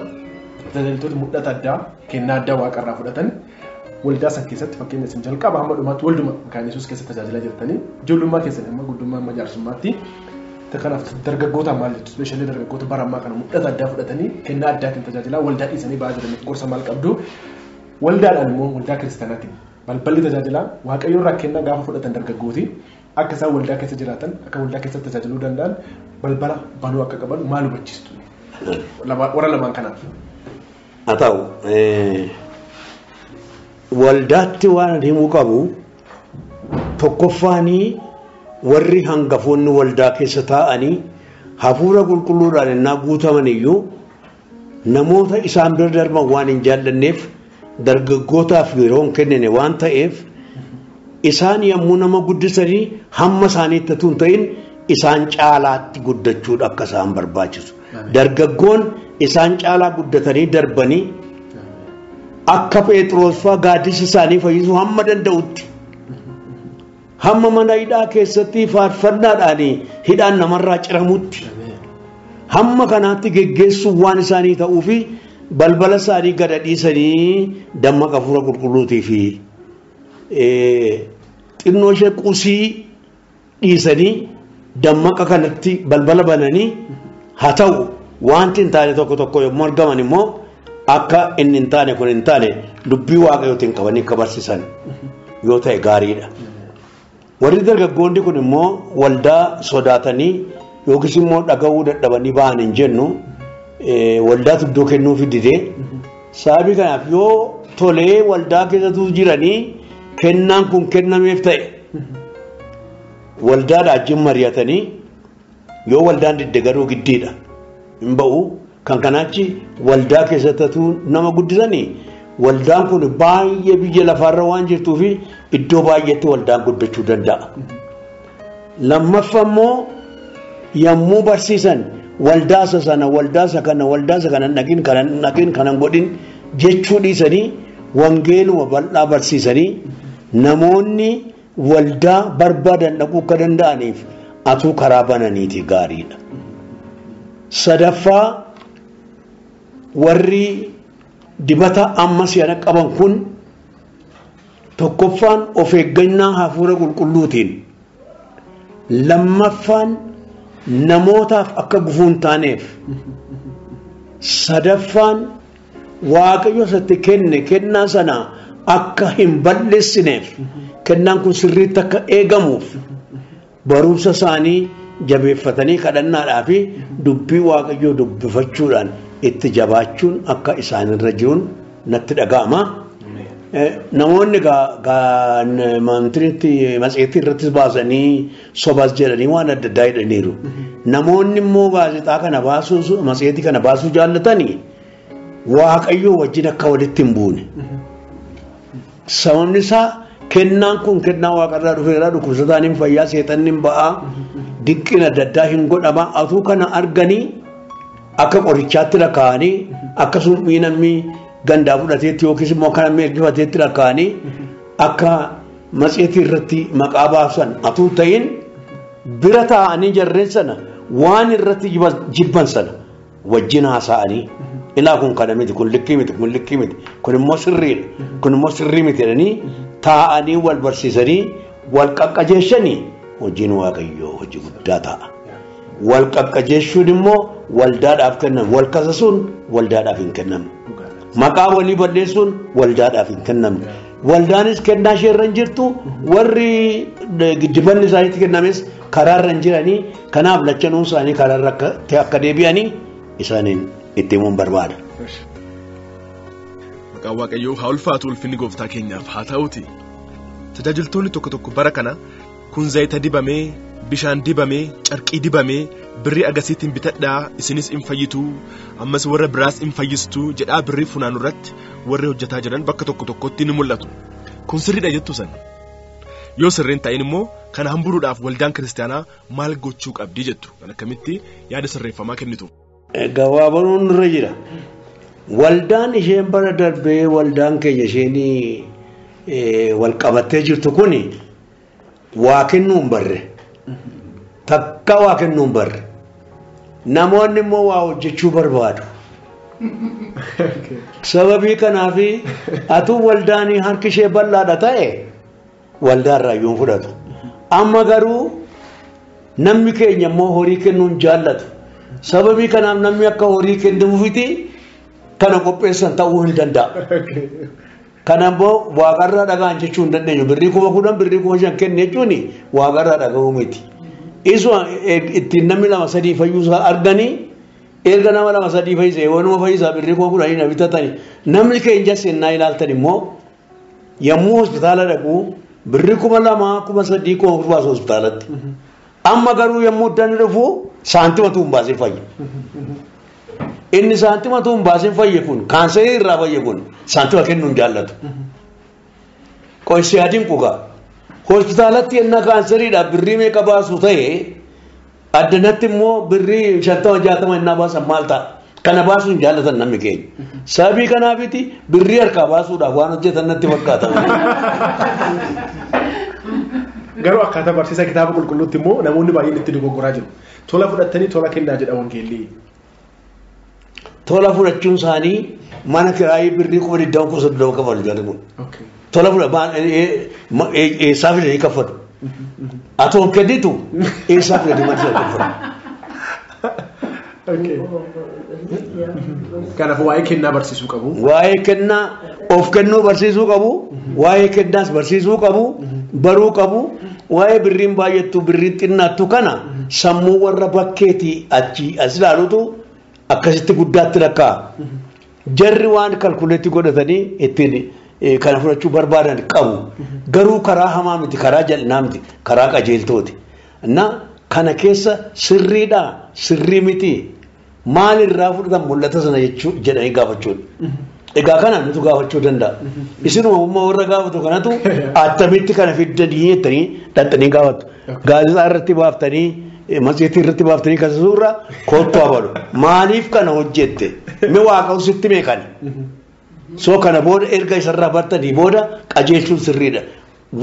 tajaajiltoota mul'ata addaa kennaa addaa waaqarraa fudhatan waldaa san keessatti fakkeenya isin jalqaba hamma dhumaatti walduma maqaan Yesuus keessa tajaajilaa jirtanii ijoollummaa keessan amma guddummaa amma jaarsummaatti kanaaf dargaggoota maal jettu ispeeshaalii dargaggoota bara ammaa kana mul'ata addaa fudhatanii kennaa addaatiin tajaajilaa waldaa dhiisanii ba'aa jiraniif gorsa maal qabdu waldaadhaan immoo waldaa kiristaanaatiin balballi tajaajilaa waaqayyoon irraa kennaa gaafa fudhatan dargaggooti akka isaan waldaa keessa jiraatan akka waldaa keessatti tajaajiluu danda'an balbala banuu akka qaban maal hubachiistu warra lamaan kanaaf. Haa ta'u waldaatti waan himuu qabu tokkoffaanii warri hangafoonni waldaa keessa taa'anii hafuura qulqulluudhaan innaa guutaman iyyuu namoota isaan bira darban waan hin jaallanneef dargaggootaaf yeroo hin kennine waan ta'eef isaan yommuu nama guddisanii hamma isaaniitti tun ta'in isaan caalaatti guddachuudha akka isaan barbaachisu. Dargaggoon isaan caalaa guddatanii darbanii akka Phexros fa'aa gaaddisa isaanii fayyisuu hamma danda'utti. Hamma mana hidhaa keessatti faarfannaadhaan hidhaan namarraa ciramutti hamma kanaatti geggeessuun waan isaanii ta'uu fi balbala isaanii gada dhiisanii dammaqa hafuura qulqulluutii fi xinnoo ishee qusii dhiisanii dammaqa kanatti balbala bananii haa ta'u wanti hin taane tokko yommuu argaman immoo akka inni hin taane kun hin taane dubbii waaqayyootiin qabanii akka barsiisan yoo ta'e gaariidha. Warri dargaggoonni kun immoo waldaa sodaatanii yookiis immoo dhaga'uu dadhabanii ba'an hin jennu waldaatu iddoo kennuufi didee sababii kanaaf yoo tolee waldaa keessatti jiranii kennaan kun kennameef ta'e waldaadhaa wajjin mari'atanii yoo waldaan didde garuu giddiidha hin ba'u kan kanaachi waldaa keessatti nama guddisanii waldaan kun baay'ee biyya lafaarra waan jirtuufi iddoo baay'eetti waldaan guddachuu danda'a. Lammaffaa immoo yommuu barsiisan waldaasa kana naqin kanan godhin jechuu dhiisanii wangeeluma bal'aa barsiisanii namoonni waldaa barbaadan dhaquu akka danda'aniif atuu karaa bananiiti gaariidha. Sadaffaa warri dibata amma si'ana qaban kun tokkoffaan of eeggannaa hafuura qulqulluutiin lammaffaan namootaaf akka gufuun taaneef sadaffaan waaqayyo isatti kenne kennaa sana akka hin balleessineef kennaan kun sirriitti akka eegamuuf barumsa isaanii jabeeffatanii kadhannaadhaa fi dubbii waaqayyoo dubbifachuudhaan itti jabaachuun akka isaanirra jiruun natti dhaga'ama. Namoonni matseetii irrattis baasanii sobas jedhanii waan adda addaa jedhaniiru. Namoonni immoo gaazexaa kana baasuu matseetii kana baasuu jaallatanii waaqayyoo wajjin akka walitti hin buune. Sababni isaa kennaan kun kennaa waaqarraa dhufeera dhukkubsataan hin fayyaa seexanni hin ba'aa dinqiin adda addaa hin godhama atuu kana arganii akka qorichaatti lakkaa'anii akkasuma namni gandaa fudhateetti yookiis immoo kan mirgifateetti rakkaanii akka matseetii irratti maqaa baasan atuu ta'in bira taa'anii jarreen sana waan irratti jibban sana wajjin haasa'anii ilaa kun kana miti kun likkii miti kun likkii miti kun immoo sirriidha kun immoo sirrii miti jedhanii taa'anii wal barsiisanii wal qaqqajeeshanii hojiin waaqayyoo hojii guddaa ta'a. Wal qaqqajeessuun immoo waldaadhaaf kennamu wal kasasuun waldaadhaaf hin kennamu. Maqaa walii balleessuun waldaadhaaf hin kennamu. Waldaanis kennaa ishee irra hin jirtu warri giddibanni isaaniitti kennames karaa irra hin jiranii kanaaf lachanuun isaanii karaa irra akka deebi'anii isaaniin itti himuun barbaada. Maqaan waaqayyoo haa ulfaatu ulfinni gooftaa keenyaaf haa ta'uuti. Tajaajiltoonni tokko tokko bara kana kun zayita dibamee bishaan dibamee carqii dibamee birrii agasiitiin bitadhaa isinis hin fayyituu ammas warra biraas hin fayyistuu jedhaa birrii funaanu irratti warri hojjetaa jiran bakka tokko tokkotti ni mul'atu. Kun sirriidha jettu sana. Yoo sirriin ta'in immoo kana hamburuudhaaf waldaan kiristaanaa maal gochuu qabdi jettu kan akkamitti yaada sirreeffamaa kennitu. Gabaabanuun irra jira. Waldaan isheen bara darbee waldaan keenya isheenii wal qabattee jirtu kuni waa kennuun barre takka waa kennuun barre namoonni immoo waa hojjechuu barbaadu. Sababii kanaaf atuu waldaanii harki ishee bal'aadha ta'e waldaan raayyuun fudhatu. Amma garuu namni keenya immoo horii kennuun jaallatu. Sababii kanaaf namni akka horii kennuufiti kana qopheessan ta'uu hin danda'a. Kanammoo waaqarraa dhagaan jechuu hin dandeenyu. Birrii 10,000 birrii 5,000 kenne jechuun waaqarraa dhaga'uu miti. Isuma ittiin namni 2-3 fayyuusaa arganii erga nama 2-3 fayyisee waanuma fayyisaa birrii 10,000 bitatanii namni keenya seenaa ilaaltan immoo yommuu hospitaala dhaquu birrii 2,000 3,000 baasu hospitaalatti. Amma garuu yommuu danni dhufu saantimatu hin baasee fayya. Inni saantimatu hin baasee fayye kun kaanserii irraa fayye kun saantima kennuun jaallatu. Qoysi adiin qugaa hospitaalatti ennaa kaanseriidhaaf birrii meeqa baasu ta'e addanatti immoo birrii 50-60 ennaa baasan maal ta'a? Kana baasuun jaallatan namni keenya. Sababii kanaafiti birrii harkaa baasuudhaaf waan hojjetan natti fakkaata. Garuu akkaataa barsiisa kitaaba qulqulluutti immoo namoonni baay'een itti dogoggoraa jiru. Tola fudhattanii tola kennaa jedha wangeelli. Tola fudhachuun isaanii mana kiraayii birrii 120 kafalu jedhamu. Tola fudhatan eessaaf illee kaffalu. Atoo kennitu eessaaf illee marsee kaffalu. Kanaaf waa'ee kennaa barsiisuu qabu. Waa'ee kennaa of kennuu barsiisuu qabu. Waa'ee kennaas barsiisuu qabu. Baruu qabu. Waa'ee birriin baay'attu birriin xinnaattu kana sammuu warra bakkeetii achi as ilaalutu akkasitti guddaatti rakkaa. Jarri waan kalkuleetti godhatanii ittiin kana fudhachuu barbaadan qabu. Garuu karaa hamaa miti, karaa jal'inaa miti, karaa qajeeltooti. Kana keessa sirriidhaa, sirrii miti. Maalirraa fudhatan mul'ata sana jedhanii gaafachuudha. Egaa kana nuti gaafachuu danda'a. Isinuma umma warra gaafatu kanatu attamitti kana fiddanii jettanii dhaxxanii gaafatu. Gaazexaa irratti baaftanii matseetii irratti baaftanii kasasuurra kottu abalu. Maaliif kana hojjette? Mee waaqa usitti meeqani? So kana booda erga isarraa bartanii booda qajeelchuun sirriidha.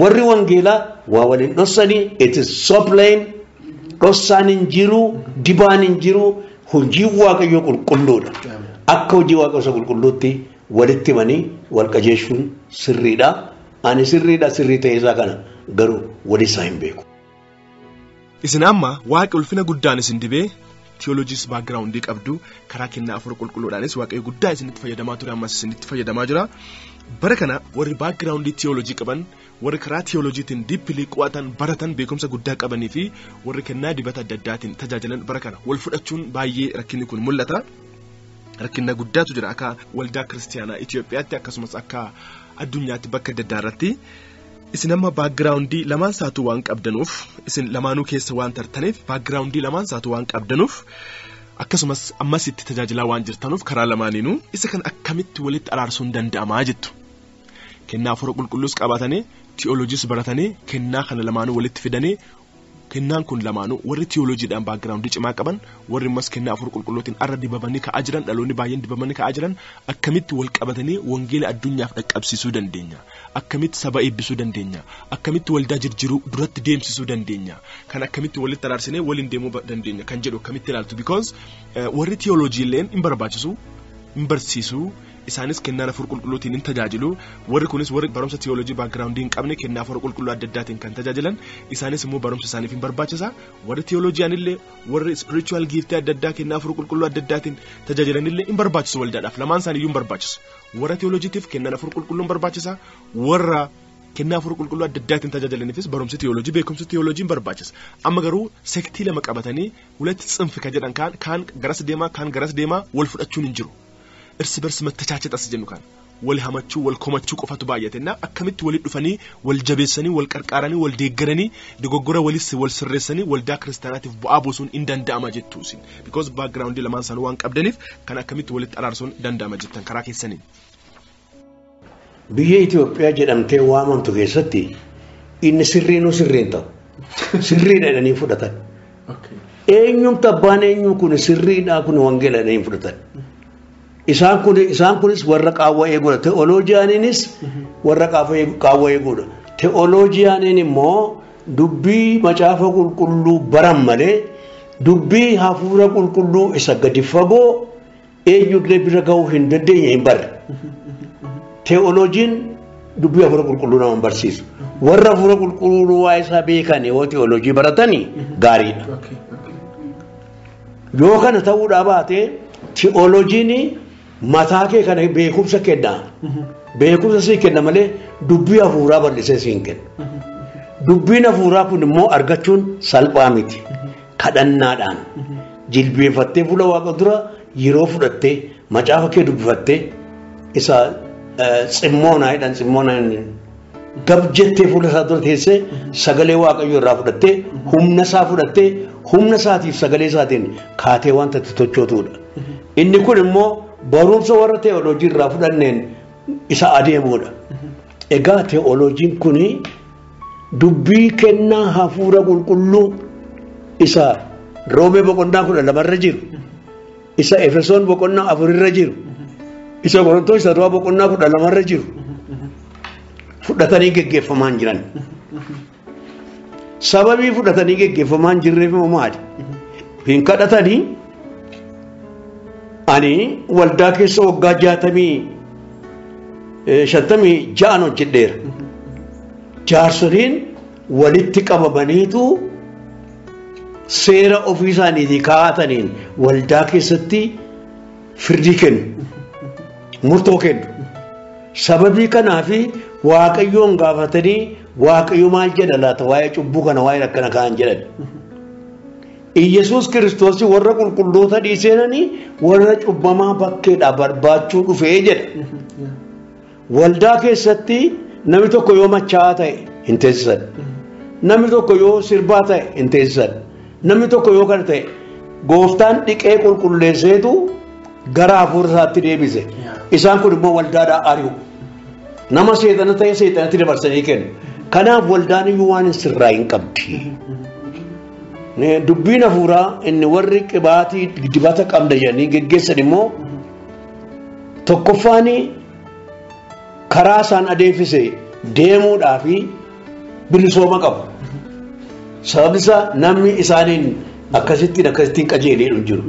Warri wangeelaa waa waliin dhossanii it is so plain dhossaan hin jiru dibaan hin jiru hojii waaqayyoo qulqulluudha. Akka hojii waaqayyoo qulqulluutti walitti himanii wal qajeelchuun sirriidha. Ani sirriidha sirrii ta'ee isaa kana garuu walisaa hin beeku. Isin amma waaqa ulfina guddaan isin dibee theologies backgroundii qabdu karaa kennaa afur qulqulluudhaanis waaqayyo guddaa isinitti fayyadamaa ture ammas isinitti fayyadamaa jira. Bara kana warri backgroundii theology qaban warri karaa theologytiin deeply qo'atan baratan beekumsa guddaa qabanii fi warri kennaa dibata adda addaatiin tajaajilan bara kana wal fudhachuun baay'ee rakkinni kun mul'ata. Rakkinna guddaatu jira akka waldaa kiristaanaa Itoophiyaatti akkasumas akka addunyaatti bakka adda addaa irratti. Isin amma backgroundii lamaan saatu waan qabdanuuf isin lamaanuu keessa waan tartaniif backgroundii lamaan saatu waan qabdanuuf akkasumas ammas itti tajaajilaa waan jirtanuuf karaa lamaaniinuu isa kan akkamitti walitti araarsuun danda'amaa jettu. Kennaa afur qulqulluus qabatanii theologies baratanii kennaa kana lamaanuu walitti fidanii kennaan kun lamaanuu warri teolojiidhaan background cimaa qaban warri mas kennaa afur qulqullootiin arra dibamanii ka'aa jiran dhaloonni baay'een dibamanii ka'aa jiran akkamitti wal qabatanii wangeela addunyaaf dhaqqabsiisuu dandeenya akkamitti saba eebbisuu dandeenya akkamitti waldaa jirjiruu duratti deemsisuu dandeenya kan akkamitti walitti araarsinee waliin deemuu dandeenya kan jedhu akkamitti ilaaltu because warri teolojiilleen hin barbaachisu hin barsiisu isaanis kennaan afur qulqullootiin hin tajaajilu warri kunis warri barumsa teolojii background hin qabne kennaa afur qulqulluu adda addaatiin kan tajaajilan isaanis immoo barumsa isaaniif hin barbaachisa warri teolojiyaanillee warri spiritual gift adda addaa kennaa afur qulqulluu adda addaatiin tajaajilanillee hin barbaachisu waldaadhaaf lamaan isaaniiyyuu hin barbaachisu warra teolojiitiif kennaan afur qulqulluun barbaachisa warra kennaa afur qulqulluu adda addaatiin tajaajilaniifis barumsi teolojii beekumsi teolojiin barbaachisa amma garuu sektii lama qabatanii walitti tsinfi kan jedhan kaan garas deemaa wal fudhachuun hin jiru irsi barsi mattachaacha tas jennu kan wal hamachuu wal komachuu qofatu baay'atenna akkamitti walitti dhufanii wal jabeessanii wal qarqaaranii wal deeggaranii dogoggora walis wal sirreessanii waldaa kiristaanaatiif bu'aa buusuun hin danda'ama jettuusin because background lamaan san waan qabdaniif kan akkamitti walitti araarsuun danda'ama jettan karaa keessaniin. Biyya Itoophiyaa jedhamtee waamamtu keessatti inni sirriinuu sirriin ta'u sirriidha jedhanii fudhatan. Eenyumti abbaan eenyu kun sirriidhaa kun wangeela jedhanii fudhatan. Isaan kunis warra qaawwa eeguudha. Teolojiyaaniinis warra qaawwa eeguudha. Teolojiyaaniin immoo dubbii macaafa qulqulluu baran malee dubbii hafuura qulqulluu isa gadi fagoo eenyullee bira ga'uu hin dandeenye hin barre. Teolojiin dubbii hafuura qulqulluu nama barsiisu. Warra hafuura qulqulluu waa isaa beekan yoo teolojii baratanii gaariidha. Yoo kana ta'uudhaa baate teolojiin mataa kee kana beekumsa kenna. Beekumsa sii kenna malee dubbii hafuuraa bal'isee siin kenna. Dubbiin hafuuraa kun immoo argachuun salphaa miti. Kadhannaadhaan jilbeeffattee fuula waaqa dura yeroo fudhattee macaafa kee dubbifattee isa tsimmoonaa jedhan tsimmoonaa gab jettee fuula isaa dura teessee sagalee waaqayyoo irraa fudhattee humna isaatiif sagalee isaatiin kaatee wanta itti tochootudha. Inni kun immoo barumsa warra teolojii irraa fudhanneen isa adeemuudha. Egaa teolojiin kun dubbii kennaa hafuura qulqulluu isa Roomee boqonnaa 12 irra jiru isa Efesoon boqonnaa 4 irra jiru isa Qorontoos boqonnaa 12 irra jiru fudhatanii geggeeffamaa jiran. Sababii fudhatanii geggeeffamaa jirreef maali? Hin kadhatanii ani waldaa keessa waggaa 56 hojjedheera. Jaarsoliin walitti qabamaniitu seera ofii isaaniitii kaa'ataniin waldaa keessatti firdii kennu, murtoo kennu. Sababii kanaafi waaqayyoon gaafatanii waaqayyo maal jedha laata waa'ee cubbuu kana waa'ee akkana kaan jedhan. Iyesuus Kiristoos warra qulqulloota dhiiseenanii warra cubbamaa bakkeedhaa barbaachuu dhufee jedha. Waldaa keessatti namni tokko yoo machaa'aa ta'e hin teessisan. Namni tokko yoo sirbaa ta'e hin teessisan. Namni tokko yoo kana ta'e gooftaan dhiqee qulqulleesseetu gara hafuura isaatti deebise. Isaan kun immoo waldaadhaa ari'u. Nama seexana ta'e seexanatti dabarsanii kennu. Kanaaf waldaan iyyuu waan sirraa hin qabdi. Dubbiin hafuuraa inni warri qibaatii dibata qabda jedhanii geggeessan immoo tokkoffaan karaa isaan adeemsise deemuudhaa fi bilisooma qabu. Sababni isaa namni isaaniin akkasittiin qajeelee jiru.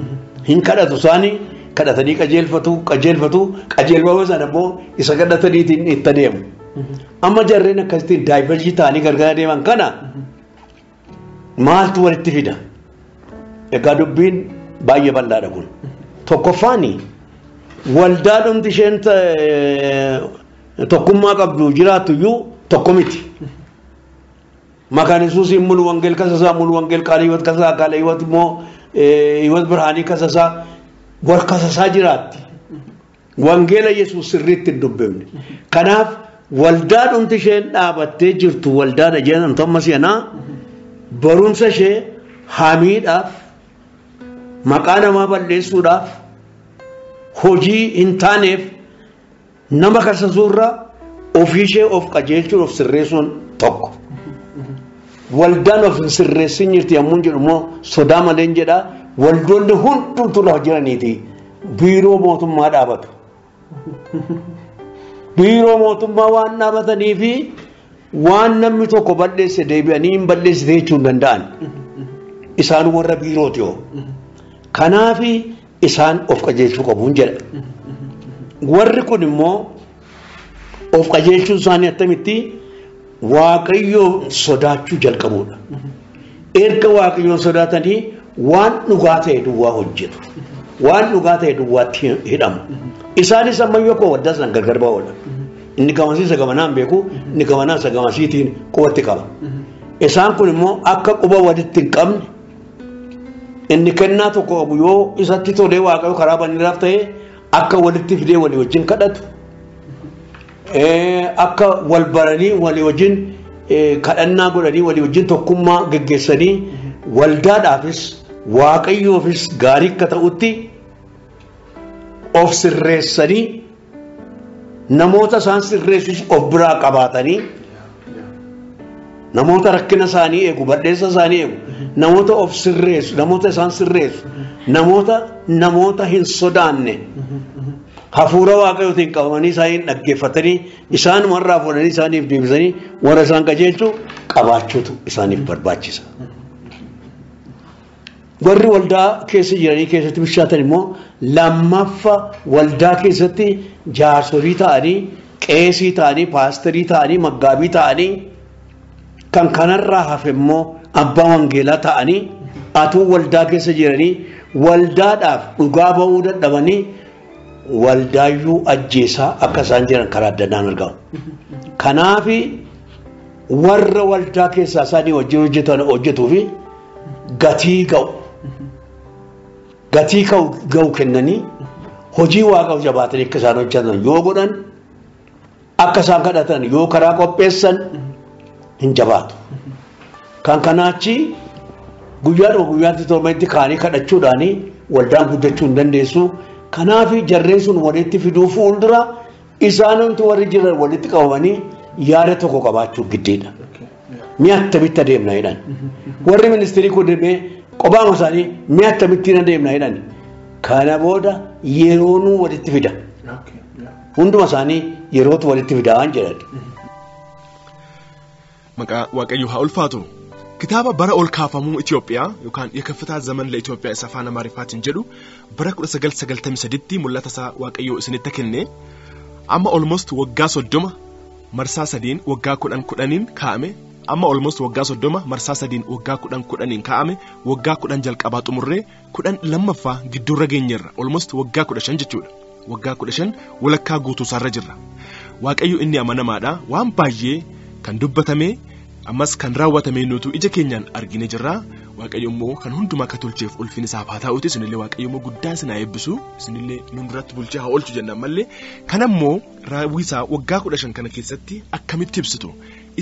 Hin kadhatu isaanii kadhatanii qajeelfama sana immoo isa kadhataniitiin itti adeemu. Amma jarreen akkasittiin daa'immanii ta'anii gargaara deeman kana maaltu walitti fida? Egaa dubbiin baay'ee bal'aadha kun. Tokkoffaan waldaa dhumti isheen tokkummaa qabdu jiraattu iyyuu tokko miti. Maqaan Yesuusiin mulu wangeel kasasaa mulu wangeel qaala hiwwat kasasaa qaala hiwwat immoo hiwwat birhaanii kasasaa wal kasasaa jiraatti. Wangeela Yesuus sirriitti hin dubbifne. Kanaaf waldaa dhumti isheen dhaabattee jirtu waldaadha jedhamtu amma seenaa barumsa ishee hamiidhaaf maqaa namaa balleessuudhaaf hojii hin taaneef nama kasaasuurra ofii ishee of qajeelchuun of sirreessuun tokko. waldaan of sirreessin jirti yommuu jedhu immoo sodaa malee jedha waldoonni hundumtuu lafa jiraniiti biiroo mootummaa dhaabatu. Biiroo mootummaa waan dhaabatanii fi waan namni tokko balleesse deebi'anii hin balleessite jechuu hin danda'an. Isaan warra biirooti yoo. Kanaaf isaan of qajeelchuu qabuun jedha. Warri kun immoo of qajeelchuun isaanii attamitti waaqayyoo sodaachuu jalqabuudha. Erga waaqayyoon sodaatanii waan dhugaa ta'e duwwaa hojjetu. Waan dhugaa ta'e duwwaatti hidhamu. Isaanis ammayyoo koo waddaa sana gargar ba'oodha. Inni gamansiisa gamanaan beeku, inni gamanaan isa gamansiitiin qubatti qaba. Isaan kun immoo akka quba walitti hin qabne inni kennaa tokko qabu yoo isatti tolee waaqayyo karaa baniraaf ta'e akka walitti fidee walii wajjin kadhatu. Akka wal baranii walii wajjin kadhannaa godhanii walii wajjin tokkummaa geggeessanii waldaadhaafis waaqayyoofis gaarii akka ta'utti of sirreessanii namoota isaan sirreessus of biraa qabaatanii namoota rakkina isaanii eegu badheessa isaanii eegu namoota of sirreessu namoota isaan sirreessu namoota hin sodaanne hafuura waaqayyootiin qabamanii isaanii dhaggeeffatanii isaanumarraa fuudhanii isaaniif deebisanii warra isaan qajeelchuu qabaachuutu isaaniif barbaachisa. Warri waldaa keessa jiranii keessatti bishaatan immoo lammaffa waldaa keessatti jaarsolii ta'anii qeesii ta'anii paasterii ta'anii maggaabii ta'anii kan kanarraa hafe immoo abbaa wangeelaa ta'anii atuu waldaa keessa jiranii waldaadhaaf dhugaa ba'uu dadhabanii waldaayyuu ajjeesaa akka isaan jiran karaa adda addaan argamu. Kanaaf warra waldaa keessaa isaanii wajjin hojjetuu fi gatii ga'u kennanii hojii waaqaaf jabaatanii akka isaan hojjetan yoo godhan akka isaan kadhatan yoo karaa qopheessan hin jabaatu. Kan kanaachi guyyaadhuma guyyaatti torbeetti kaanii kadhachuudhaan waldaan guddachuu hin dandeessu. Kanaaf jarreen sun walitti fiduu fuuldura isaanumti warri jiran walitti qabamanii yaada tokko qabaachuu giddeedha. Mi'a attamitti adeemna jedhan. Warri ministeerii kun deemee qobaama isaanii mi'a attamitti adeemna jedhan. Kana booda yeroonuu walitti fida. Hunduma isaanii yerootu walitti fida waan jedhan. Maqaa Waaqayyoo haa ulfaatu. Kitaaba bara ol kaafamuu Itoophiyaa yookaan የከፍታ ዘመን ለኢትዮጵያ afaan Amaariffaatiin jedhu bara 1993tti mul'ata isaa Waaqayyoo isinitti kenne amma almost waggaa 30 marsaa 3 waggaa 10 kaa'ame amma almost waggaa 30 marsaa 3 waggaa 10 kaa'ame waggaa 10 jalqabaa xumurree 10 lammaffaa gidduurra geenyerra almost waggaa 15 jechuudha waggaa 15 walakkaa guutuu isaarra jirra Waaqayyoo inni amanamaadha waan baay'ee kan dubbatame ammas kan raawwatame nutu ija keenyaan argine jirra Waaqayyo immoo kan hundumaa akka tolcheef ulfin isaaf haa ta'uuti isinillee Waaqayyo immoo guddaa isin haa eebbisu isinillee nun duratti bulchee haa oolchu jennaan mallee kan ammoo raawwii isaa waggaa 15 kana keessatti akkamitti ibsitu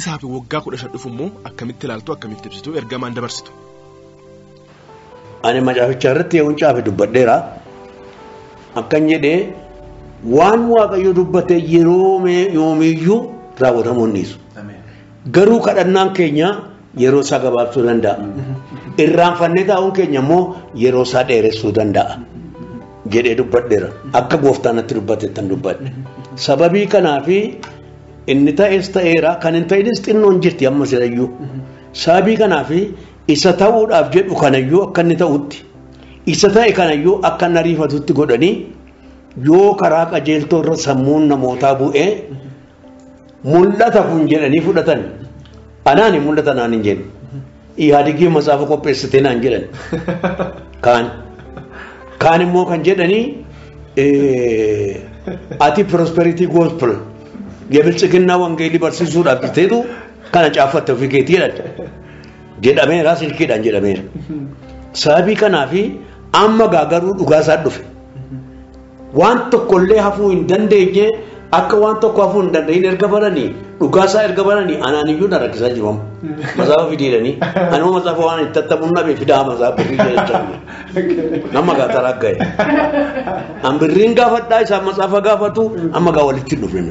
isaaf waggaa 15 dhufu immoo akkamitti ilaaltu akkamitti ibsitu ergamaan dabarsitu. Ani macaafichaa irratti yeroon caafe dubbadheera akkan jedhee waan Waaqayyo dubbate yeroo yoomiyyuu raawwatamuu ni dhiisu. Garuu kadhannaan keenya yeroo isaa gabaabsuu danda'a. Irraanfannee taa'uun keenya immoo yeroo isaa dheeressuu danda'a. Jedhee dubbadheera. Akka gooftaan natti dubbateettan dubbadhe. Sababii kanaaf inni ta'es ta'eera kan hin ta'inis xinnoon jirti amma sirayyuu. Sababii kanaaf isa ta'uudhaaf jedhu kanayyuu akka inni ta'utti. Isa ta'e kanayyuu akka inni ariifatutti godhanii yoo karaa qajeeltoo irra sammuun namootaa bu'ee mul'ata kun jedhanii fudhatan anaani mul'ata naan hin jedhu Ihaadigii masaafa qopheessitee naan jedhan kaan immoo kan jedhanii ati prosperity gospel የብልጽግና ወንጌል barsiisuudhaaf jirteetu kana caaffatte ofii keetii jedhameera silkiidhaan jedhameera sababii kanaaf amma gaagaruu dhugaa isaa dhufe waan tokkollee hafuu hin dandeenye akka waan tokko hafuu hin dandeenye erga baranii dhugaasaa erga baranii anaaniyyuu na rakkisaa jiru masaafa fidiidhanii anuma masaafa waan itti tattamuun nabee fidaa masaafa fidiidhaa nama gaata ragga'e ambirriin gaafadhaa isaa masaafa gaafatu amma gaa walitti dhufe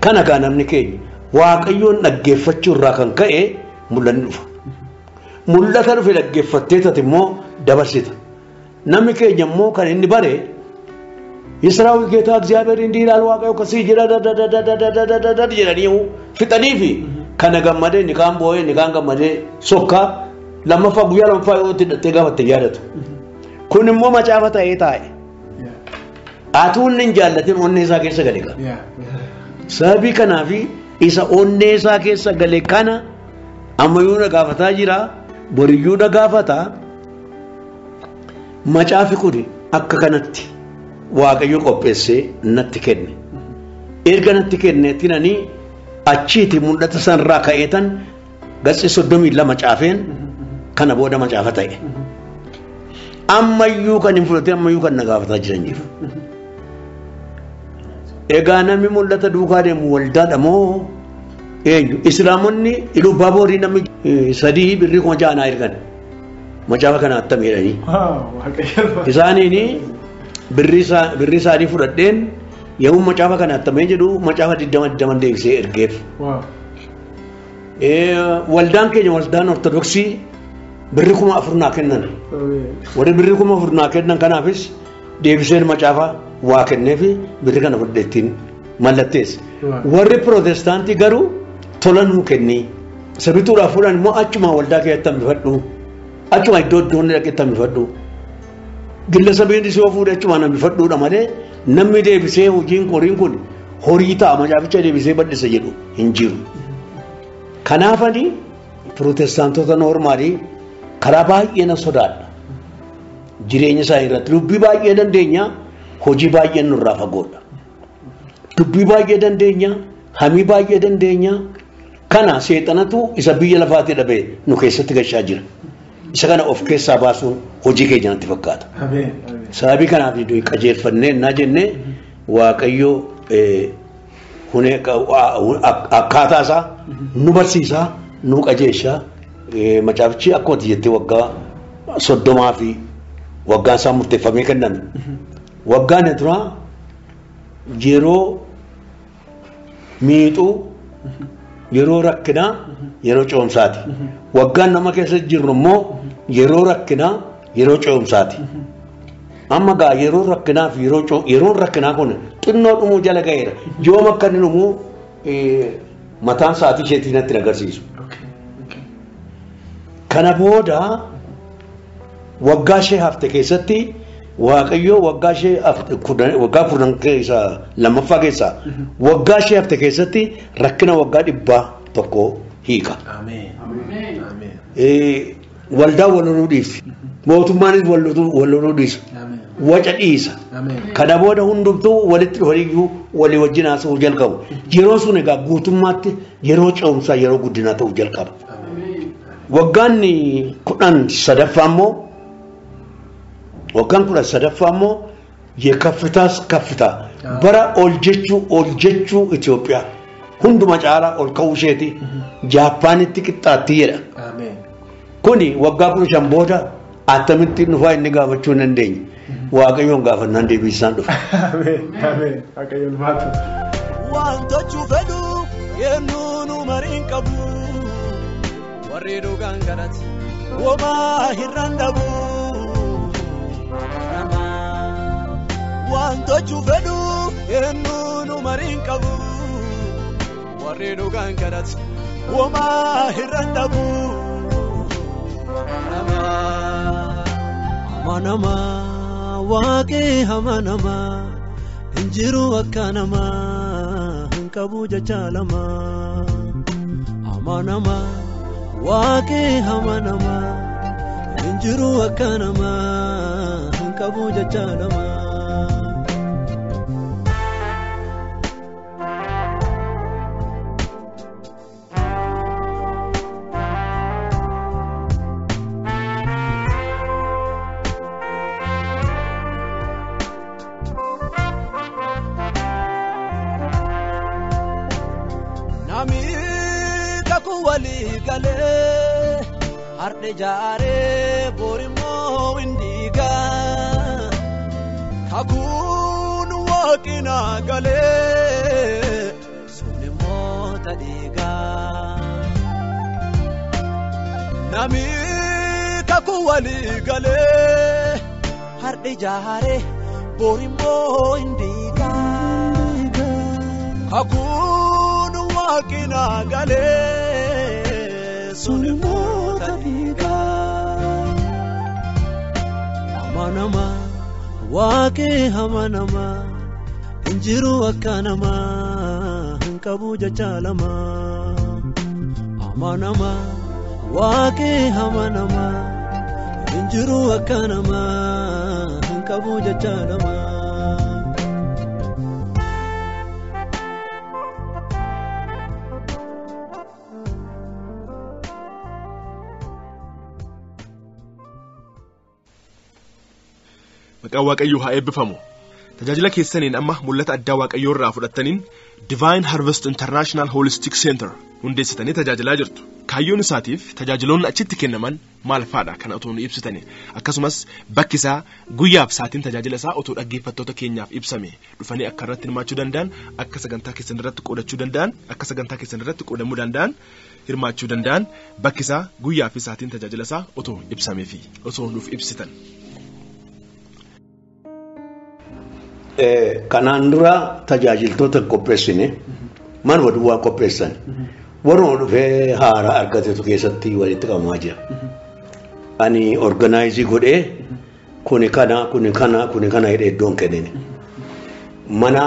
kana gaa namni keenya waaqayyoon dhaggeeffachuu irraa kan ka'e mul'anni dhufa. Mul'ata dhufe dhaggeeffattee tati immoo dabarsita. Namni keenya immoo kan inni bare Israa'el ጌታ እግዚአብሔር እንዲህ ይላል waaqayyo ከዚህ jira jedhanii fixanii fi kana gammadee ni kaan boo'ee ni kaan gammadee sokkaa lammaffaa guyyaa lammaffaa yoo hidhattee gaafatte yaadatu. Kun immoo macaafa ta'ee taa'e. Atuun hin jaallatin onnee isaa keessa gale qaba. Sababii kanaaf isa onnee isaa keessa gale kana ammayyuu na gaafataa jira boriyyuu na gaafata. Macaafi kun akka kanatti waaqayyo qopheessee natti kenne. Erga natti kenneetti nani achiiti mul'ata sanarraa ka'eetan gatsii 32 macaafeen kana booda macaafa ta'e. Ammayyuu kan hin fudhatin ammayyuu kan na gaafataa jiran jiru. Egaa namni mul'ata duukaa deemu waldaadha moo eenyu? Islaamonni iluu baaborii namni 3 birrii 6 ergan macaafa kana attamiidhanii. Isaaniini birrii isaanii fudhadheen yoo macaafa kana attamee jedhu macaafa 20 deebisee ergeef. Waldaan keenya waldaan ortodoksii birrii 4,000 kennan. Warri birrii 4,000 kennan kanaafis deebiseen macaafa waa kenneefi birrii kana fudhattiin mallattees. Warri Pirootestaantii garuu tola nuu kenni. Sabituudhaaf fuudhan immoo achuma waldaa keessatti hambifadhu. Achuma iddoo iddoon dhaqetti hambifadhu. Gillesabeen isoo fuudhee achuma hambifadhuudha malee namni deebisee hojiin qoriin kun horii ta'a macaaficha deebisee bal'isa jedhu hin jiru. Kanaafani Pirootestaantota noormaalii karaa baay'ee na sodaadha. Jireenya isaa irratti dubbii baay'ee dandeenya hojii baay'ee nurraa fagoodha. Dubbii baay'ee dandeenya hamii baay'ee dandeenya kana seexanatu isa biyya lafaatii dhabee nu keessatti gashaa jira. Isa kana of keessaa baasuun hojii keenya natti fakkaata. Sababii kanaaf qajeelfannee naa jennee waaqayyo hunee akkaataa isaa nu barsiisaa nu qajeeshaa. Macaafichi akkuma jettee waggaa 30 fi waggaan isaa murteeffamee kenname. Waggaan dura yeroo miixuu yeroo rakkinaa yeroo coomsaati. Waggaan nama keessa jirru immoo yeroo rakkinaa yeroo coomsaati. Amma gaa yeroo rakkinaa fi yeroo rakkinaa kun xinnoo dhumuu jala ga'eera. Yoom akka inni dhumuu mataan sa'aatii isheetii natti agarsiisu. Kana booda waggaa ishee hafte keessatti waaqayyo waggaa ishee waggaa 10 keessa lammaffaa keessa waggaa ishee hafte keessatti rakkina waggaa 100 hiika. Waldaa waloluu dhiisa. Mootummaanis waloluu dhiisa. Waca dhiisa. Kana booda hundumtuu walitti dhufaniyyuu walii wajjin haasa'uu jalqabu. Yeroo sun egaa guutummaatti yeroo ce'umsaa yeroo guddinaa ta'uu jalqaba. Waggaan 13 ammoo waggaan 13 ammoo የከፍታስ ከፍታ bara ol jechuu Itoophiyaa hunduma caalaa ol ka'uu isheeti Jaappaanitti qixxaatti jedha. Kuni waggaa 15 booda attamitti dhufaa inni gaafachuu hin dandeenye. Waaqayyoon gaafannaan deebisaan dhufa. Waaqayyoon maatu. Wantoota fedhu yennuun umariin qabu. Warri dhugaan kadhate womaa hir'aan dhabu. Wantoota fedhu yennuun umariin qabu. Warri dhugaan kadhate womaa hir'aan dhabu. Amanama waaqee amanama injiru akka nama hinqabu jecha lama. Amanama waaqee amanama injiru akka nama hinqabu jecha lama. Arde jaare borimo indiga hakun wakina gale sunimo tadiga nami kakuu walii galee har'i jaaree borimmoo hin diigaa kakuun waaqinaa galee sunimmoo tadiigaa amanama waaqee amanama injiru akka namaa hin qabu jecha lama amanama waaqee amanama injiru akka namaa hin qabu jecha lama. Maqaan Waaqayyoo haa eebbifamu. Tajaajila keessaniin amma mul'ata addaa Waaqayyoo irraa fudhattaniin Divine Harvest International Holistic Center hundeessitanii tajaajilaa jirtu. Kaayyoon isaatiif tajaajiloonni achitti kennaman maal faadha kana otoo nu ibsitanii akkasumas bakki isaa guyyaaf saatiin tajaajila isaa otoo dhaggeeffattoota keenyaaf ibsame dhufanii akka irratti hirmaachuu danda'an akka sagantaa keessan irratti qoodachuu danda'an akka sagantaa keessan irratti qoodamuu danda'an hirmaachuu danda'an bakki isaa guyyaa fi saatiin tajaajila isaa otoo ibsamee fi otoo nuuf ibsitan. Kanaan dura tajaajiltoota qopheessine man waduwaa qopheessan warra dhufee haara argateetu keessatti walitti qabamaa jira. Ani organize godhee kuni kana hidhee iddoon kennine. Mana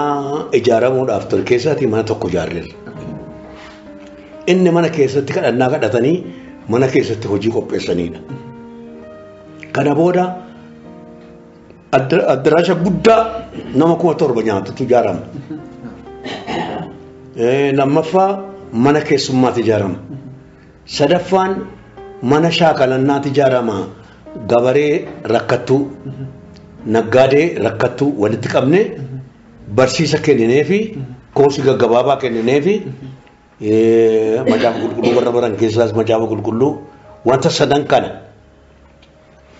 ijaaramuudhaaf ture keessatti mana tokko ijaarreerra. Inni mana keessatti kadhannaa kadhatanii mana keessatti hojii qopheessanidha. Kana booda addaraasha guddaa nama 7,000 nyaatatu ijaarama. Lammaffaa mana keessummaatti ijaarama. Sadaffaan mana shaakalannaatti ijaarama. Gabaree rakkattuu naggaadee rakkattuu walitti qabne barsiisa kennineefi koorsii gaggabaabaa kennineefi macaafa qulqulluu warra baran keessaas macaafa qulqulluu wanta sadan kana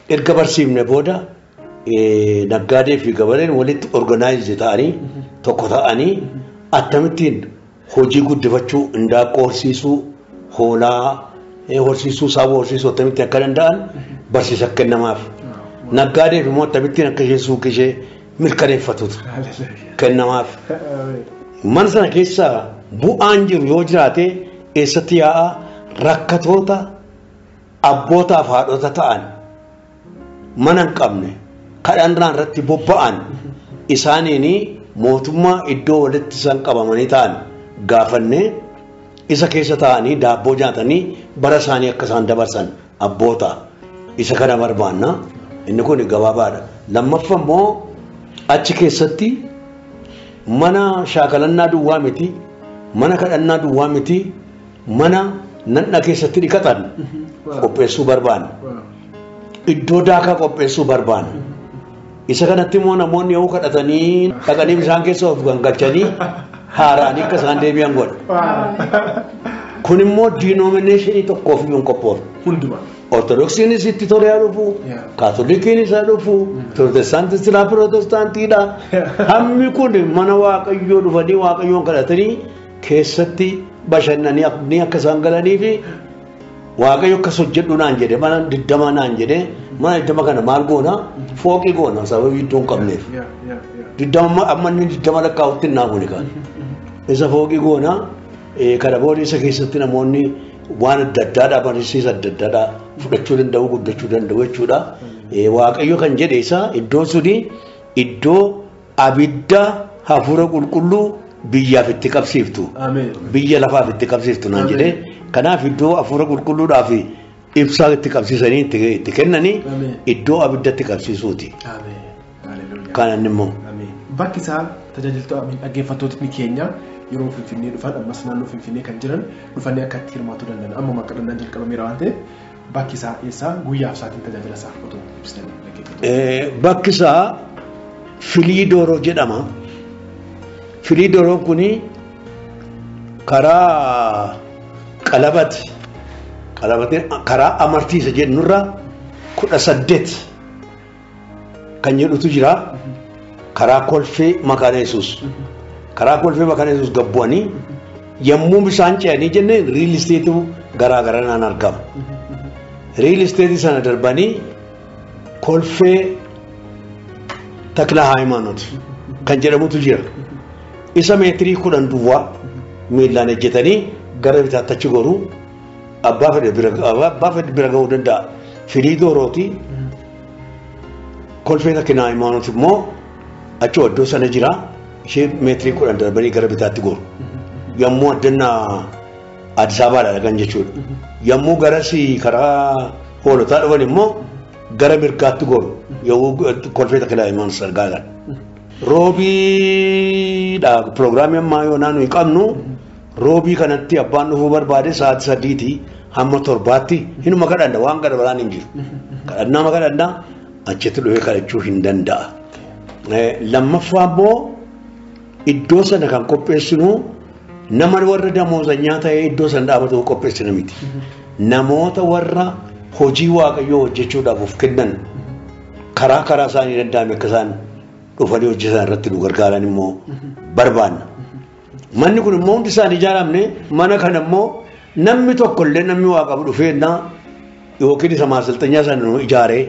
erga barsiifne booda naggaadee fi gabareen walitti organize ta'anii tokko ta'anii akkamittiin hojii guddifachuu indaaqqoo horsiisuu hoolaa horsiisuu saawwa horsiisuu akkamittiin akka danda'an barsiisa kennamaaf. Naggaadee fi immoo akkamittiin akka ishee suuqishee mirkaneeffatutu kennamaaf. Mana sana keessaa bu'aan jiru yoo jiraate eessatti yaa'a rakkatoota abbootaaf haadhota ta'an mana hin qabne kadhannaa irratti bobba'an isaaniin mootummaa iddoo walitti isaan qabamanii ta'an gaafannee isa keessa ta'anii daabboo nyaatanii bara isaanii akka isaan dabarsan abboota isa kana barbaanna. Inni kun gabaabaadha. Lammaffaa immoo achi keessatti mana shaakalannaa duwwaa miti mana kadhannaa duwwaa miti mana nanna keessatti dhiqatan qopheessuu barbaanna. Iddoo daakaa qopheessuu barbaanna. Isa kanatti immoo namoonni yoo kadhatanii dhaqanii bishaan keessa of gangalchanii haaranii akka isaan deebi'an godha. Kun immoo denominationii tokkoof hin qophoofne. Hundumaa. Ortodoksiinis itti tolee dhufu, kaatolikiinis dhufu, pirootestaantis irraa pirootestaantiidha. Hammi kun mana waaqayyoo dhufanii waaqayyoon kadhatanii keessatti bashannanii akka isaan galanii fi waaqayyo akkas hojjedhu naan jedhe mana 20 naan jedhe mana 20 kana maal goona fooqii goona sababii iddoo hin qabneef. 20 amma inni 20 lakkaa'utti naa goone kan. Isa fooqii goona kana booda isa keessatti namoonni waan adda addaadhaa barsiisa adda addaadhaa fudhachuu danda'u guddachuu danda'u jechuudha. Waaqayyo kan jedhe isaa iddoon suni iddoo abidda hafuura qulqulluu biyyaaf itti qabsiiftu biyya lafaaf itti qabsiiftu naan jedhe kanaaf iddoo hafuura qulqulluudhaaf ibsaa itti qabsiisanii itti kennanii iddoo abiddatti qabsiisuuti. Kanan immoo bakki isaa tajaajiltoota dhaggeeffattootni keenya yeroo Finfinnee dhufan ammas naannoo Finfinnee kan jiran dhufanii akka itti hirmaachuu danda'an amma maqadannaan jalqabameera waan ta'eef bakki isaa eessaa guyyaaf saatiin tajaajila isaa otoo ibsitanii. Bakki isaa Filiidooroo jedhama. Filiidooroon kuni karaa karaa amartiisa jennurra 18 kan jedhutu jira. Karaa kolfee makaana Yesuus. Karaa kolfee makaana Yesuus gabbu'anii yommuu bishaan ce'anii jennee riil isteetii garaa garaa naan argama. riil isteetii sana darbanii kolfee Takla Hayimaanot kan jedhamutu jira. Isa meetirii 10 duwwaa miilaan ejjetanii gara bitaatti achi goruu abbaa fedhe bira ga'uu danda'a. Firii Doorooti kolfee Takla Hayimaanot immoo achi iddoo sana jira. Ishee meetirii 10 darbanii gara bitaatti goru. Yommuu addannaa Addis Ababaadha kan jechuudha. Yommuu garasi karaa hoolotaa dhufan immoo gara mirgaatti goru. Yoo kolfee Takla Hayimaanot sargaalan. Roobiidha pirogiraamii ammaa yoo naannoo qabnu roobii kanatti abbaan dhufuu barbaade sa'aatii 3 hamma 7tti hinuma kadhanna waan gara biraan hin jiru. Kadhannaa kadhannaa achitti dhufee kadhachuu hin danda'a. Lammaffaa immoo iddoo sana kan qopheessinu nama warra damoozanyaa ta'ee iddoo sana dhaabatu qopheessina miti. Namoota warra hojii waaqayyoo hojjechuudhaaf of kennan karaa isaanii danda'ame akka isaan dhufanii hojjetan irratti nu gargaaran immoo barbaanna. Manni kun immoo hundi isaanii ijaaramne mana kana immoo namni tokkollee namni waa qabu dhufeennaa yookiin isa maasalxanyaa sana nu ijaaree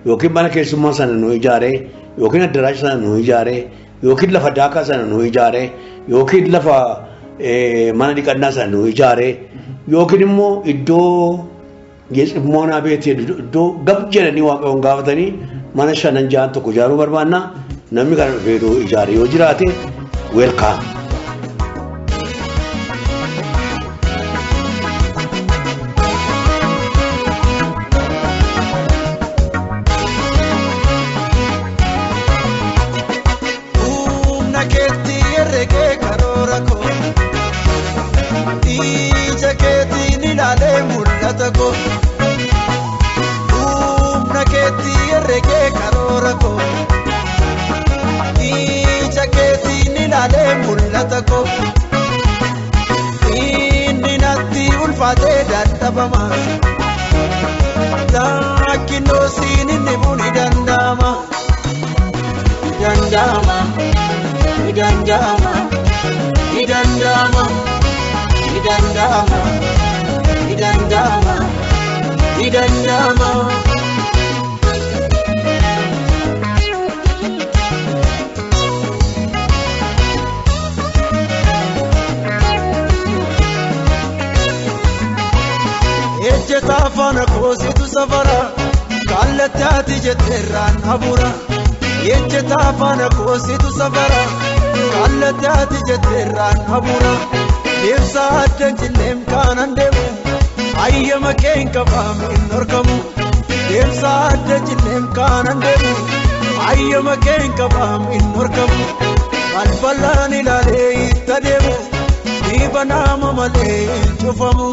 yookiin mana keessummaa sana nu ijaaree yookiin addaraasha sana nu ijaaree yookiin lafa daakaa sana nu ijaaree yookiin lafa mana dhiqannaa sana nu ijaaree yookiin immoo iddoo geessimmoonaa beetii iddoo gab jedhanii waaqayyoon gaafatanii mana 5-6 tokko ijaaruu barbaanna. Namni kana dhufee ijaaree yoo jiraate welkaam. Humna keetti herregee karoora koo ija keetiin ilaalee mul'ata koo. Humna keetti herregee karoora koo. Keetiin ilaalee mul'ata koo inni natti ulfaatee dadhabama laakinnoo siin inni buni danda'ama danda'ama danda'ama danda'ama danda'ama danda'ama danda'ama. Ejjeta afaan koositu safara kallatti ati jetteerraan habuura. Ejjeta afaan koositu safara kallatti ati jetteerraan habuura. Deemsa adda jilleem kanan deemu hayyama kee hin qabamu hin horkamu. Deemsa adda jilleem kanan deemu hayyama kee hin qabamu hin horkamu. Balbalaan ilaalee itti adeemu dhiiba nama malee hin cufamu.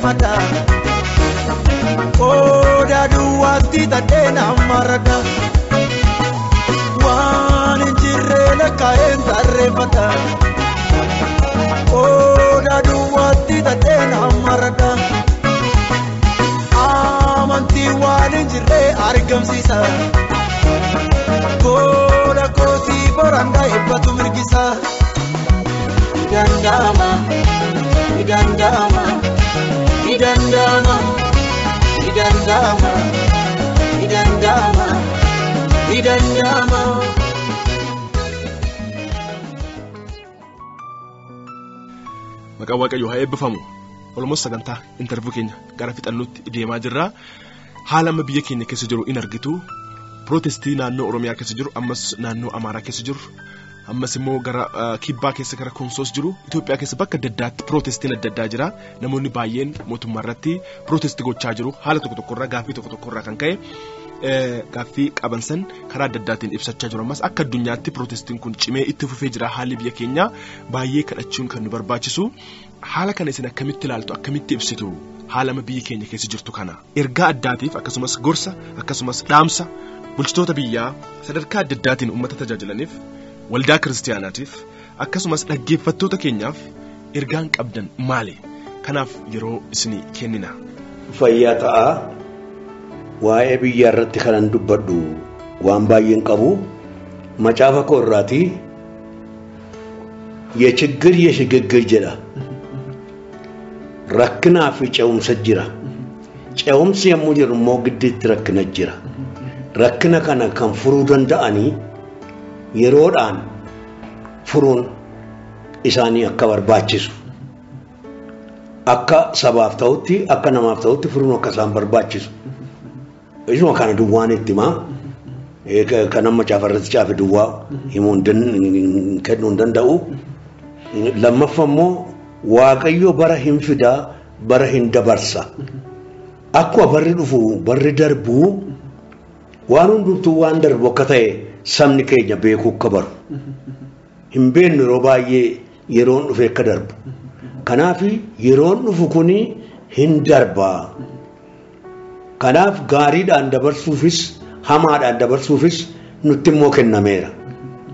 Fada Oda duwati tadena marada Wan jirela kaen tarre fada Oda duwati tadena marada Amanti wan jirre argam sisa Oda koti baranda ibatu mirgisa Dandama Dandama Idandama, Idandama, Idandama, Idandama. Maqaan Waaqayyoo haa eebbifamu. Olomoos sagantaa intarviyuu keenya gara fixannuutti deemaa jirra. Haala amma biyya keenya keessa jiru in argitu. Pirootestii naannoo Oromiyaa keessa jiru ammas naannoo Amaaraa keessa jiru. Ammas immoo gara kibbaa keessa gara Konsoos jiru. Itoophiyaa keessa bakka adda addaatti pirootestiin adda addaa jira. Namoonni baay'een mootummaa irratti pirootestii gochaa jiru. Haala tokko tokkorraa gaaffii tokko tokkorraa kan ka'e gaaffii qabansan karaa adda addaatiin ibsachaa jiru. Ammas akka addunyaatti pirootestiin kun cimee itti fufee jira. Haalli biyya keenyaa baay'ee kadhachuun kan nu barbaachisu. Haala kana isin akkamitti ilaaltu akkamitti ibsitu haalama biyyi keenya keessa jirtu kana ergaa addaatiif akkasumas gorsa akkasumas dhaamsa bulchitoota biyyaa sadarkaa adda addaatiin uummata tajaajilaniif waldaa kiristaanaatiif akkasumas dhaggeeffattoota keenyaaf ergaan qabdan maali? Kanaaf yeroo isinii kennina. Fayyaa ta'a. Waa'ee biyyaa irratti kanan dubbadhu waan baay'een qabu. Macaafa koo irraati የችግር የሽግግር jedha. Rakkinaa fi ce'umsa jira. Ce'umsi yommuu jiru immoo gidduutti rakkina jira. Rakkina kana kan furuu danda'anii yeroodhaan furuun isaanii akka barbaachisu. Akka sabaaf ta'utti akka namaaf ta'utti furuun akka isaan barbaachisu. Isuma kana duwwaan itti himaa. Kan amma caafarratti caafe duwwaa himuun kennuu hin danda'u. Lammaffaa immoo Waaqayyo bara hin fidaa bara hin dabarsa. Akkuma barri dhufu barri darbu waan hundumtuu waan darbu akka ta'e sabni keenya beekuu akka baru. Hin beeknu yeroo baay'ee yeroon dhufe akka darbu. Kanaaf yeroon dhufu kuni hin darbaa. Kanaaf gaariidhaan dabarsuufis hamaadhaan dabarsuufis nutti immoo kennameera.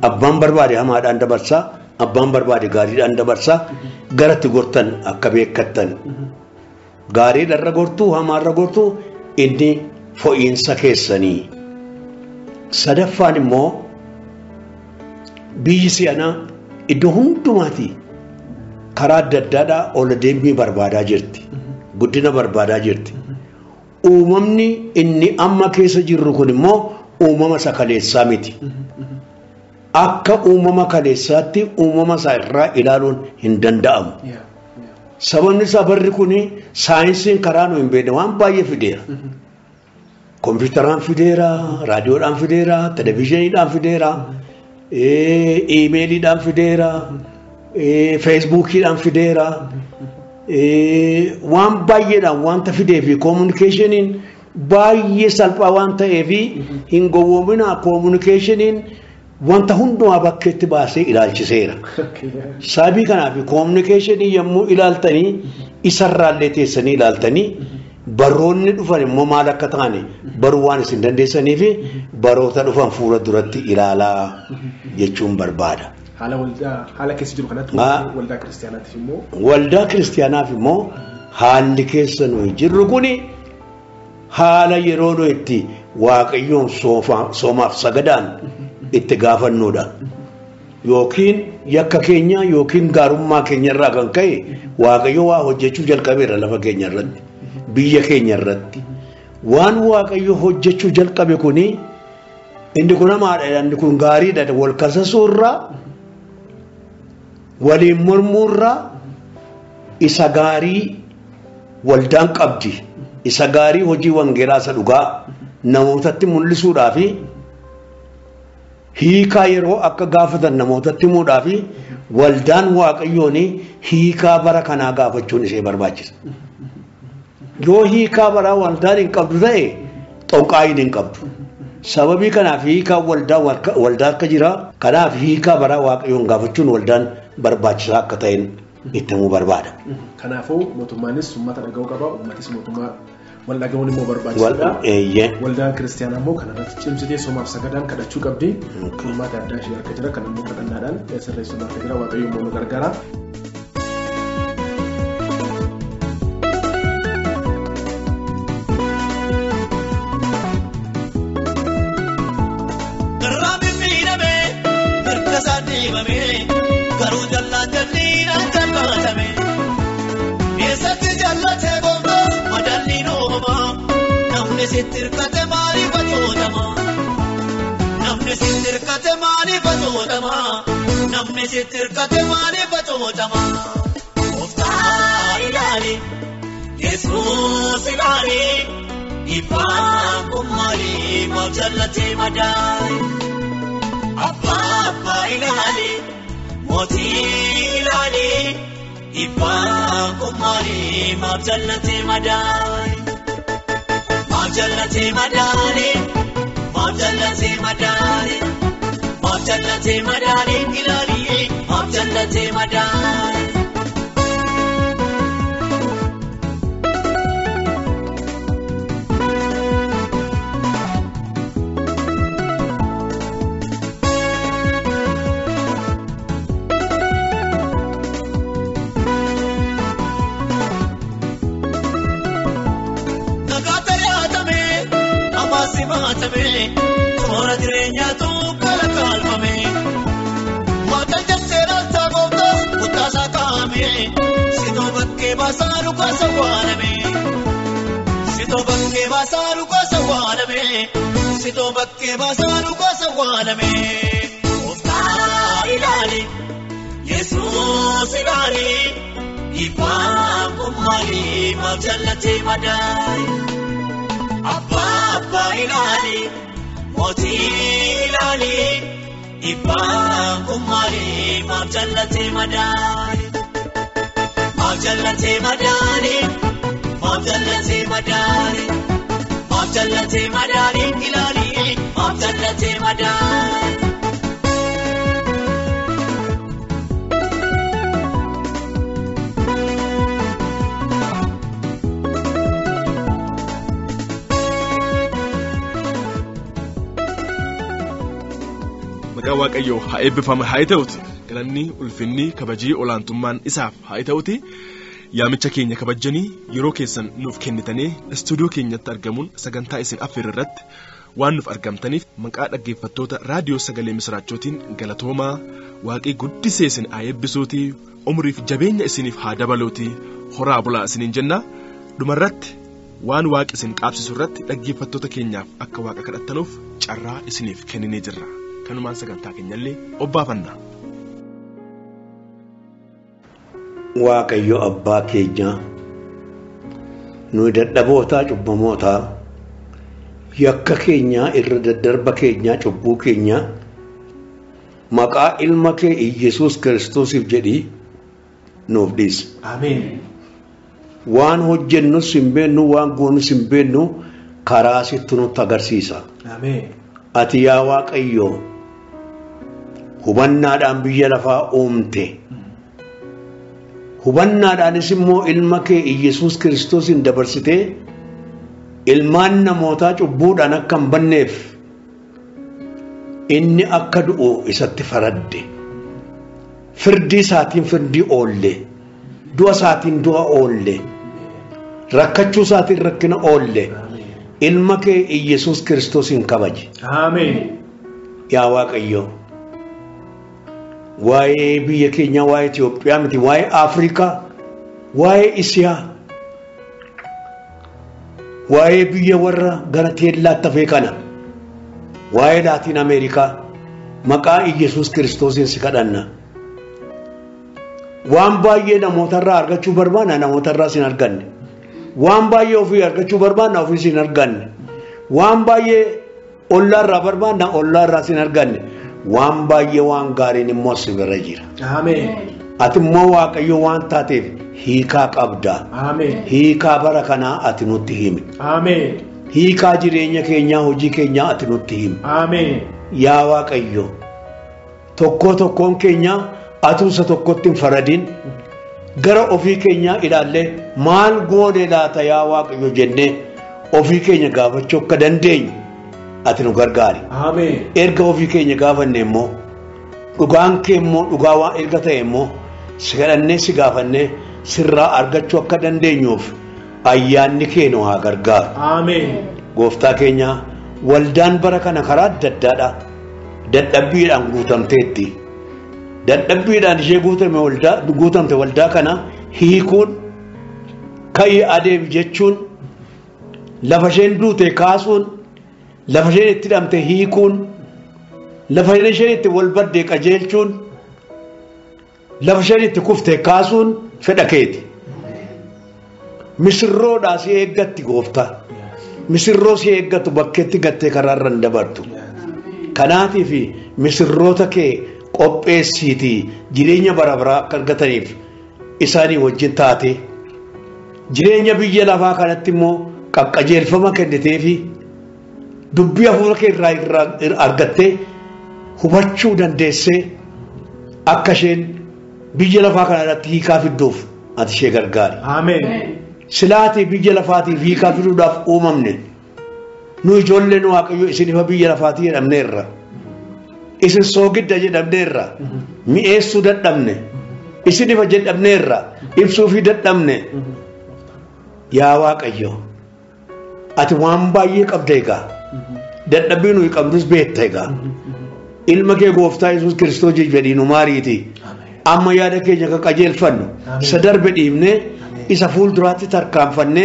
Abbaan barbaade hamaadhaan dabarsaa. Abbaan barbaade gaariidhaan dabarsaa. Garatti gortan akka beekattan. Gaariidhaan irra gortuu hamaarra gortuu inni fo'iinsa keessanii. Sadaffaan immoo biyyi si'anaa iddoo hundumaati karaa adda addaadhaa ol deembii barbaadaa jirti. Guddina barbaadaa jirti. Uumamni inni amma keessa jirru kun immoo uumama isa kaleessaa miti. Akka uumama kaleessaatti uumama isaa irraa ilaaluun hin danda'amu. Sababni isaa barri kun saayinsiin karaa nu hin beekne waan baay'ee fideera. Kompiitaraan fideera, raadiyoodhaan fideera, televizyiiniidhaan fideera, iimeeliidhaan fideera, feesbuukiidhaan fideera. Waan baay'eedhaan wanta fidee fi koominikeeshiniin baay'ee salphaa waan ta'eef hin gowwoominaa. Koominikeeshiniin wanta hundumaa bakkeetti baasee ilaalchiseera. Sababii kanaaf koominikeeshinii yommuu ilaaltanii isarraallee teessanii ilaaltanii baroonni dhufan immoo maal akka ta'an baruu waan isin dandeessaniif baroota dhufan fuula duratti ilaalaa jechuun barbaada. Haala keessa jiru kanatti waldaa kiristaanaatiif immoo haalli keessa nuyi jirru kuni haala yeroo nu itti Waaqayyoon soomaaf sagadaan itti gaafannuudha. Yookiin yakka keenya yookiin gaarummaa keenya irraa kan ka'e Waaqayyo waa hojjechuu jalqabeera lafa keenya irratti, biyya keenya irratti. Waan Waaqayyo hojjechuu jalqabe kuni inni kun hamaadha, inni kun gaariidha. Wal kasasuurraa waliin mormuurraa isa gaarii waldaan qabdi. Isa gaarii hojii wangeelaa isa dhugaa namootatti mul'isuudhaaf hiikaa yeroo akka gaafatan namootatti himuudhaaf waldaan Waaqayyoon hiikaa bara kanaa gaafachuun ishee barbaachisa. Yoo hiikaa bara waldaan hin qabdu ta'e xonqaayin hin qabdu. Sababii kanaaf hiikaa waldaa akka jira. Kanaaf hiikaa bara Waaqayyoon gaafachuun waldaan barbaachisaa akka ta'een itti himuu barbaada. Kanaafuu mootummaanis uummata dhaga'uu qaba. Uummatis mootummaa wal dhaga'uun immoo barbaachisaadha. Waldaan kiristaanaa immoo kanarratti cimsitee soomaaf sagadaan kadhachuu qabdi. Uummata addaa ishee harka jira. Kan immoo kadhannaadhaan sirreessuun harka jira. Waaqayyo immoo nu gargaara. Garuu jallaan jalliin akka baatame eessatti jallatee boona madaalliin uumamaa namni sitti hirkate maaliif facootama namni sitti hirkate maaliif facootama namni sitti hirkate maaliif facootama Gooftaa ilaali Yesuus ilaali ifaan kun maaliif maaf jallatee madaali Abbaa ilaali. Moti ilali ifaan kun maaliif maaf jallatee madaali maaf jallatee madaali maaf jallatee madaali maaf jallatee madaali ilali maaf jallatee madaali. basaru kosa waname sito bakke basaru kosa waname sito bakke basaru kosa waname ofta ilali Jesus ilali ifam kumali mabjallati madai abba ilali moti ilali ifam kumali mabjallati madai mabjallati madani mabjallati madani mabjallati madani ilali mabjallati madani Maqaa Waaqayyoo haa eebbifame haa ta'uuti galanni ulfinni kabajii olaantummaan isaaf haa ta'uuti yaamicha keenya kabajanii yeroo keessan nuuf kennitanii istuudiyoo keenyatti argamuun sagantaa isin affeerratti waan nuuf argamtaniif maqaa dhaggeeffattoota raadiyoo sagalee misraachootiin galatoomaa Waaqii guddisee isin haa eebbisuuti umriif jabeenya isiniif haa dabaluuti horaa bulaa isiniin jenna dhumarratti waan Waaqi isin qaabsisu irratti dhaggeeffattoota keenyaaf akka Waaqa kadhattanuuf carraa isiniif kenninee jirra. Kanumaan sagantaa keenyallee obbaafanna. Waaqayyo abbaa keenya nu dadhabootaa cubbamootaa yakka keenya irra daddarba keenya cubbuu keenya maqaa ilma kee Yesuus Kiristoosiif jedhii nuuf dhiisi. Ameen. Waan hojjennus hin beeknu waan goonus hin beeknu karaa sitti nutti agarsiisa. Ameen. Ati yaa Waaqayyo hubannaadhaan biyya lafaa uumte hubannaadhaanis immoo ilma kee Yesuus Kiristoosin dabarsitee ilmaan namootaa cubbuudhaan akka hin banneef inni akka du'u isatti faradde firdii isaatiin firdii oolle du'a isaatiin du'a oolle rakkachuu isaatiin rakkina oolle ilma kee Yesuus Kiristoosin kabaje. Ameen. Yaa Waaqayyo waa'ee biyya keenya waa'ee Itoophiyaa miti waa'ee Afrikaa waa'ee Isiyaa waa'ee biyya warra gara teellaatti hafee kana waa'ee Laatiin Ameerikaa maqaa Yesuus Kiristoosin si kadhanna. Waan baay'ee namootarraa argachuu barbaanna namootarraa sin arganne waan baay'ee ofii argachuu barbaanna ofii sin arganne waan baay'ee ollaarraa barbaanna ollaarraa sin arganne waan baay'ee waan gaariin immoo si bira jira. Ameen. Ati immoo Waaqayyo waan taateef hiikaa qabda. Ameen. Hiikaa bara kanaa ati nutti himi. Ameen. Hiikaa jireenya keenyaa hojii keenyaa ati nutti himi. Ameen. Yaa Waaqayyo tokkoon keenya atuusa tokkotti hin faradin gara ofii keenyaa ilaallee maal goone laata yaa Waaqayyo jennee ofii keenya gaafachuu akka dandeenyu ati nu gargaari. Ameen. Erga ofii keenya gaafanne immoo dhugaan kee immoo dhugaa waan erga ta'e immoo si kadhannee si gaafannee sirraa argachuu akka dandeenyuuf ayyaanni kee nu haa gargaaru. Ameen. Gooftaa keenya waldaan bara kana karaa adda addaadha dadhabbiidhaan guutamteetti. Dadhabbiidhaan ishee guutamte waldaa kana hiikuun ka'ii adeemi jechuun lafa isheen duute kaasuun lafa isheen itti hidhamte hiikuun lafa isheen itti wal baddee qajeelchuun lafa isheen itti kufte kaasuun fedha keeti. Misirroodhaa si eeggatti gooftaa misirroo si eeggattu bakkeetti gattee karaarra hin dabartu. Kanaatiif misirroota kee qopheessiitii jireenya bara baraa akka argataniif isaanii wajjin taate jireenya biyya lafaa kanatti immoo qaqqajeelfama kenniteefi dubbii hafuura kee irraa argattee hubachuu dandeessee akka isheen biyya lafaa kana irratti hiikaa fidduuf ati ishee gargaari. Ameen. Silaatii biyya lafaatiif hiikaa fiduudhaaf uumamne nu ijoolleen Waaqayyo isin ifa biyya lafaatii jedhamneerra. Isin soogidda jedhamneerra mi'eessuu dadhabne isin ifa jedhamneerra ibsuufii dadhabne yaa Waaqayyo ati waan baay'ee qabda egaa dadhabbii nuyi qabnus beekta egaa ilma kee gooftaa Yesuus Kiristoos jedhii nu maariiti amma yaada keenya ka qajeelfannu isa darbe dhiibne isa fuulduraatti tarkaanfanne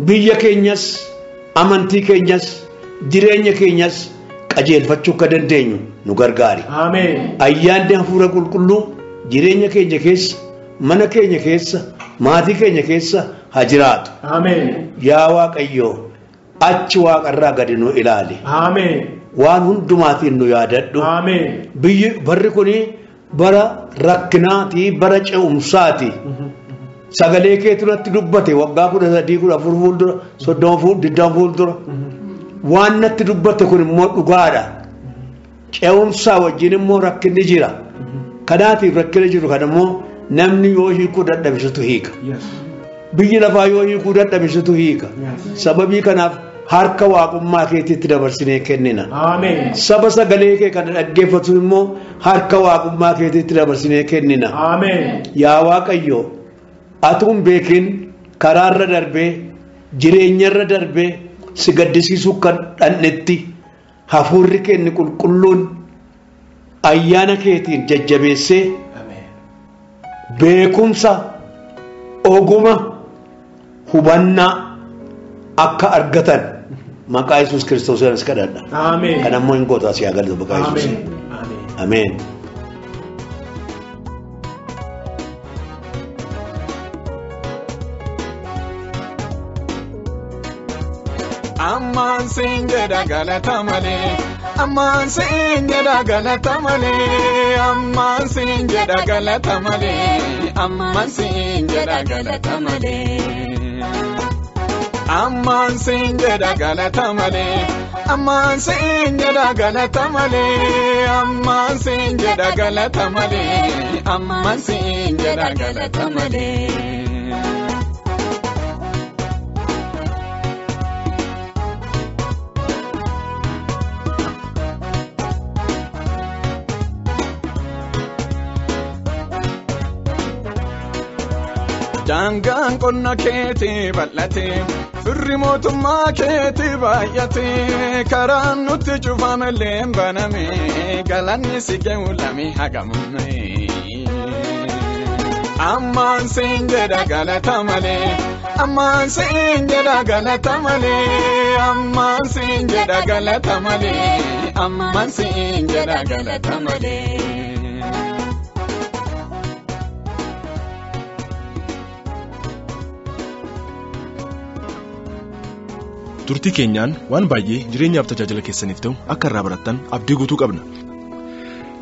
biyya keenyas amantii keenyas jireenya keenyas qajeelfachuu ka dandeenyu nu gargaari. Ayyaanni hafuura qulqulluu jireenya keenya keessa mana keenya keessa maatii keenya keessa haa jiraatu. Yaa Waaqayyo achi waaqarraa gadi nu ilaali. Waan hundumaatiin nu yaadadhu. Biyyi barri kuni bara rakkinaati bara ce'umsaati. Sagalee keetu natti dubbate waggaa 13 14 fuuldura 30 fuuldura waan natti dubbate kun immoo dhugaadha. Ce'umsaa wajjin immoo rakkinni jira. Kanaatiif rakkinni jiru kan immoo namni yoo hiikuu dadhabisitu hiika. Biyyi lafaa yoo hiikuu dadhabisitu hiika. Sababii kanaaf harka waaqummaa keetiitti dabarsinee kennina. Saba sagalee kee kana dhaggeeffatu immoo harka waaqummaa keetiitti dabarsinee kennina. Yaa Waaqayyo atuun beekin karaarra darbee jireenyarra darbee si gaddisiisuu kan dhannetti hafuurri kenni qulqulluun ayyaana keetiin jajjabeessee beekumsa oguma hubannaa akka argatan maqaa Yesuus Kiristoos kadhadha. Kan ammoo hin gootaa si agartu maqaa Yesuus. Ameen. Amman sinjeda galatamale, amman sinjeda galatamale, amman sinjeda galatamale, amman sinjeda galatamale, amman sinjeda galatamale, amman sinjeda galatamale, amman sinjeda galatamale, amman sinjeda galatamale. Jangan qonna keetii bal'ate firri mootummaa keetii baay'ate karaan nutti cufamellee baname galanni si ga'u lami hagamame. Amman siin jedha galatamale, amman siin jedha galatamale, amman siin jedha galatamale, amman siin jedha galatamale. Turtii keenyaan waan baay'ee jireenyaaf tajaajila keessaniif ta'u akka irraa barattan abdii guutuu qabna.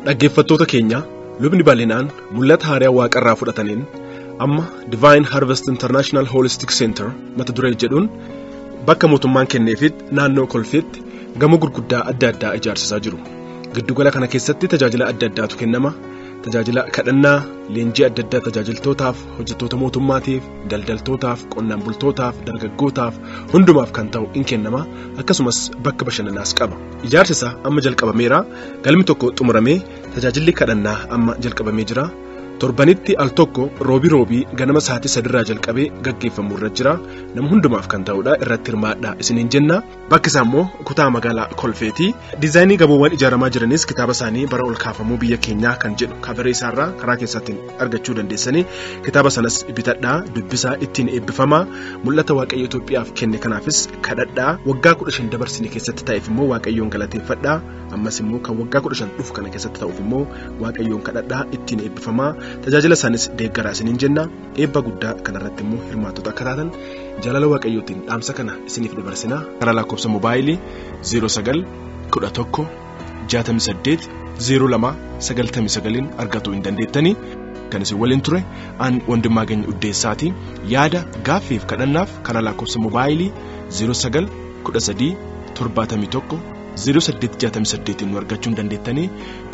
Dhaggeeffattoota keenya lubni bal'inaan mul'ata haaraa waaqarraa fudhataniin amma Divine Harvest International Holistic Center mata duree jedhuun bakka mootummaan kenneefitti naannoo kolfeetti gamoo gurguddaa adda addaa ijaarsisaa jiru. Giddugala kana keessatti tajaajila adda addaatu kennama. Tajaajila kadhannaa, leenjii adda addaa tajaajiltootaaf, hojjettoota mootummaatiif, daldaltootaaf, qonnaan bultootaaf, dargaggootaaf hundumaaf kan ta'u in kennama. Akkasumas bakka bashannanaas qaba. Ijaarsi isaa amma jalqabameera. Galmi tokko xumuramee tajaajilli kadhannaa amma jalqabamee jira. Torbanitti al tokko roobii ganama sa'aatii 3 irraa jalqabee gaggeeffamuu irra jira. Nama hundumaaf kan ta'udha irratti hirmaadhaa isiniin jenna. Bakki isaa immoo kutaa magaalaa Kolfeeti. Diizaayinii gamoowwan ijaaramaa jiranis kitaaba isaanii bara ol kaafamuu biyya keenyaa kan jedhu kabaree isaarraa karaa keessaatiin argachuu dandeessanii kitaaba sanas bitadhaa dubbisaa ittiin eebbifamaa mul'ata Waaqayyo Itoophiyaaf kenne kanaafis kadhadhaa waggaa 15 dabarsinee keessatti ta'eef immoo Waaqayyoon galateeffadhaa ammas immoo kan waggaa 15 dhufu kana keessatti ta'uuf immoo Waaqayyoon kadhadhaa ittiin eebbifamaa tajaajila isanis deeggaraa isiniin jenna. Eebba guddaa kanarratti immoo hirmaattota akka taatan jaalala Waaqayyootiin dhaamsa kana isiniif dabarsinaa. Karaa lakkoofsa moobaayilii 09 11 68 02 99 argachuu hin dandeettanii. Kan isin waliin ture aan wandimmaa Gany Uddeessaati. Yaada gaaffiif kadhannaaf karaa lakkoofsa moobaayilii 09 13 71 0868 nu argachuu dandeettanii.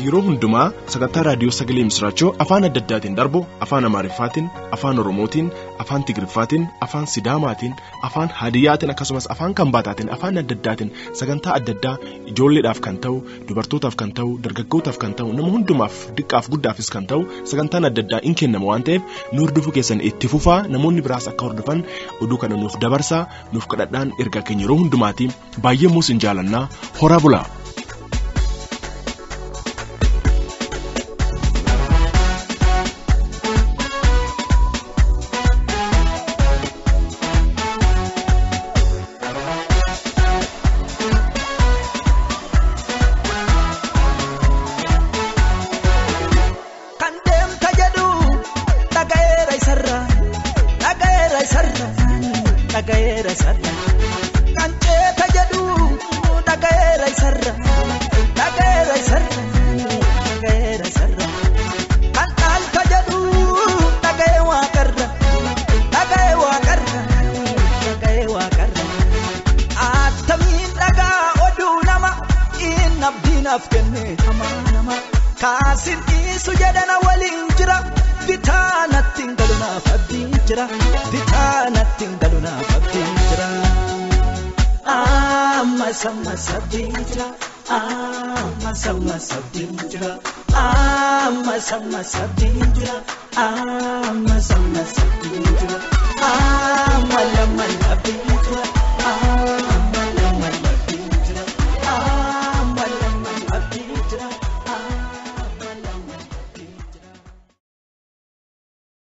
Yeroo hundumaa sagantaa raadiyoo sagalee misraachoo afaan adda addaatiin darbu afaan Amaariffaatiin, afaan Oromootiin, afaan Tigriffaatiin, afaan Sidaamaatiin, afaan Hadiyaatiin akkasumas afaan Kambaataatiin, afaan adda addaatiin sagantaa adda addaa ijoolleedhaaf kan ta'u, dubartootaaf kan ta'u, dargaggootaaf kan ta'u, nama hundumaaf diqqaaf guddaafis kan ta'u sagantaan adda addaa in kennama waan ta'eef nu hordofuu keessan itti fufaa. Namoonni biraas akka hordofan oduu kana nuuf dabarsaa. Nuuf kadhadhaan ergaa keenya yeroo hundumaati baay'ee muusin jaalannaa. Horaa bulaa. naaf kenne amaanama kaasin dhiisu jedhana waliin jira bitaa natti hin galu naaf abdiin jira bitaa natti hin galu naaf abdiin jira amma samma sabdiin jira amma samma sabdiin jira amma samma sabdiin jira amma samma sabdiin jira amma lamma abdiin jira